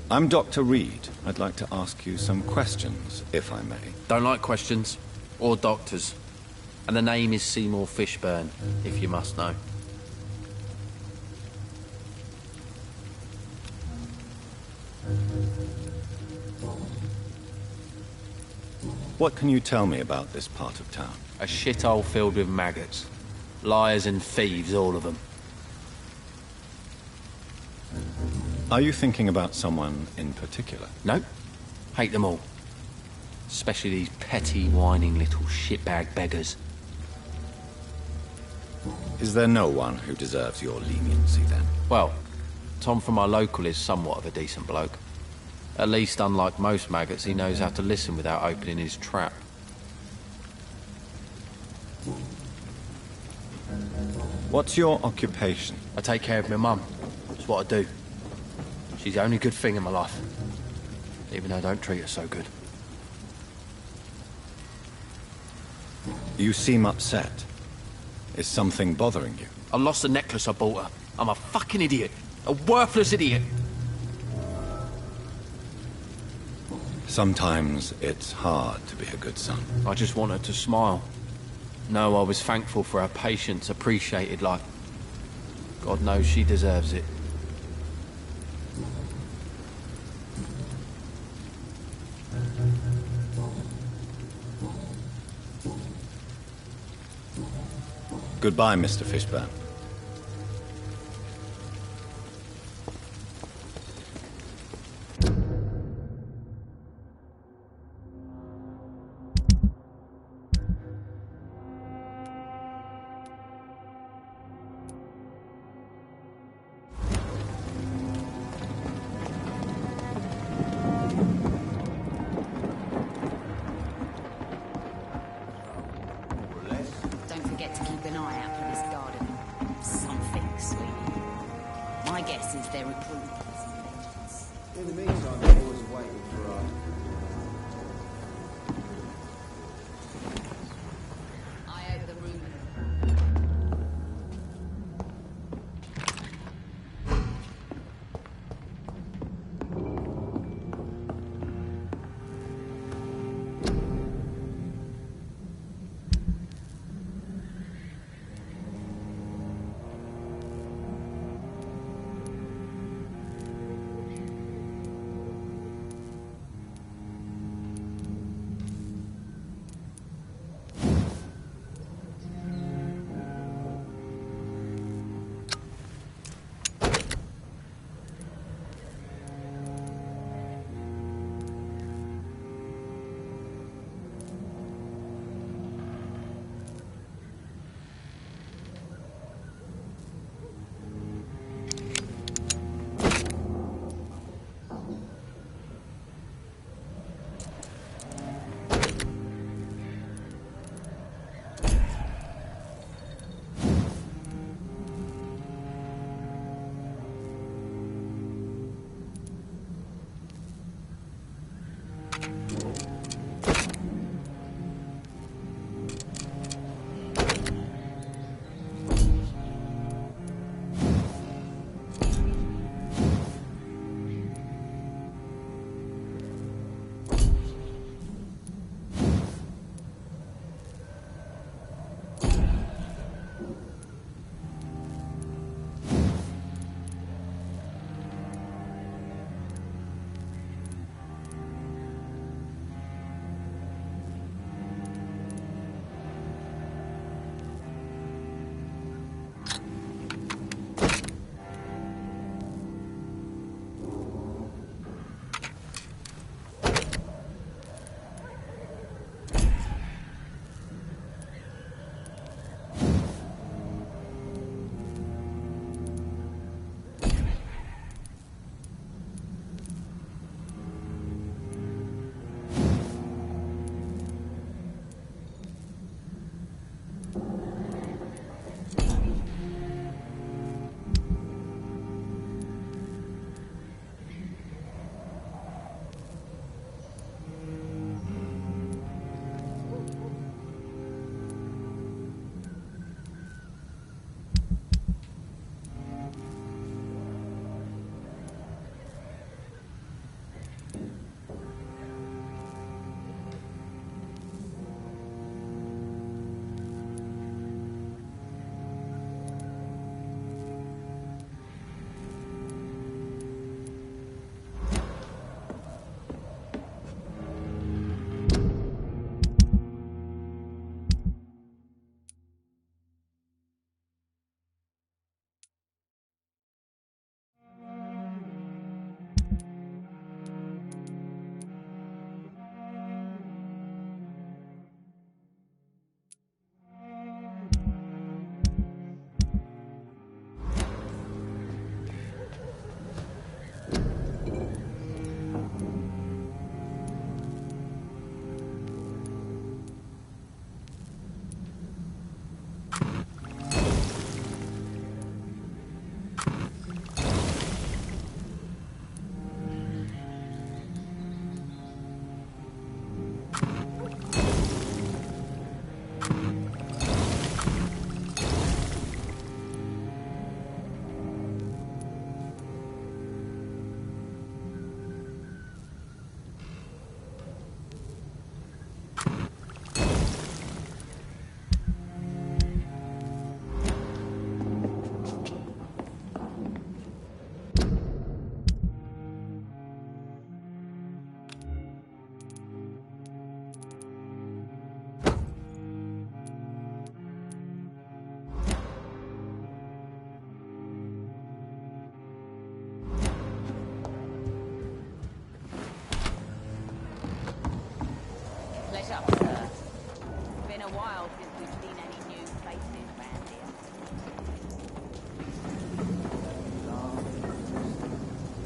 Speaker 1: I'm Dr. Reed. I'd like to ask you some questions, if I may.
Speaker 7: Don't like questions. Or doctors. And the name is Seymour Fishburne, if you must know.
Speaker 1: What can you tell me about this part of town?
Speaker 7: A shithole filled with maggots. Liars and thieves, all of them.
Speaker 1: Are you thinking about someone in particular?
Speaker 7: No. Hate them all. Especially these petty, whining little shitbag beggars.
Speaker 1: Is there no one who deserves your leniency, then?
Speaker 7: Well, Tom from our local is somewhat of a decent bloke. At least, unlike most maggots, he knows how to listen without opening his trap.
Speaker 1: What's your occupation?
Speaker 7: I take care of my mum. It's what I do. She's the only good thing in my life. Even though I don't treat her so good.
Speaker 1: You seem upset. Is something bothering you?
Speaker 7: I lost the necklace I bought her. I'm a fucking idiot. A worthless idiot.
Speaker 1: Sometimes it's hard to be a good son.
Speaker 7: I just want her to smile. No, I was thankful for her patience, appreciated like... God knows she deserves it.
Speaker 1: Goodbye, Mr. Fishburne.
Speaker 9: Don't forget to keep an eye out for this garden. Something, sweetie. My guess is they're recruiting.
Speaker 6: In the meantime, the boys are waiting for us.
Speaker 9: Eye over the room.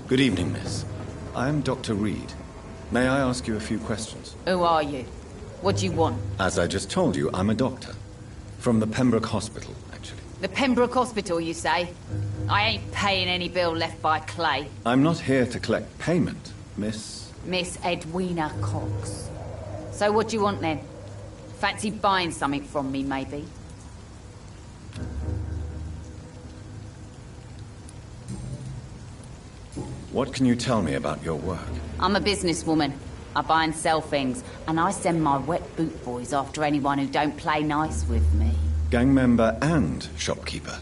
Speaker 1: Good evening, miss. I am Dr. Reed. May I ask you a few questions?
Speaker 9: Who are you? What do you want?
Speaker 1: As I just told you, I'm a doctor. From the Pembroke Hospital, actually.
Speaker 9: The Pembroke Hospital, you say? I ain't paying any bill left by Clay.
Speaker 1: I'm not here to collect payment, Miss...
Speaker 9: Miss Edwina Cox. So what do you want then? Fancy buying something from me, maybe?
Speaker 1: What can you tell me about your work?
Speaker 9: I'm a businesswoman. I buy and sell things, and I send my wet boot boys after anyone who don't play nice with me.
Speaker 1: Gang member and shopkeeper.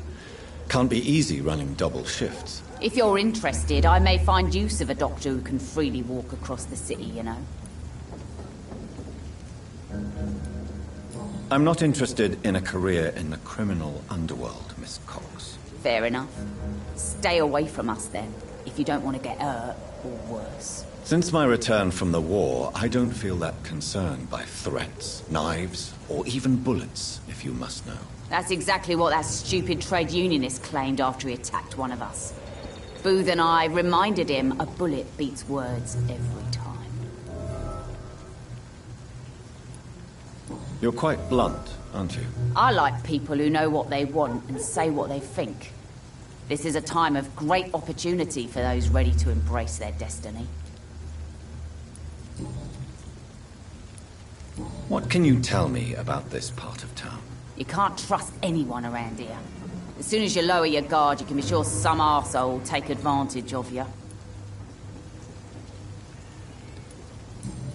Speaker 1: Can't be easy running double shifts.
Speaker 9: If you're interested, I may find use of a doctor who can freely walk across the city, you know.
Speaker 1: I'm not interested in a career in the criminal underworld, Miss Cox.
Speaker 9: Fair enough. Stay away from us then, if you don't want to get hurt or worse.
Speaker 1: Since my return from the war, I don't feel that concerned by threats, knives, or even bullets, if you must know.
Speaker 9: That's exactly what that stupid trade unionist claimed after he attacked one of us. Booth and I reminded him a bullet beats words every time.
Speaker 1: You're quite blunt, aren't you?
Speaker 9: I like people who know what they want and say what they think. This is a time of great opportunity for those ready to embrace their destiny.
Speaker 1: What can you tell me about this part of town?
Speaker 9: You can't trust anyone around here. As soon as you lower your guard, you can be sure some arsehole will take advantage of you.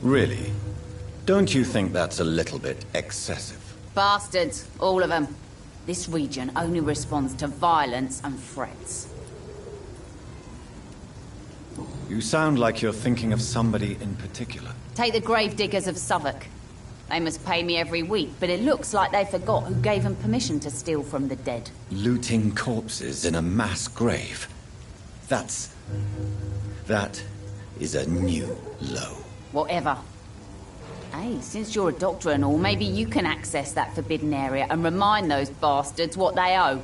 Speaker 1: Really? Don't you think that's a little bit excessive?
Speaker 9: Bastards, all of them. This region only responds to violence and threats.
Speaker 1: You sound like you're thinking of somebody in particular.
Speaker 9: Take the gravediggers of Southwark. They must pay me every week, but it looks like they forgot who gave them permission to steal from the dead.
Speaker 1: Looting corpses in a mass grave. That is a new low.
Speaker 9: Whatever. Hey, since you're a doctor and all, maybe you can access that forbidden area and remind those bastards what they owe.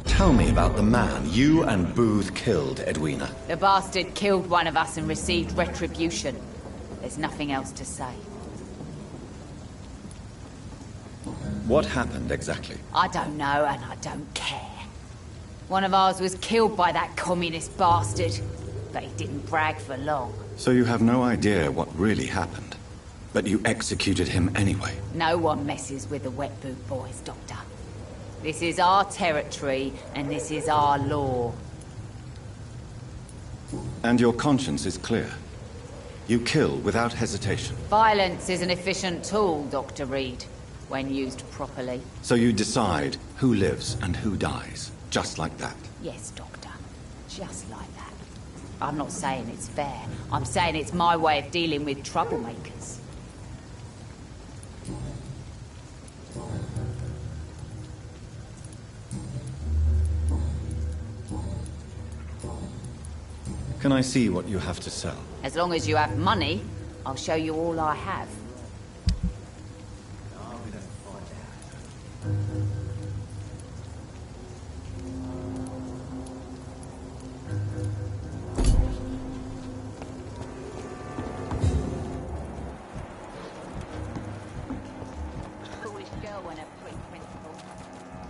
Speaker 1: Tell me about the man you and Booth killed, Edwina.
Speaker 9: The bastard killed one of us and received retribution. There's nothing else to say.
Speaker 1: What happened exactly?
Speaker 9: I don't know, and I don't care. One of ours was killed by that communist bastard, but he didn't brag for long.
Speaker 1: So you have no idea what really happened, but you executed him anyway.
Speaker 9: No one messes with the wet boot boys, Doctor. This is our territory, and this is our law.
Speaker 1: And your conscience is clear. You kill without hesitation.
Speaker 9: Violence is an efficient tool, Dr. Reed, when used properly.
Speaker 1: So you decide who lives and who dies, just like that?
Speaker 9: Yes, Doctor. Just like that. I'm not saying it's fair. I'm saying it's my way of dealing with troublemakers.
Speaker 1: Can I see what you have to sell?
Speaker 9: As long as you have money, I'll show you all I have. Foolish girl and a prick principal.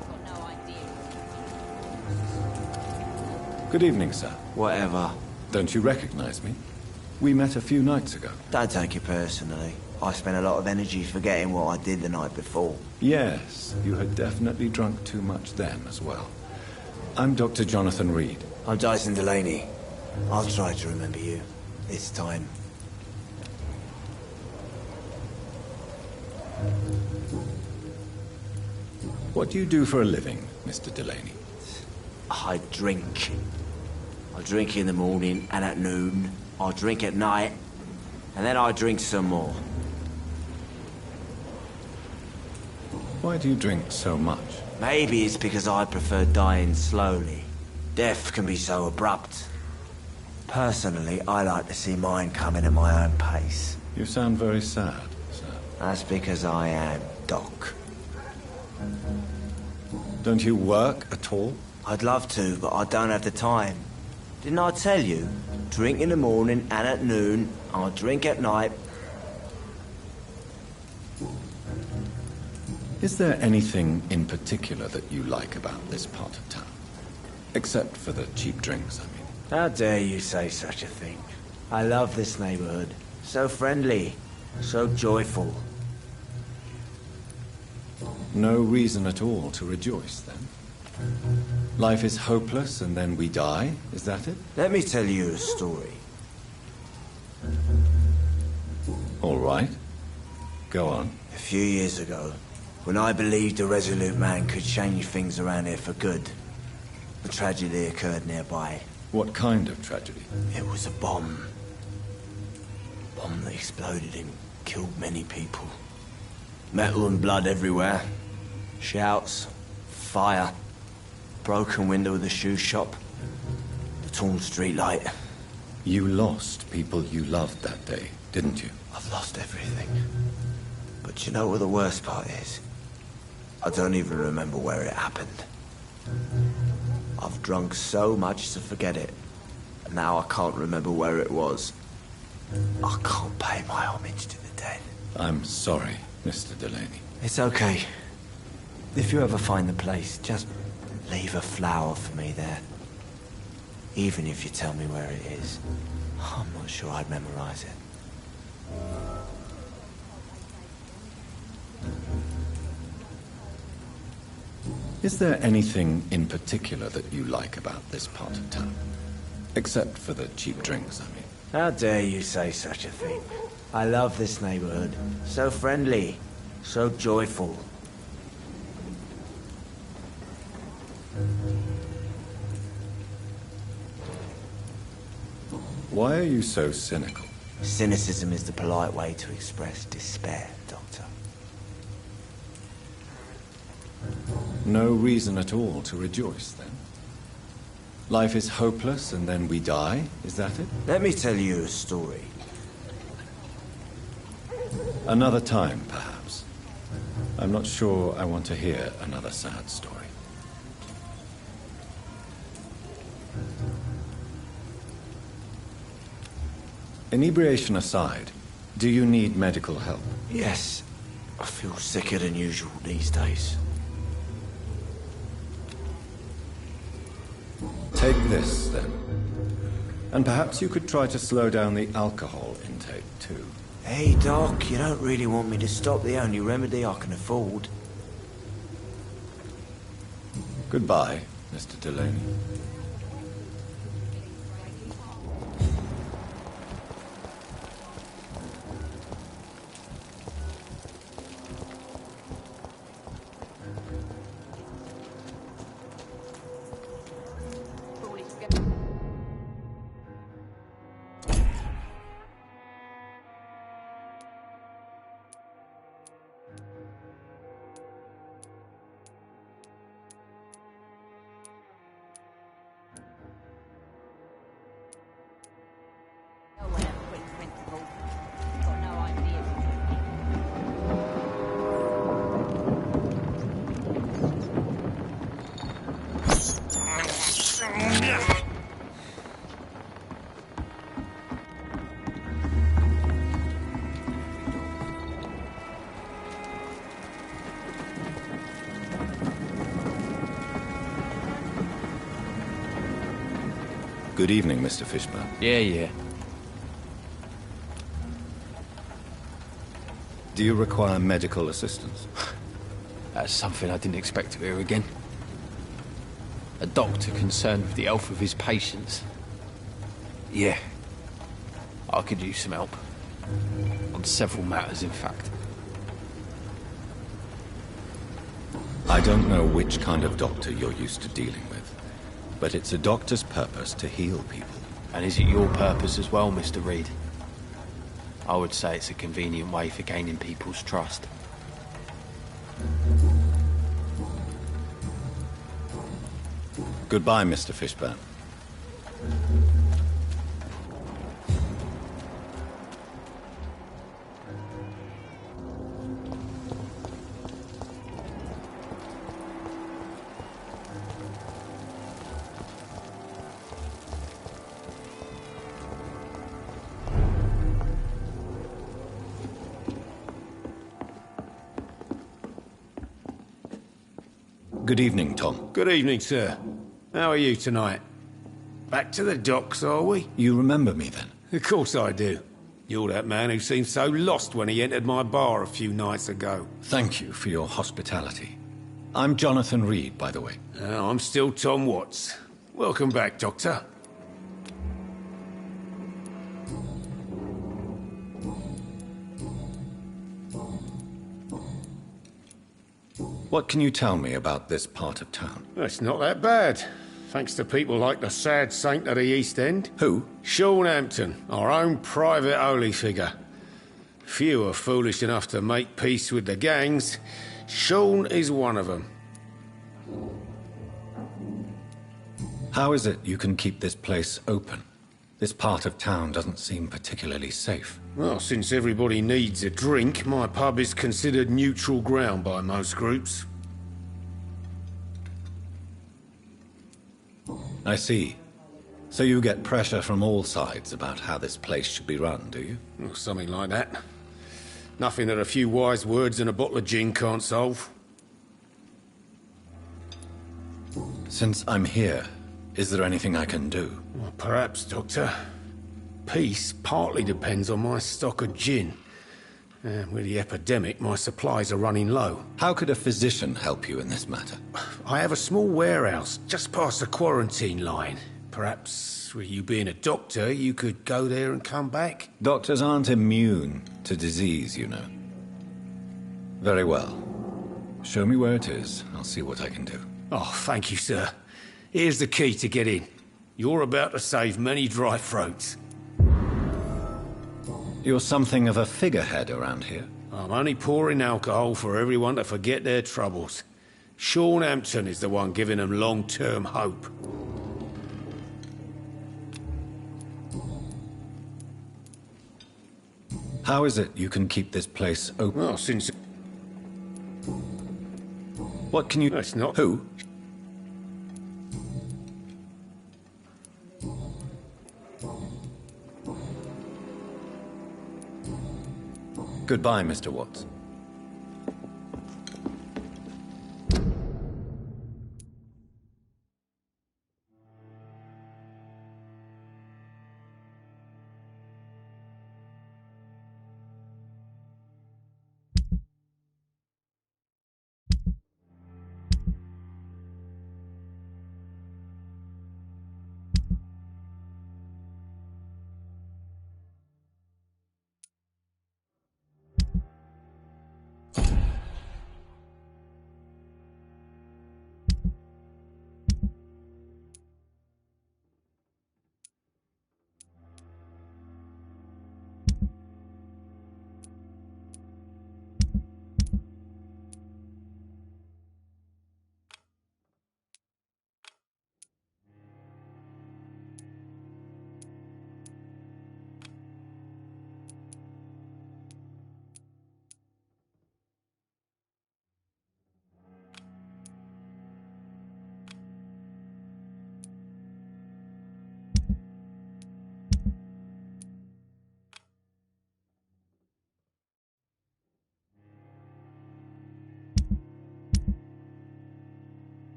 Speaker 9: Got no idea.
Speaker 1: Good evening, sir.
Speaker 18: Whatever.
Speaker 1: Don't you recognize me? We met a few nights ago.
Speaker 18: Don't take it personally. I spent a lot of energy forgetting what I did the night before.
Speaker 1: Yes, you had definitely drunk too much then as well. I'm Dr. Jonathan Reed.
Speaker 18: I'm Dyson Delaney. I'll try to remember you. This time.
Speaker 1: What do you do for a living, Mr. Delaney?
Speaker 18: I drink. I drink in the morning and at noon. I drink at night. And then I drink some more.
Speaker 1: Why do you drink so much?
Speaker 18: Maybe it's because I prefer dying slowly. Death can be so abrupt. Personally, I like to see mine coming at my own pace.
Speaker 1: You sound very sad, sir.
Speaker 18: That's because I am, Doc.
Speaker 1: Don't you work at all?
Speaker 18: I'd love to, but I don't have the time. Didn't I tell you? Drink in the morning and at noon. I'll drink at night.
Speaker 1: Is there anything in particular that you like about this part of town? Except for the cheap drinks, I mean.
Speaker 18: How dare you say such a thing? I love this neighborhood. So friendly. So joyful.
Speaker 1: No reason at all to rejoice, then? Life is hopeless and then we die, is that it?
Speaker 18: Let me tell you a story.
Speaker 1: All right. Go on.
Speaker 18: A few years ago, when I believed a resolute man could change things around here for good, a tragedy occurred nearby.
Speaker 1: What kind of tragedy?
Speaker 18: It was a bomb. A bomb that exploded and killed many people. Metal and blood everywhere. Shouts, fire, broken window of the shoe shop, the torn street light.
Speaker 1: You lost people you loved that day, didn't you?
Speaker 18: I've lost everything. But you know what the worst part is? I don't even remember where it happened. I've drunk so much to forget it, and now I can't remember where it was. I can't pay my homage to the dead.
Speaker 1: I'm sorry, Mr. Delaney.
Speaker 18: It's okay. If you ever find the place, just leave a flower for me there. Even if you tell me where it is. I'm not sure I'd memorize it.
Speaker 1: Is there anything in particular that you like about this part of town? Except for the cheap drinks, I mean.
Speaker 18: How dare you say such a thing? I love this neighborhood. So friendly. So joyful.
Speaker 1: Why are you so cynical?
Speaker 18: Cynicism is the polite way to express despair, Doctor.
Speaker 1: No reason at all to rejoice, then? Life is hopeless and then we die, is that it?
Speaker 18: Let me tell you a story.
Speaker 1: Another time, perhaps. I'm not sure I want to hear another sad story. Inebriation aside, do you need medical help?
Speaker 18: Yes. I feel sicker than usual these days.
Speaker 1: Take this, then. And perhaps you could try to slow down the alcohol intake, too.
Speaker 18: Hey, Doc, you don't really want me to stop the only remedy I can afford.
Speaker 1: Goodbye, Mr. Delaney. Good evening, Mr. Fishburne.
Speaker 7: Yeah.
Speaker 1: Do you require medical assistance?
Speaker 7: That's something I didn't expect to hear again. A doctor concerned with the health of his patients. Yeah. I could use some help. On several matters, in fact.
Speaker 1: I don't know which kind of doctor you're used to dealing with, but it's a doctor's purpose to heal people.
Speaker 7: And is it your purpose as well, Mr. Reed? I would say it's a convenient way for gaining people's trust.
Speaker 1: Goodbye, Mr. Fishburne. Good evening, Tom.
Speaker 10: Good evening, sir. How are you tonight? Back to the docks, are we?
Speaker 1: You remember me then?
Speaker 10: Of course I do. You're that man who seemed so lost when he entered my bar a few nights ago.
Speaker 1: Thank you for your hospitality. I'm Jonathan Reed, by the way.
Speaker 10: I'm still Tom Watts. Welcome back, Doctor.
Speaker 1: What can you tell me about this part of town?
Speaker 10: It's not that bad. Thanks to people like the sad saint of the East End.
Speaker 1: Who?
Speaker 10: Sean Hampton, our own private holy figure. Few are foolish enough to make peace with the gangs. Sean is one of them.
Speaker 1: How is it you can keep this place open? This part of town doesn't seem particularly safe.
Speaker 10: Well, since everybody needs a drink, my pub is considered neutral ground by most groups.
Speaker 1: I see. So you get pressure from all sides about how this place should be run, do you?
Speaker 10: Well, something like that. Nothing that a few wise words and a bottle of gin can't solve.
Speaker 1: Since I'm here, is there anything I can do?
Speaker 10: Well, perhaps, Doctor. Peace partly depends on my stock of gin. With the epidemic, my supplies are running low.
Speaker 1: How could a physician help you in this matter?
Speaker 10: I have a small warehouse just past the quarantine line. Perhaps, with you being a doctor, you could go there and come back?
Speaker 1: Doctors aren't immune to disease, you know. Very well. Show me where it is. I'll see what I can do.
Speaker 10: Oh, thank you, sir. Here's the key to get in. You're about to save many dry throats.
Speaker 1: You're something of a figurehead around here.
Speaker 10: I'm only pouring alcohol for everyone to forget their troubles. Sean Hampton is the one giving them long-term hope.
Speaker 1: How is it you can keep this place open?
Speaker 10: Well, since...
Speaker 1: What can you...
Speaker 10: That's not...
Speaker 1: Who? Goodbye, Mr. Watts.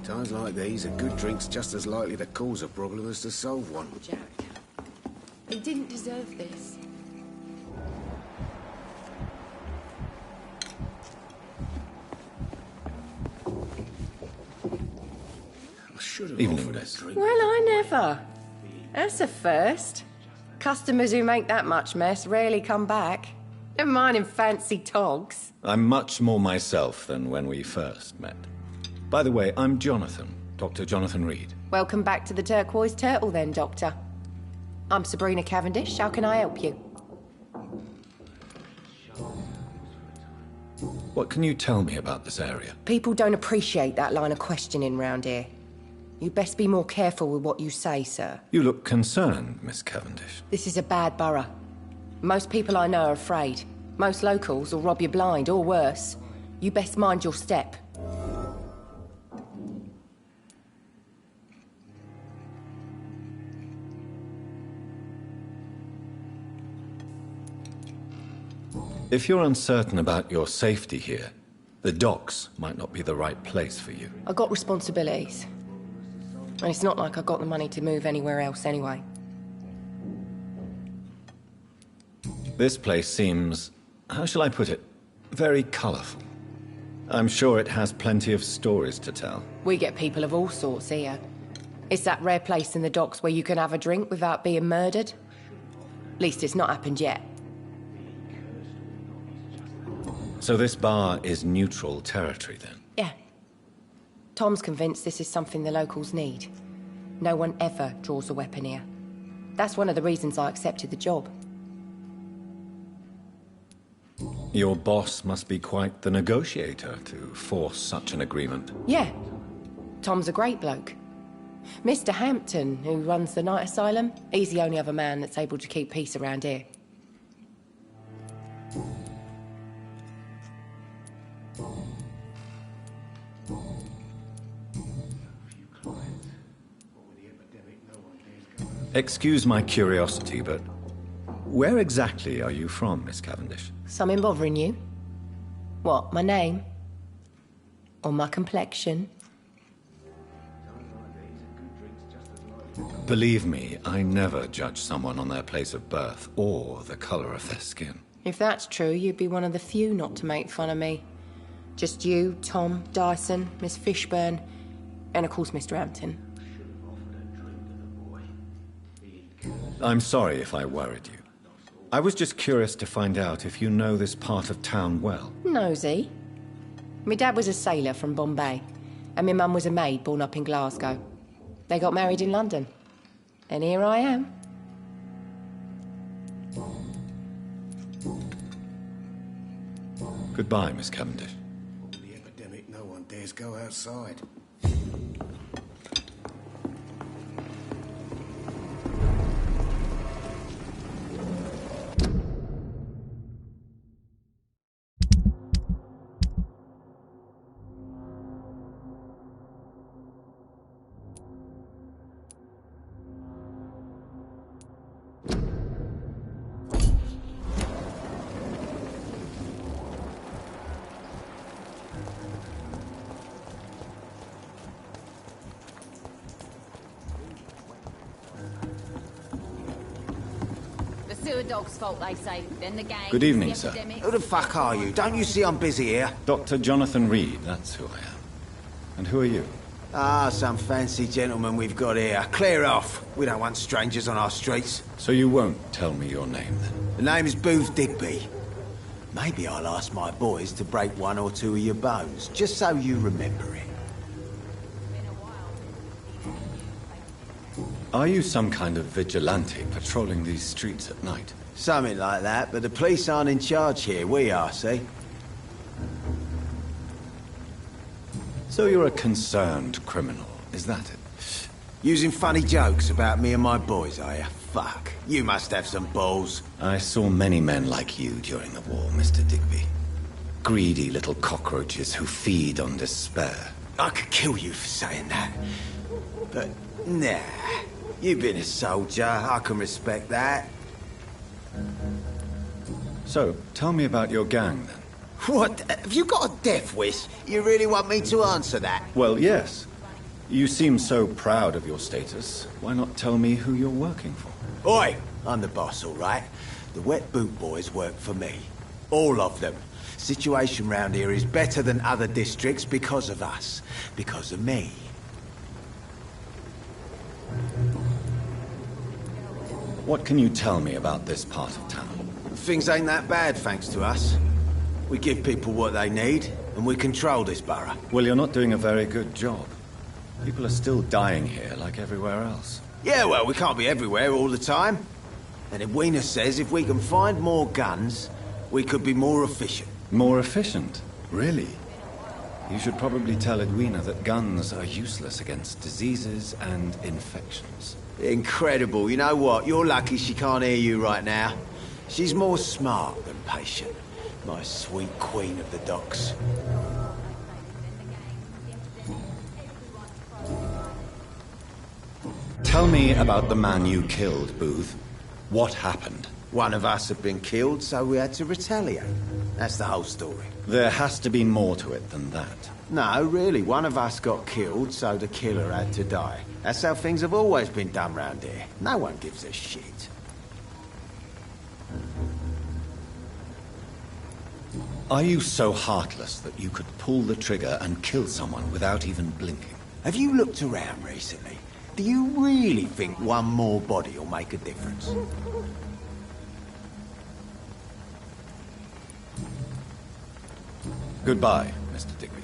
Speaker 10: Times like these, a good drink's just as likely to cause a problem as to solve one.
Speaker 17: Jack, he didn't deserve this.
Speaker 10: I should have
Speaker 1: Evening,
Speaker 10: offered a
Speaker 1: Liz.
Speaker 10: drink.
Speaker 22: Well, I never. That's a first. Customers who make that much mess rarely come back. Never mind in fancy togs.
Speaker 1: I'm much more myself than when we first met. By the way, I'm Jonathan, Dr. Jonathan Reed.
Speaker 22: Welcome back to the Turquoise Turtle then, Doctor. I'm Sabrina Cavendish. How can I help you?
Speaker 1: What can you tell me about this area?
Speaker 22: People don't appreciate that line of questioning round here. You best be more careful with what you say, sir.
Speaker 1: You look concerned, Miss Cavendish.
Speaker 22: This is a bad borough. Most people I know are afraid. Most locals will rob you blind, or worse. You best mind your step.
Speaker 1: If you're uncertain about your safety here, the docks might not be the right place for you.
Speaker 22: I got responsibilities. And it's not like I got the money to move anywhere else anyway.
Speaker 1: This place seems, how shall I put it, very colourful. I'm sure it has plenty of stories to tell.
Speaker 22: We get people of all sorts here. It's that rare place in the docks where you can have a drink without being murdered. At least it's not happened yet.
Speaker 1: So this bar is neutral territory, then?
Speaker 22: Yeah. Tom's convinced this is something the locals need. No one ever draws a weapon here. That's one of the reasons I accepted the job.
Speaker 1: Your boss must be quite the negotiator to force such an agreement.
Speaker 22: Yeah. Tom's a great bloke. Mr. Hampton, who runs the night asylum, he's the only other man that's able to keep peace around here.
Speaker 1: Excuse my curiosity, but where exactly are you from, Miss Cavendish?
Speaker 22: Something bothering you? What, my name? Or my complexion?
Speaker 1: Believe me, I never judge someone on their place of birth or the colour of their skin.
Speaker 22: If that's true, you'd be one of the few not to make fun of me. Just you, Tom, Dyson, Miss Fishburne, and of course Mr. Hampton.
Speaker 1: I'm sorry if I worried you. I was just curious to find out if you know this part of town well.
Speaker 22: Nosy. My dad was a sailor from Bombay, and my mum was a maid born up in Glasgow. They got married in London. And here I am.
Speaker 1: Goodbye, Miss Cavendish.
Speaker 10: Over the epidemic, no one dares go outside.
Speaker 9: Dog's fault, they say. Then the gang.
Speaker 1: Good evening, sir.
Speaker 10: Who the fuck are you? Don't you see I'm busy here?
Speaker 1: Dr. Jonathan Reed, that's who I am. And who are you?
Speaker 10: Ah, some fancy gentleman we've got here. Clear off. We don't want strangers on our streets.
Speaker 1: So you won't tell me your name, then?
Speaker 10: The name is Booth Digby. Maybe I'll ask my boys to break one or two of your bones, just so you remember it.
Speaker 1: Are you some kind of vigilante patrolling these streets at night?
Speaker 10: Something like that, but the police aren't in charge here. We are, see?
Speaker 1: So you're a concerned criminal, is that it?
Speaker 10: Using funny jokes about me and my boys, are you? Fuck. You must have some balls.
Speaker 1: I saw many men like you during the war, Mr. Digby. Greedy little cockroaches who feed on despair.
Speaker 10: I could kill you for saying that. But, nah. You've been a soldier. I can respect that.
Speaker 1: So, tell me about your gang, then.
Speaker 10: What? Have you got a death wish? You really want me to answer that?
Speaker 1: Well, yes. You seem so proud of your status. Why not tell me who you're working for?
Speaker 10: Oi! I'm the boss, all right? The Wet Boot Boys work for me. All of them. Situation round here is better than other districts because of us. Because of me.
Speaker 1: What can you tell me about this part of town?
Speaker 10: Things ain't that bad, thanks to us. We give people what they need, and we control this borough.
Speaker 1: Well, you're not doing a very good job. People are still dying here, like everywhere else.
Speaker 10: Yeah, well, we can't be everywhere all the time. And Edwina says if we can find more guns, we could be more efficient.
Speaker 1: More efficient? Really? You should probably tell Edwina that guns are useless against diseases and infections.
Speaker 10: Incredible. You know what? You're lucky she can't hear you right now. She's more smart than patient. My sweet queen of the docks.
Speaker 2: Tell me about the man you killed, Booth. What happened?
Speaker 10: One of us had been killed, so we had to retaliate. That's the whole story.
Speaker 2: There has to be more to it than that.
Speaker 10: No, really, one of us got killed, so the killer had to die. That's how things have always been done round here. No one gives a shit.
Speaker 2: Are you so heartless that you could pull the trigger and kill someone without even blinking?
Speaker 10: Have you looked around recently? Do you really think one more body will make a difference?
Speaker 2: Goodbye, Mr. Digby.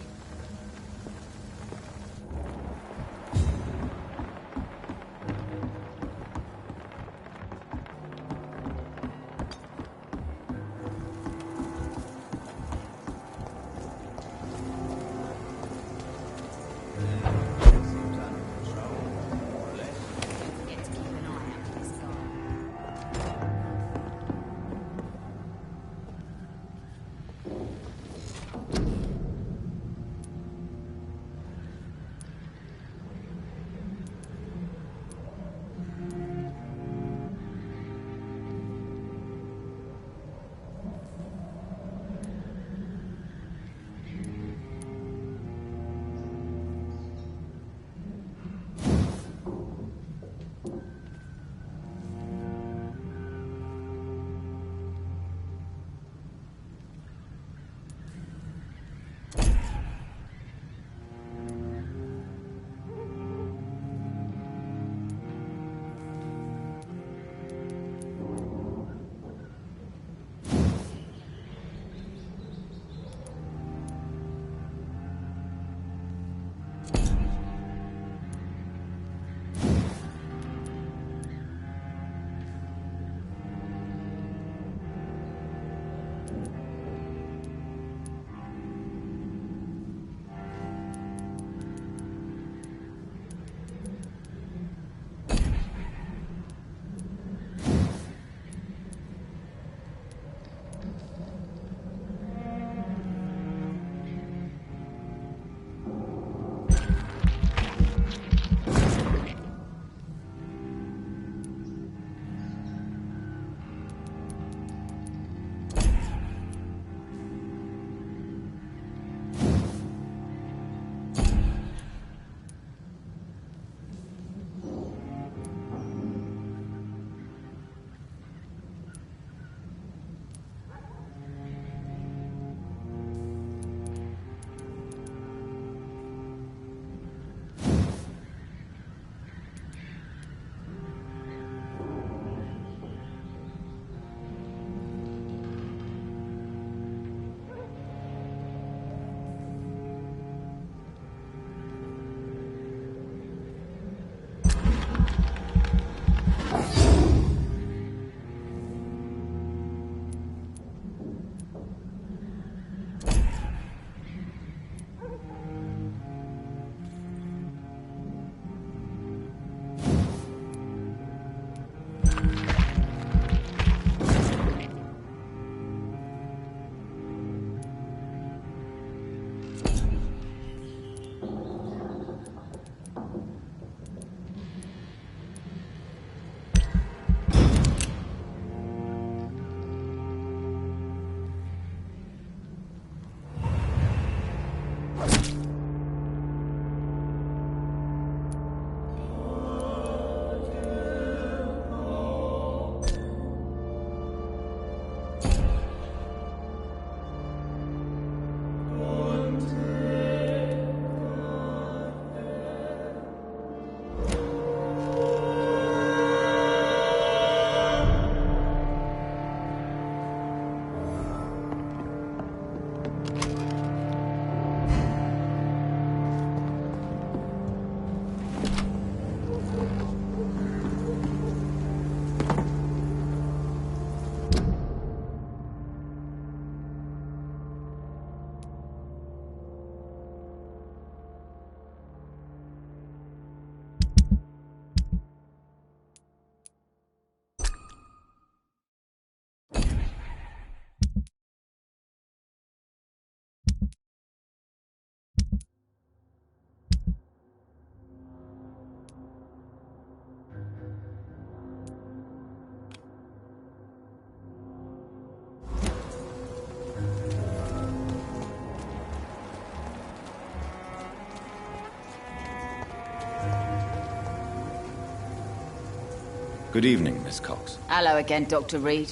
Speaker 1: Good evening, Miss Cox.
Speaker 9: Hello again, Dr. Reed.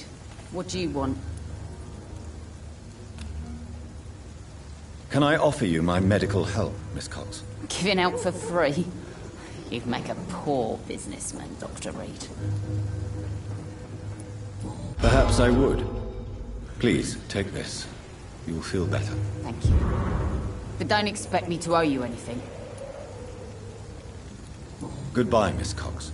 Speaker 9: What do you want?
Speaker 1: Can I offer you my medical help, Miss Cox?
Speaker 9: Giving out for free? You'd make a poor businessman, Dr. Reed.
Speaker 1: Perhaps I would. Please, take this. You will feel better.
Speaker 9: Thank you. But don't expect me to owe you anything.
Speaker 1: Goodbye, Miss Cox.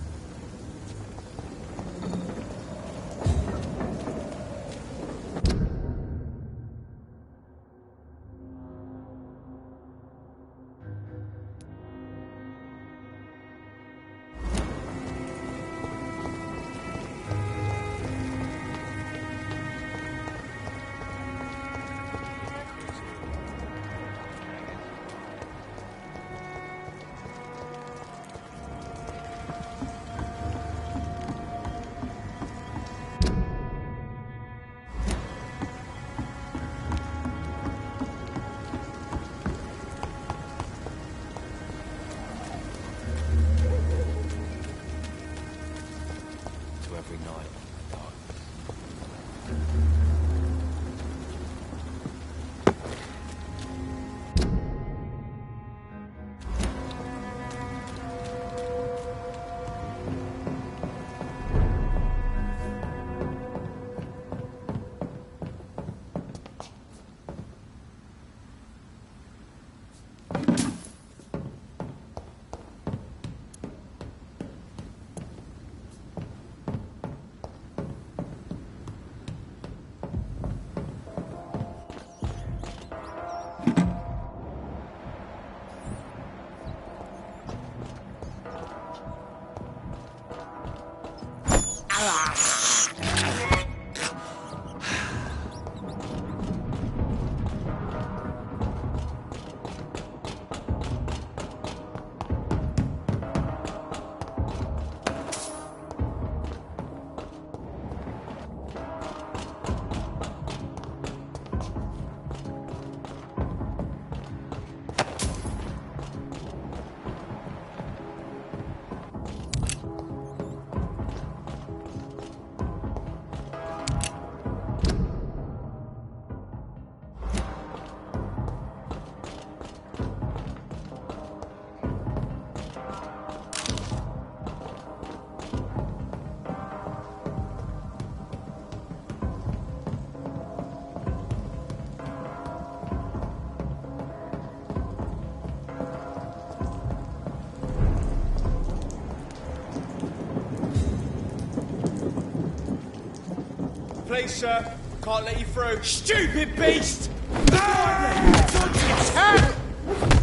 Speaker 4: Please, sir. Can't let you through. Stupid beast!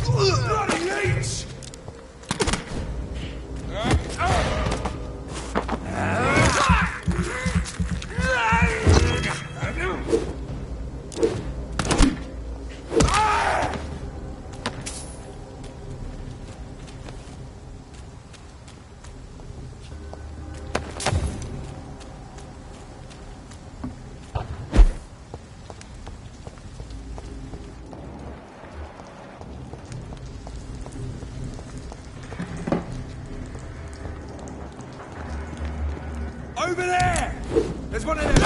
Speaker 4: Bloody leech! Over there! There's one of them!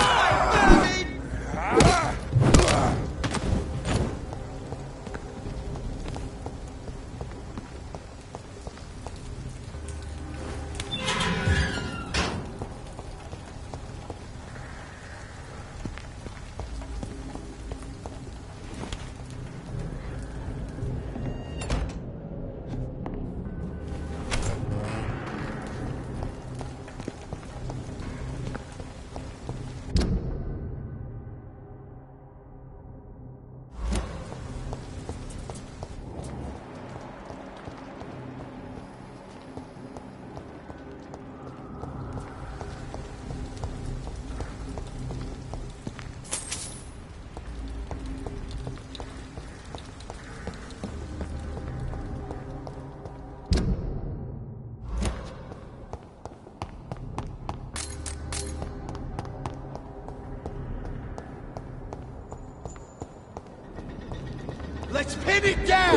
Speaker 4: Let's pin it down!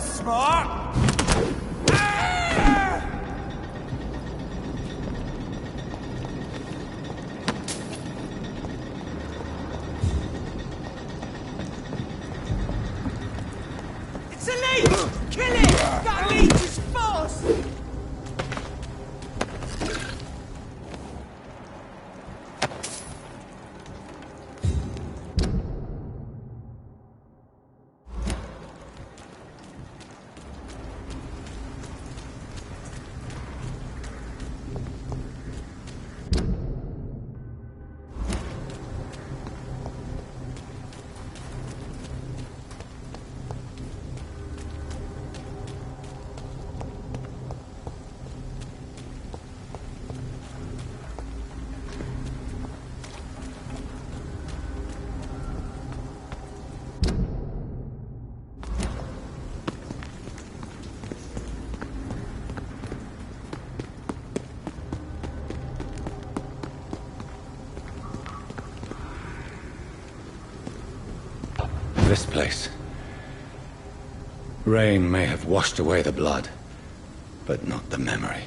Speaker 20: smart! It's a leech! Kill it! That leech is fast!
Speaker 1: This place. Rain may have washed away the blood, but not the memory.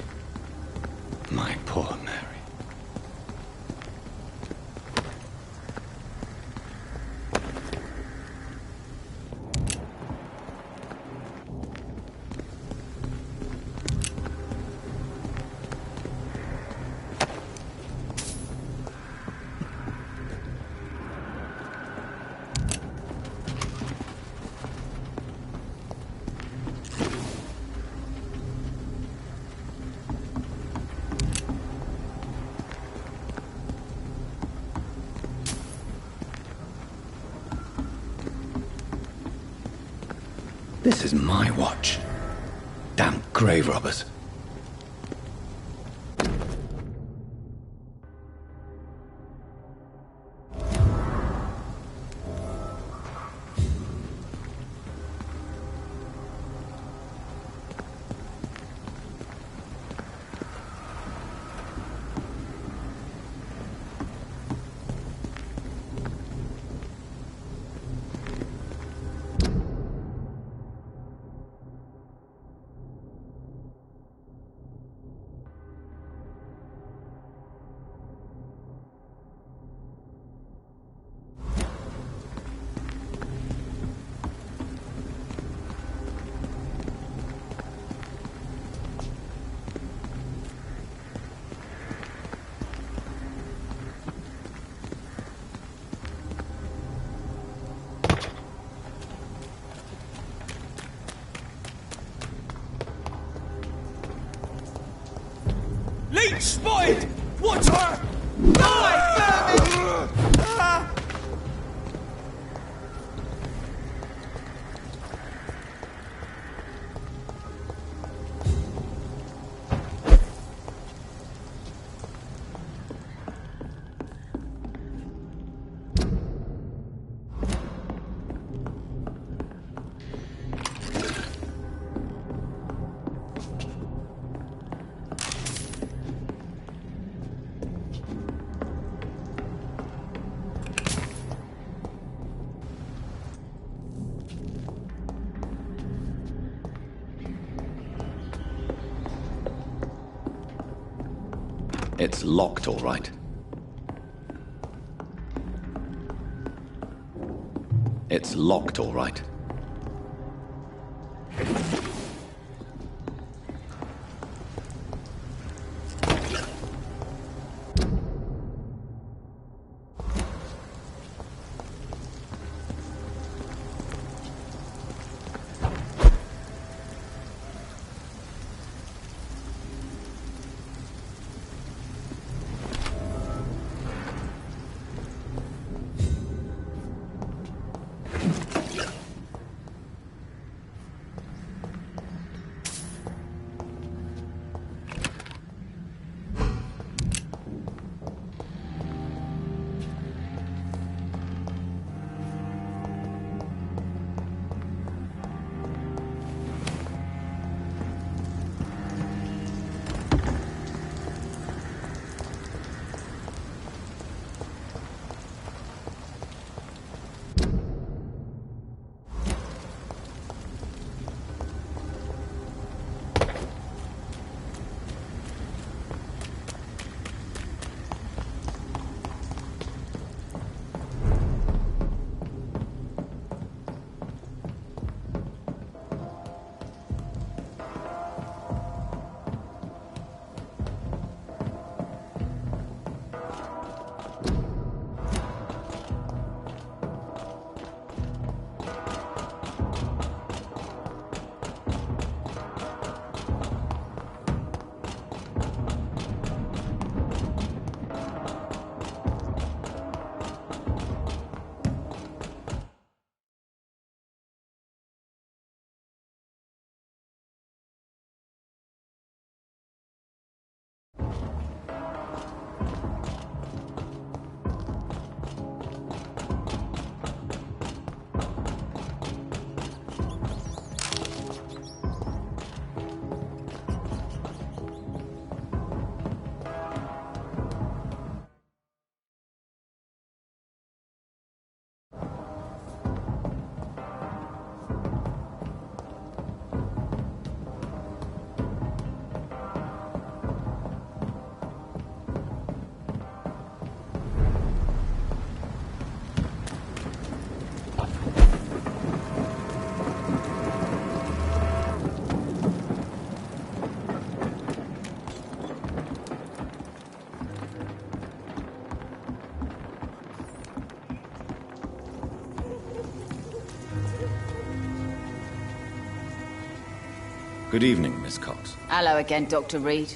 Speaker 1: My poor Mary. This is my watch. Damn grave robbers.
Speaker 20: Leech spotted! Watch her! Die, vermin!
Speaker 1: It's locked, all right. It's locked, all right.
Speaker 2: Good evening, Miss Cox.
Speaker 9: Hello again, Dr. Reed.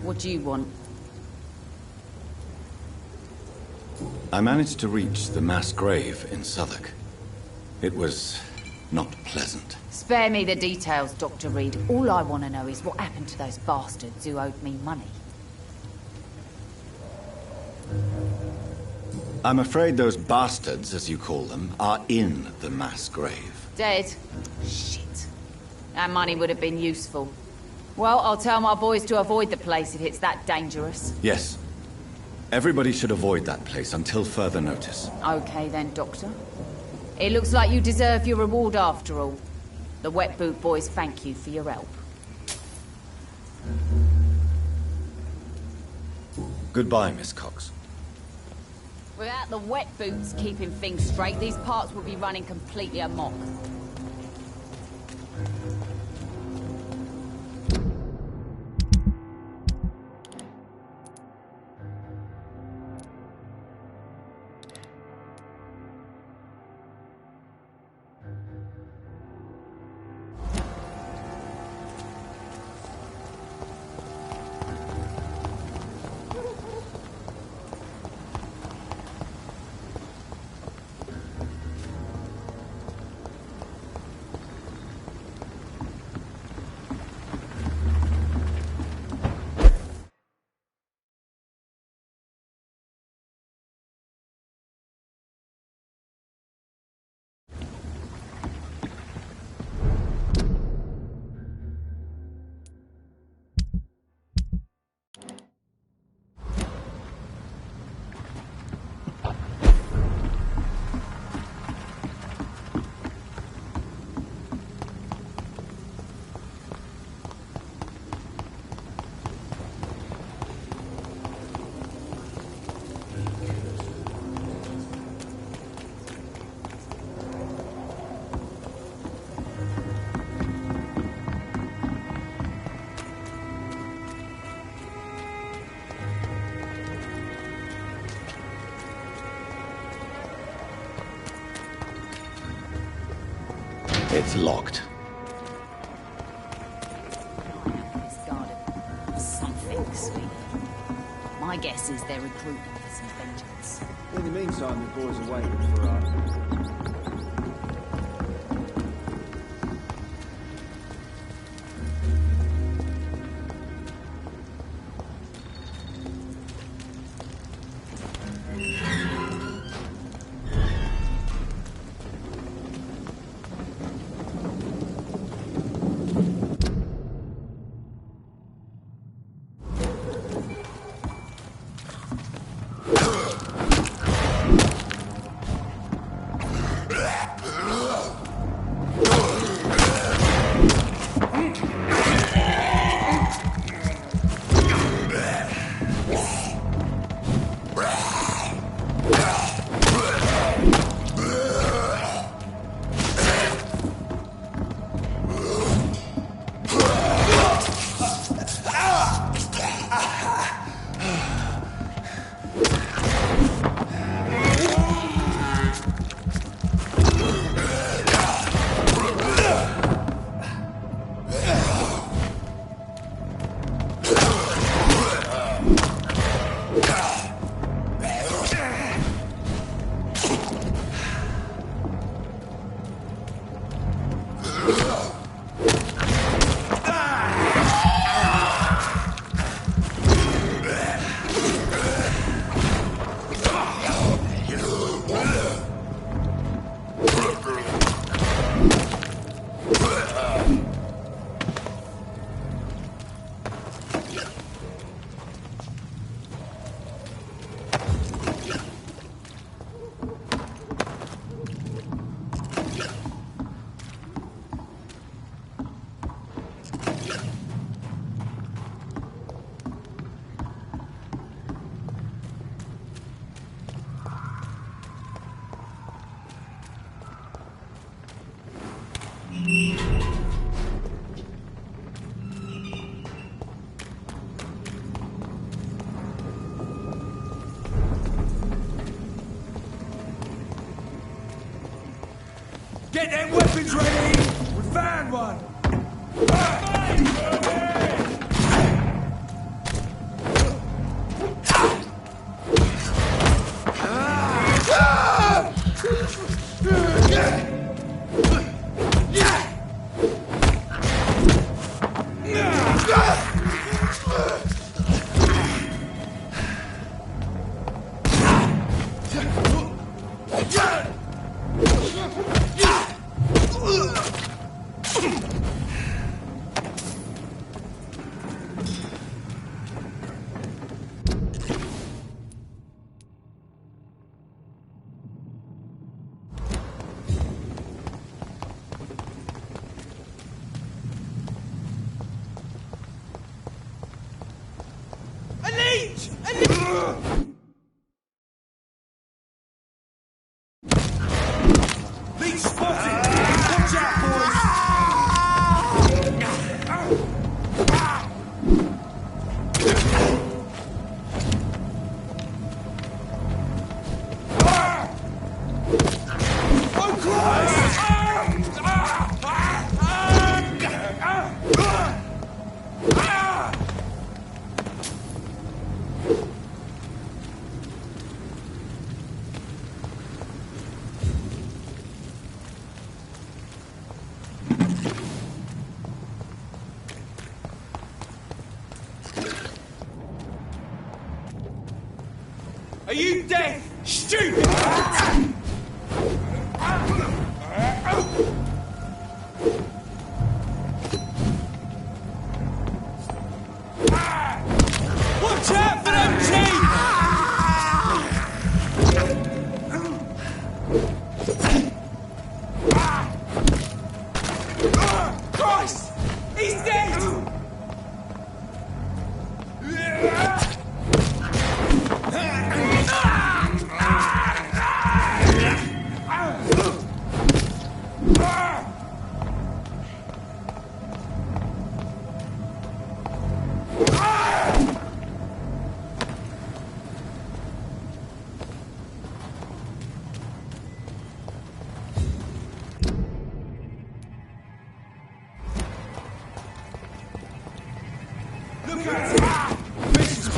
Speaker 9: What do you want?
Speaker 2: I managed to reach the mass grave in Southwark. It was not pleasant.
Speaker 9: Spare me the details, Dr. Reed. All I want to know is what happened to those bastards who owed me money.
Speaker 2: I'm afraid those bastards, as you call them, are in the mass grave.
Speaker 9: Dead? Shit. That money would have been useful. Well, I'll tell my boys to avoid the place if it's that dangerous.
Speaker 2: Yes. Everybody should avoid that place until further notice.
Speaker 9: Okay then, Doctor. It looks like you deserve your reward after all. The Wet Boot boys thank you for your help.
Speaker 2: Goodbye, Miss Cox.
Speaker 9: Without the Wet Boots keeping things straight, these parts would be running completely amok.
Speaker 2: It's locked.
Speaker 9: This garden. Something sweet. My guess is they're recruiting for some vengeance.
Speaker 4: In the meantime, the boys are waiting for us.
Speaker 20: Get them weapons ready! We found one! Leech spotted! Watch out, boys! Oh, Christ! Are you deaf? Stupid! Watch out for them teeth! Christ! He's dead! Look at it! Mission's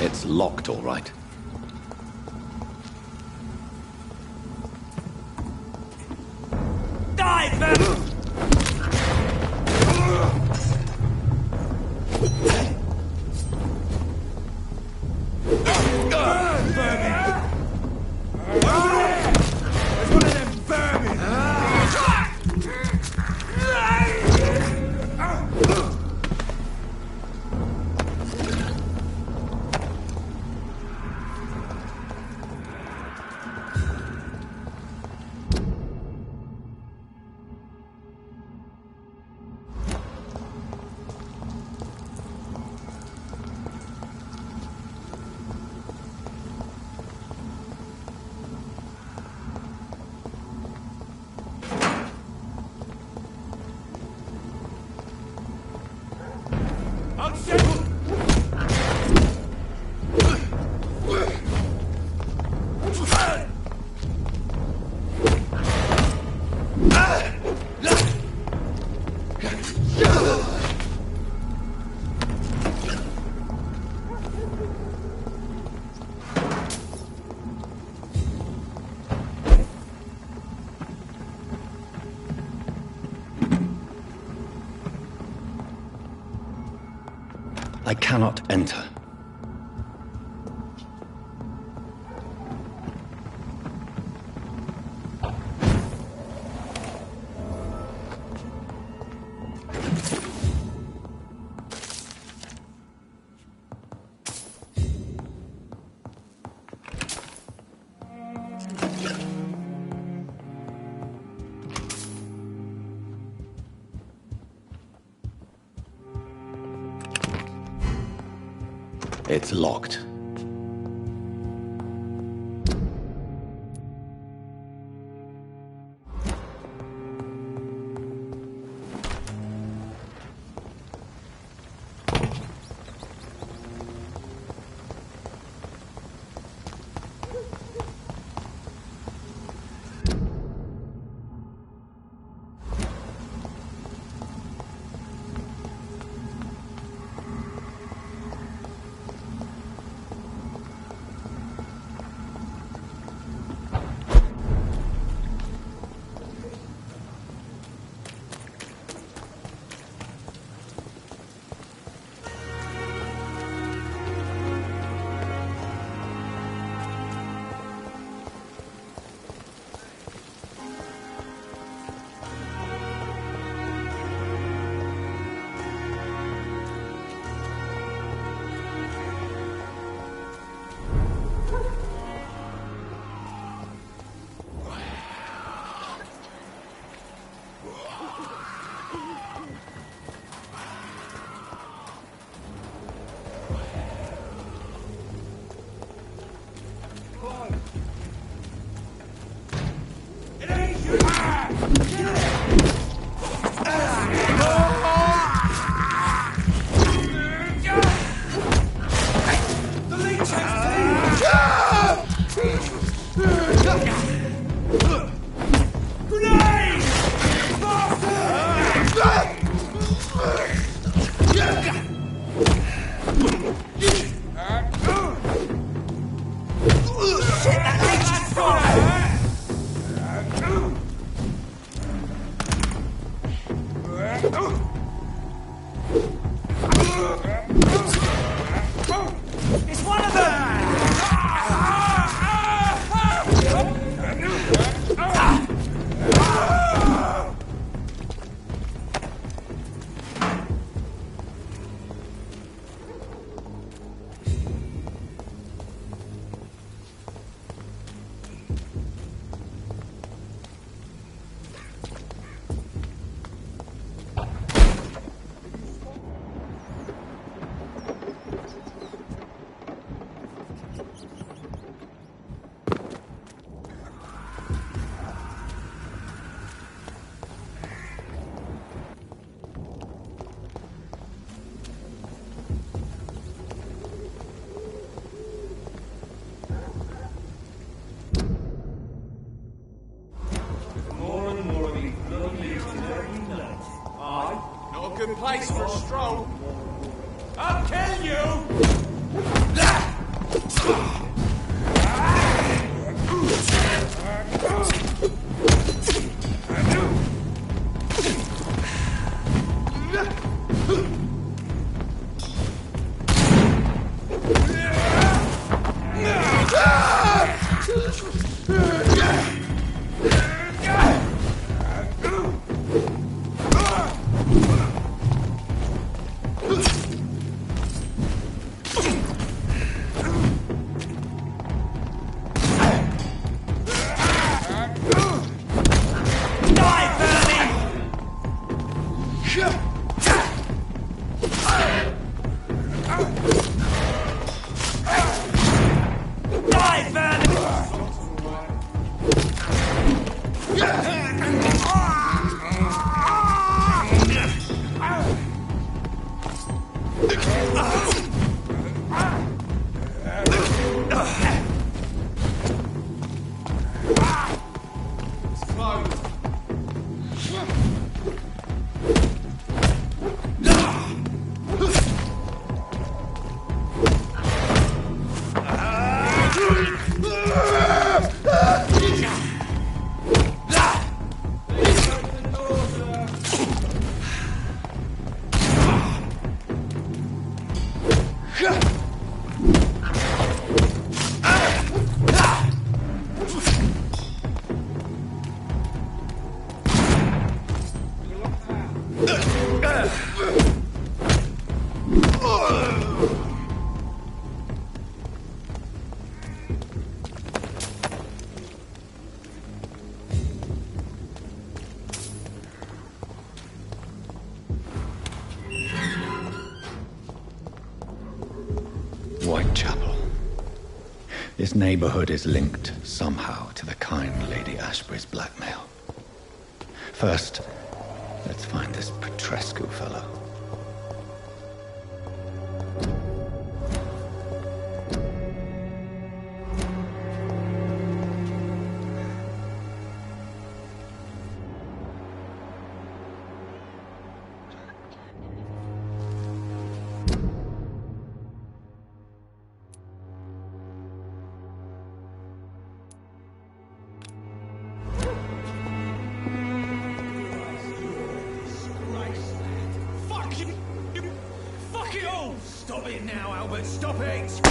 Speaker 1: It's locked, all right.
Speaker 20: Die, man!
Speaker 1: I cannot enter. It's locked.
Speaker 20: good place for a stroll. I'll kill you!
Speaker 1: Whitechapel. This neighborhood is linked somehow to the kind Lady Ashbury's blackmail. First, let's find this Petrescu fellow.
Speaker 20: Stop it now, Albert! Stop it!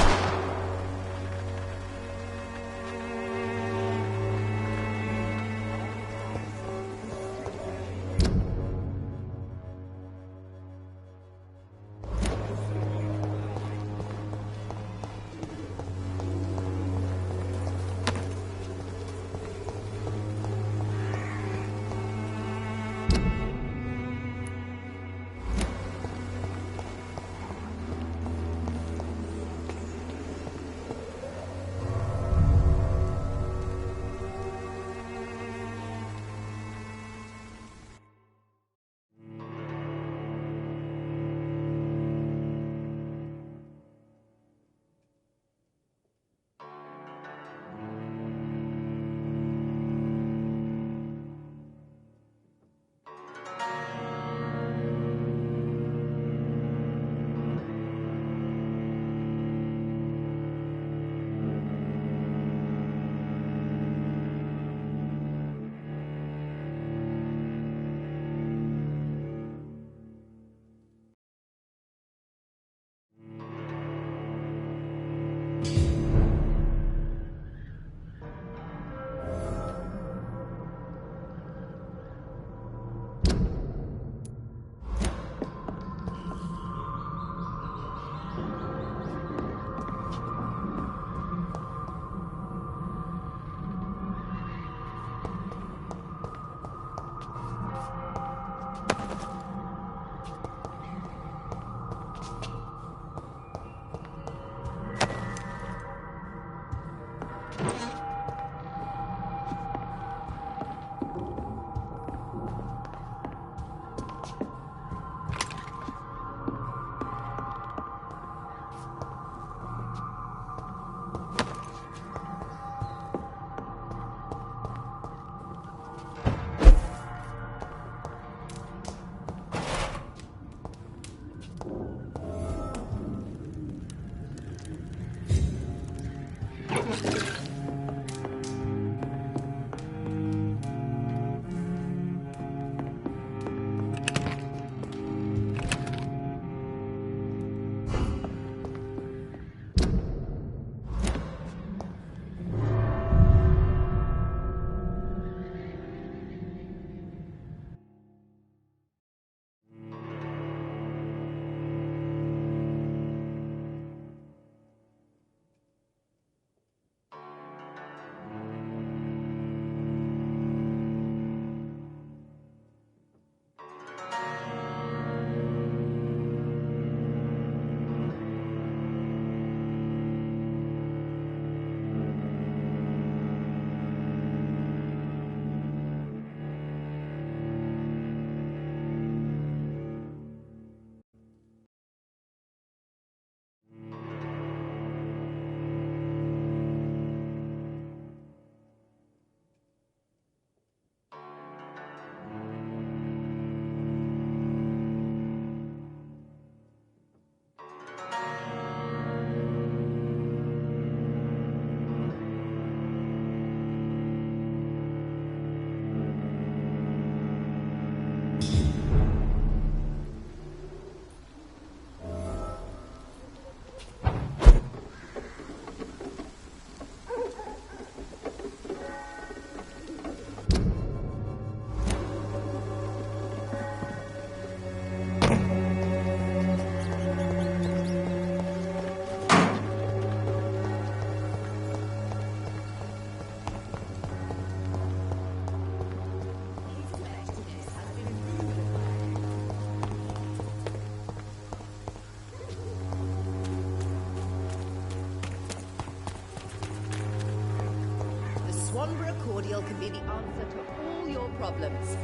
Speaker 12: Cordial can be the answer to all your problems.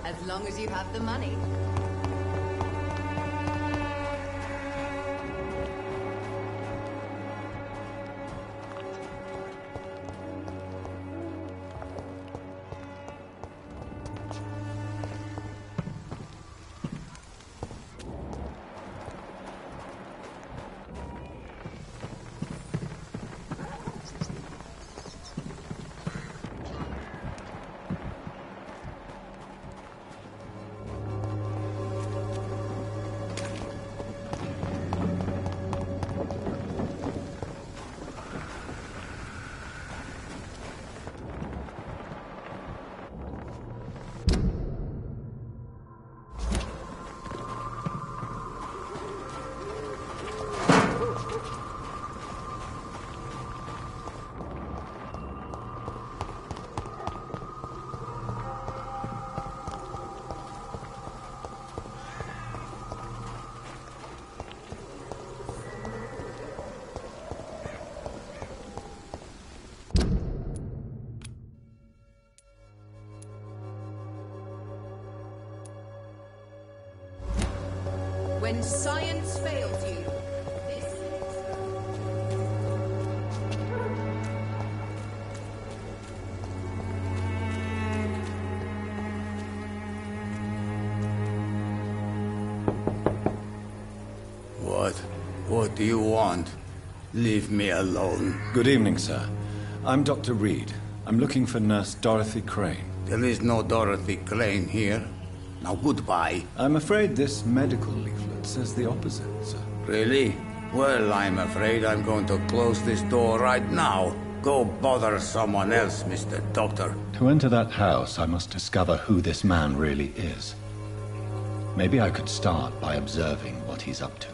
Speaker 12: As long as you have the money. When science fails you, this
Speaker 10: What do you want? Leave me alone.
Speaker 1: Good evening, sir. I'm Dr. Reed. I'm looking for Nurse Dorothy Crane.
Speaker 10: There is no Dorothy Crane here. Now goodbye.
Speaker 1: I'm afraid this medical leaflet says the opposite, sir.
Speaker 10: Really? Well, I'm afraid I'm going to close this door right now. Go bother someone else, Mr. Doctor.
Speaker 1: To enter that house, I must discover who this man really is. Maybe I could start by observing what he's up to.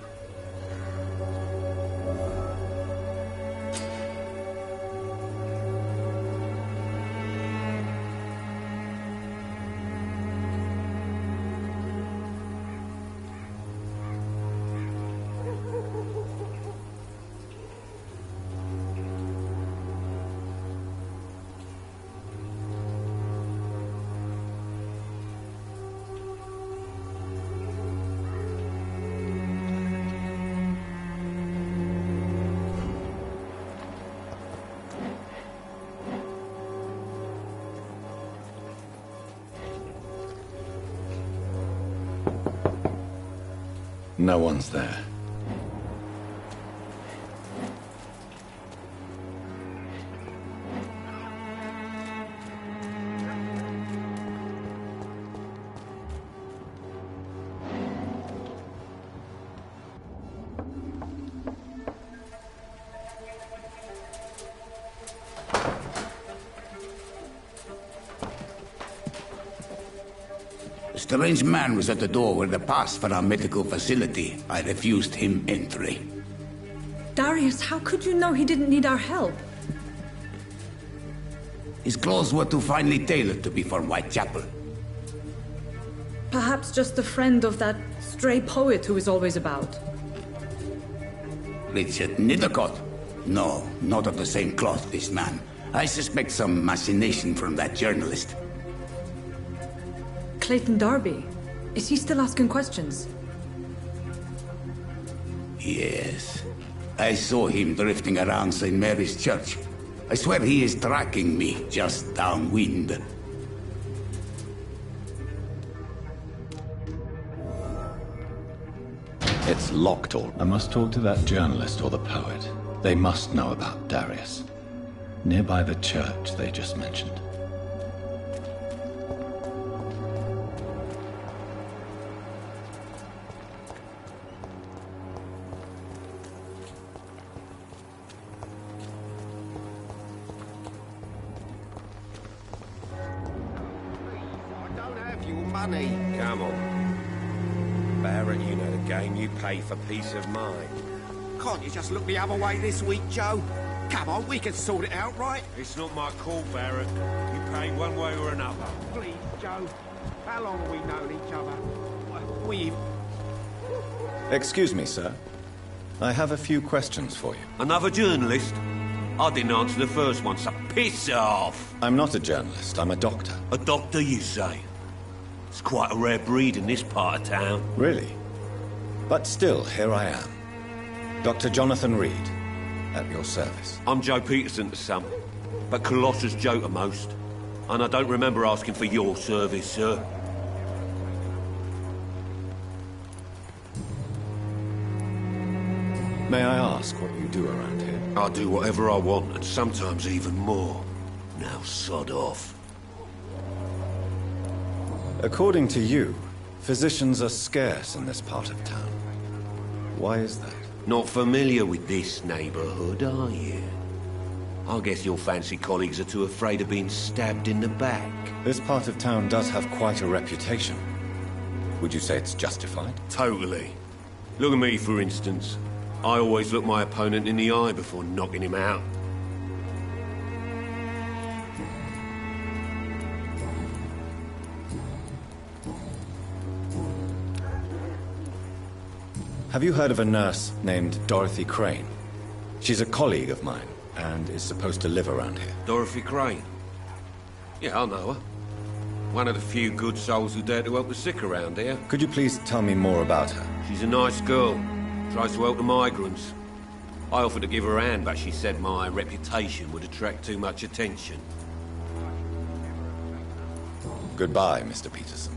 Speaker 1: No one's there.
Speaker 11: A strange man was at the door with a pass for our medical facility. I refused him entry.
Speaker 8: Darius, how could you know he didn't need our help?
Speaker 11: His clothes were too finely tailored to be for Whitechapel.
Speaker 8: Perhaps just a friend of that stray poet who is always about.
Speaker 11: Richard Nithercott? No, not of the same cloth, this man. I suspect some machination from that journalist.
Speaker 8: Clayton Darby. Is he still asking questions?
Speaker 11: Yes. I saw him drifting around St. Mary's Church. I swear he is tracking me just downwind.
Speaker 1: It's locked all. I must talk to that journalist or the poet. They must know about Darius. Nearby the church they just mentioned.
Speaker 19: Money. Come on. Barrett, you know the game. You pay for peace of mind.
Speaker 6: Can't you just look the other way this week, Joe? Come on, we can sort it out, right?
Speaker 19: It's not my call, Barrett. You pay one way or another.
Speaker 6: Please, Joe. How long have we known each other? We've...
Speaker 1: Excuse me, sir. I have a few questions for you.
Speaker 19: Another journalist? I didn't answer the first one, so piss off!
Speaker 1: I'm not a journalist. I'm a doctor.
Speaker 19: A doctor, you say? It's quite a rare breed in this part of town.
Speaker 1: Really? But still, here I am. Dr. Jonathan Reed, at your service.
Speaker 19: I'm Joe Peterson to some, but Colossus Joe to most. And I don't remember asking for your service, sir.
Speaker 1: May I ask what you do around here?
Speaker 19: I do whatever I want, and sometimes even more. Now sod off.
Speaker 1: According to you, physicians are scarce in this part of town. Why is that?
Speaker 19: Not familiar with this neighborhood, are you? I guess your fancy colleagues are too afraid of being stabbed in the back.
Speaker 1: This part of town does have quite a reputation. Would you say it's justified?
Speaker 19: Totally. Look at me, for instance. I always look my opponent in the eye before knocking him out.
Speaker 1: Have you heard of a nurse named Dorothy Crane? She's a colleague of mine, and is supposed to live around here.
Speaker 19: Dorothy Crane? Yeah, I know her. One of the few good souls who dare to help the sick around here.
Speaker 1: Could you please tell me more about her?
Speaker 19: She's a nice girl. Tries to help the migrants. I offered to give her a hand, but she said my reputation would attract too much attention.
Speaker 1: Goodbye, Mr. Peterson.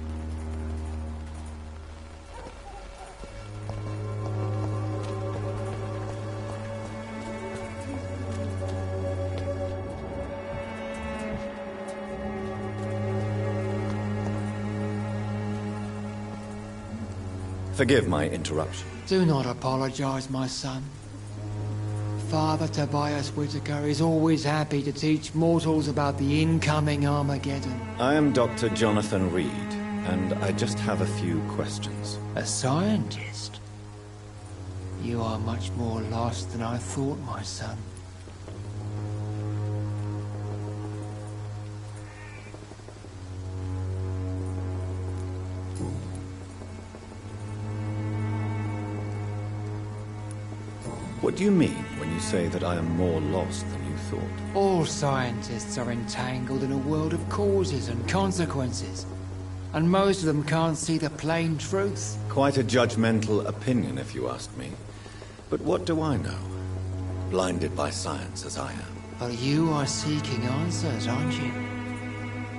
Speaker 1: Forgive my interruption.
Speaker 3: Do not apologize, my son. Father Tobias Whitaker is always happy to teach mortals about the incoming Armageddon.
Speaker 1: I am Dr. Jonathan Reed, and I just have a few questions.
Speaker 3: A scientist? You are much more lost than I thought, my son.
Speaker 1: What do you mean when you say that I am more lost than you thought?
Speaker 3: All scientists are entangled in a world of causes and consequences. And most of them can't see the plain truth.
Speaker 1: Quite a judgmental opinion, if you ask me. But what do I know? Blinded by science as I am.
Speaker 3: But you are seeking answers, aren't you?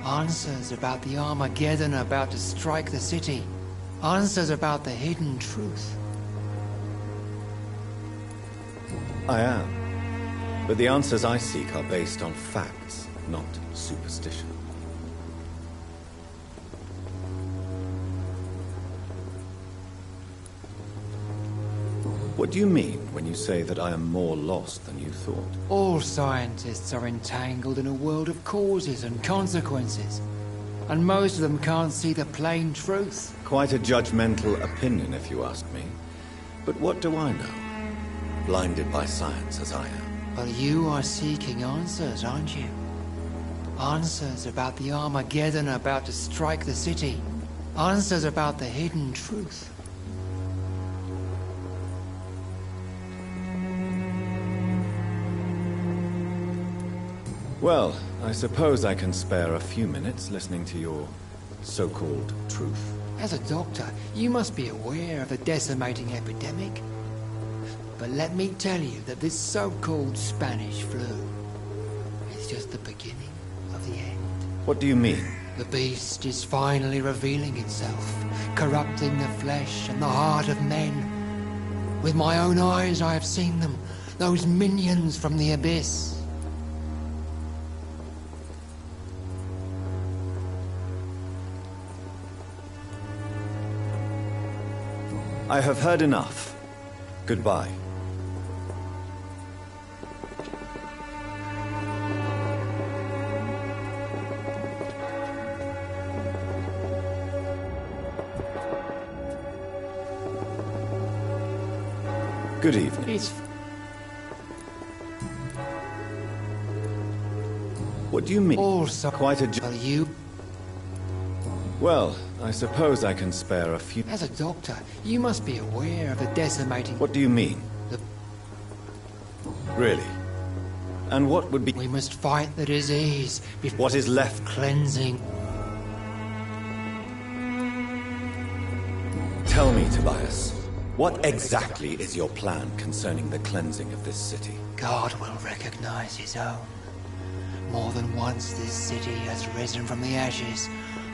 Speaker 3: Answers about the Armageddon about to strike the city. Answers about the hidden truth.
Speaker 1: I am. But the answers I seek are based on facts, not superstition. What do you mean when you say that I am more lost than you thought?
Speaker 3: All scientists are entangled in a world of causes and consequences. And most of them can't see the plain truth.
Speaker 2: Quite a judgmental opinion, if you ask me. But what do I know? Blinded by science as I am.
Speaker 3: But you are seeking answers, aren't you? Answers about the Armageddon about to strike the city. Answers about the hidden truth.
Speaker 2: Well, I suppose I can spare a few minutes listening to your so-called truth.
Speaker 3: As a doctor, you must be aware of the decimating epidemic. But let me tell you that this so-called Spanish flu is just the beginning of the end.
Speaker 2: What do you mean?
Speaker 3: The beast is finally revealing itself, corrupting the flesh and the heart of men. With my own eyes I have seen them, those minions from the abyss.
Speaker 2: I have heard enough. Goodbye. Good evening. What do you mean?
Speaker 3: Also,
Speaker 2: quite a
Speaker 3: are you?
Speaker 2: Well, I suppose I can spare a few...
Speaker 3: As a doctor, you must be aware of the decimating...
Speaker 2: What do you mean? Really? And what would be...
Speaker 3: We must fight the disease before...
Speaker 2: What is left?
Speaker 3: Cleansing.
Speaker 2: Tell me, Tobias, what exactly is your plan concerning the cleansing of this city?
Speaker 3: God will recognize his own. More than once this city has risen from the ashes,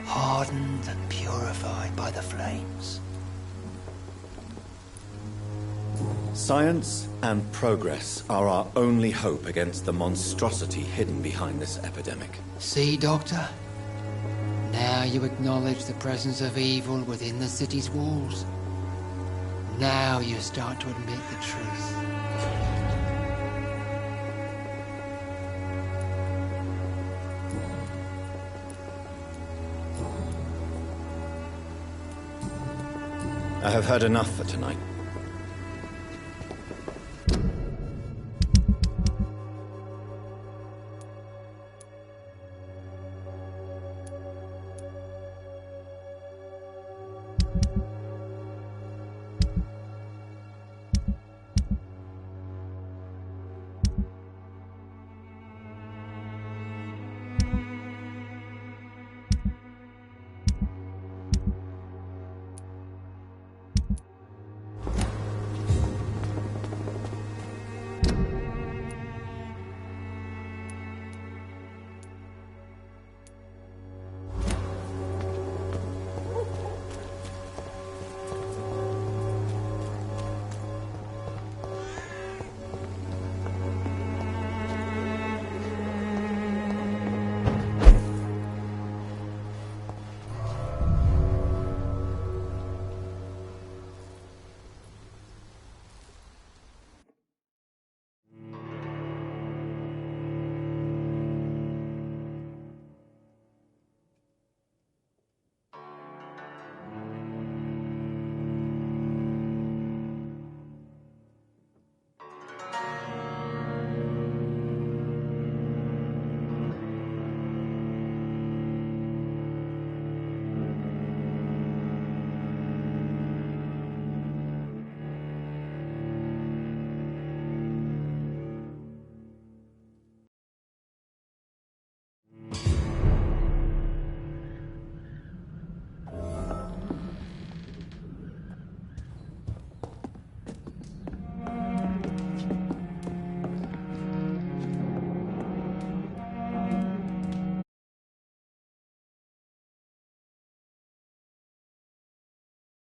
Speaker 3: hardened and purified by the flames.
Speaker 2: Science and progress are our only hope against the monstrosity hidden behind this epidemic.
Speaker 3: See, Doctor? Now you acknowledge the presence of evil within the city's walls. Now you start to admit the truth.
Speaker 2: I have heard enough for tonight.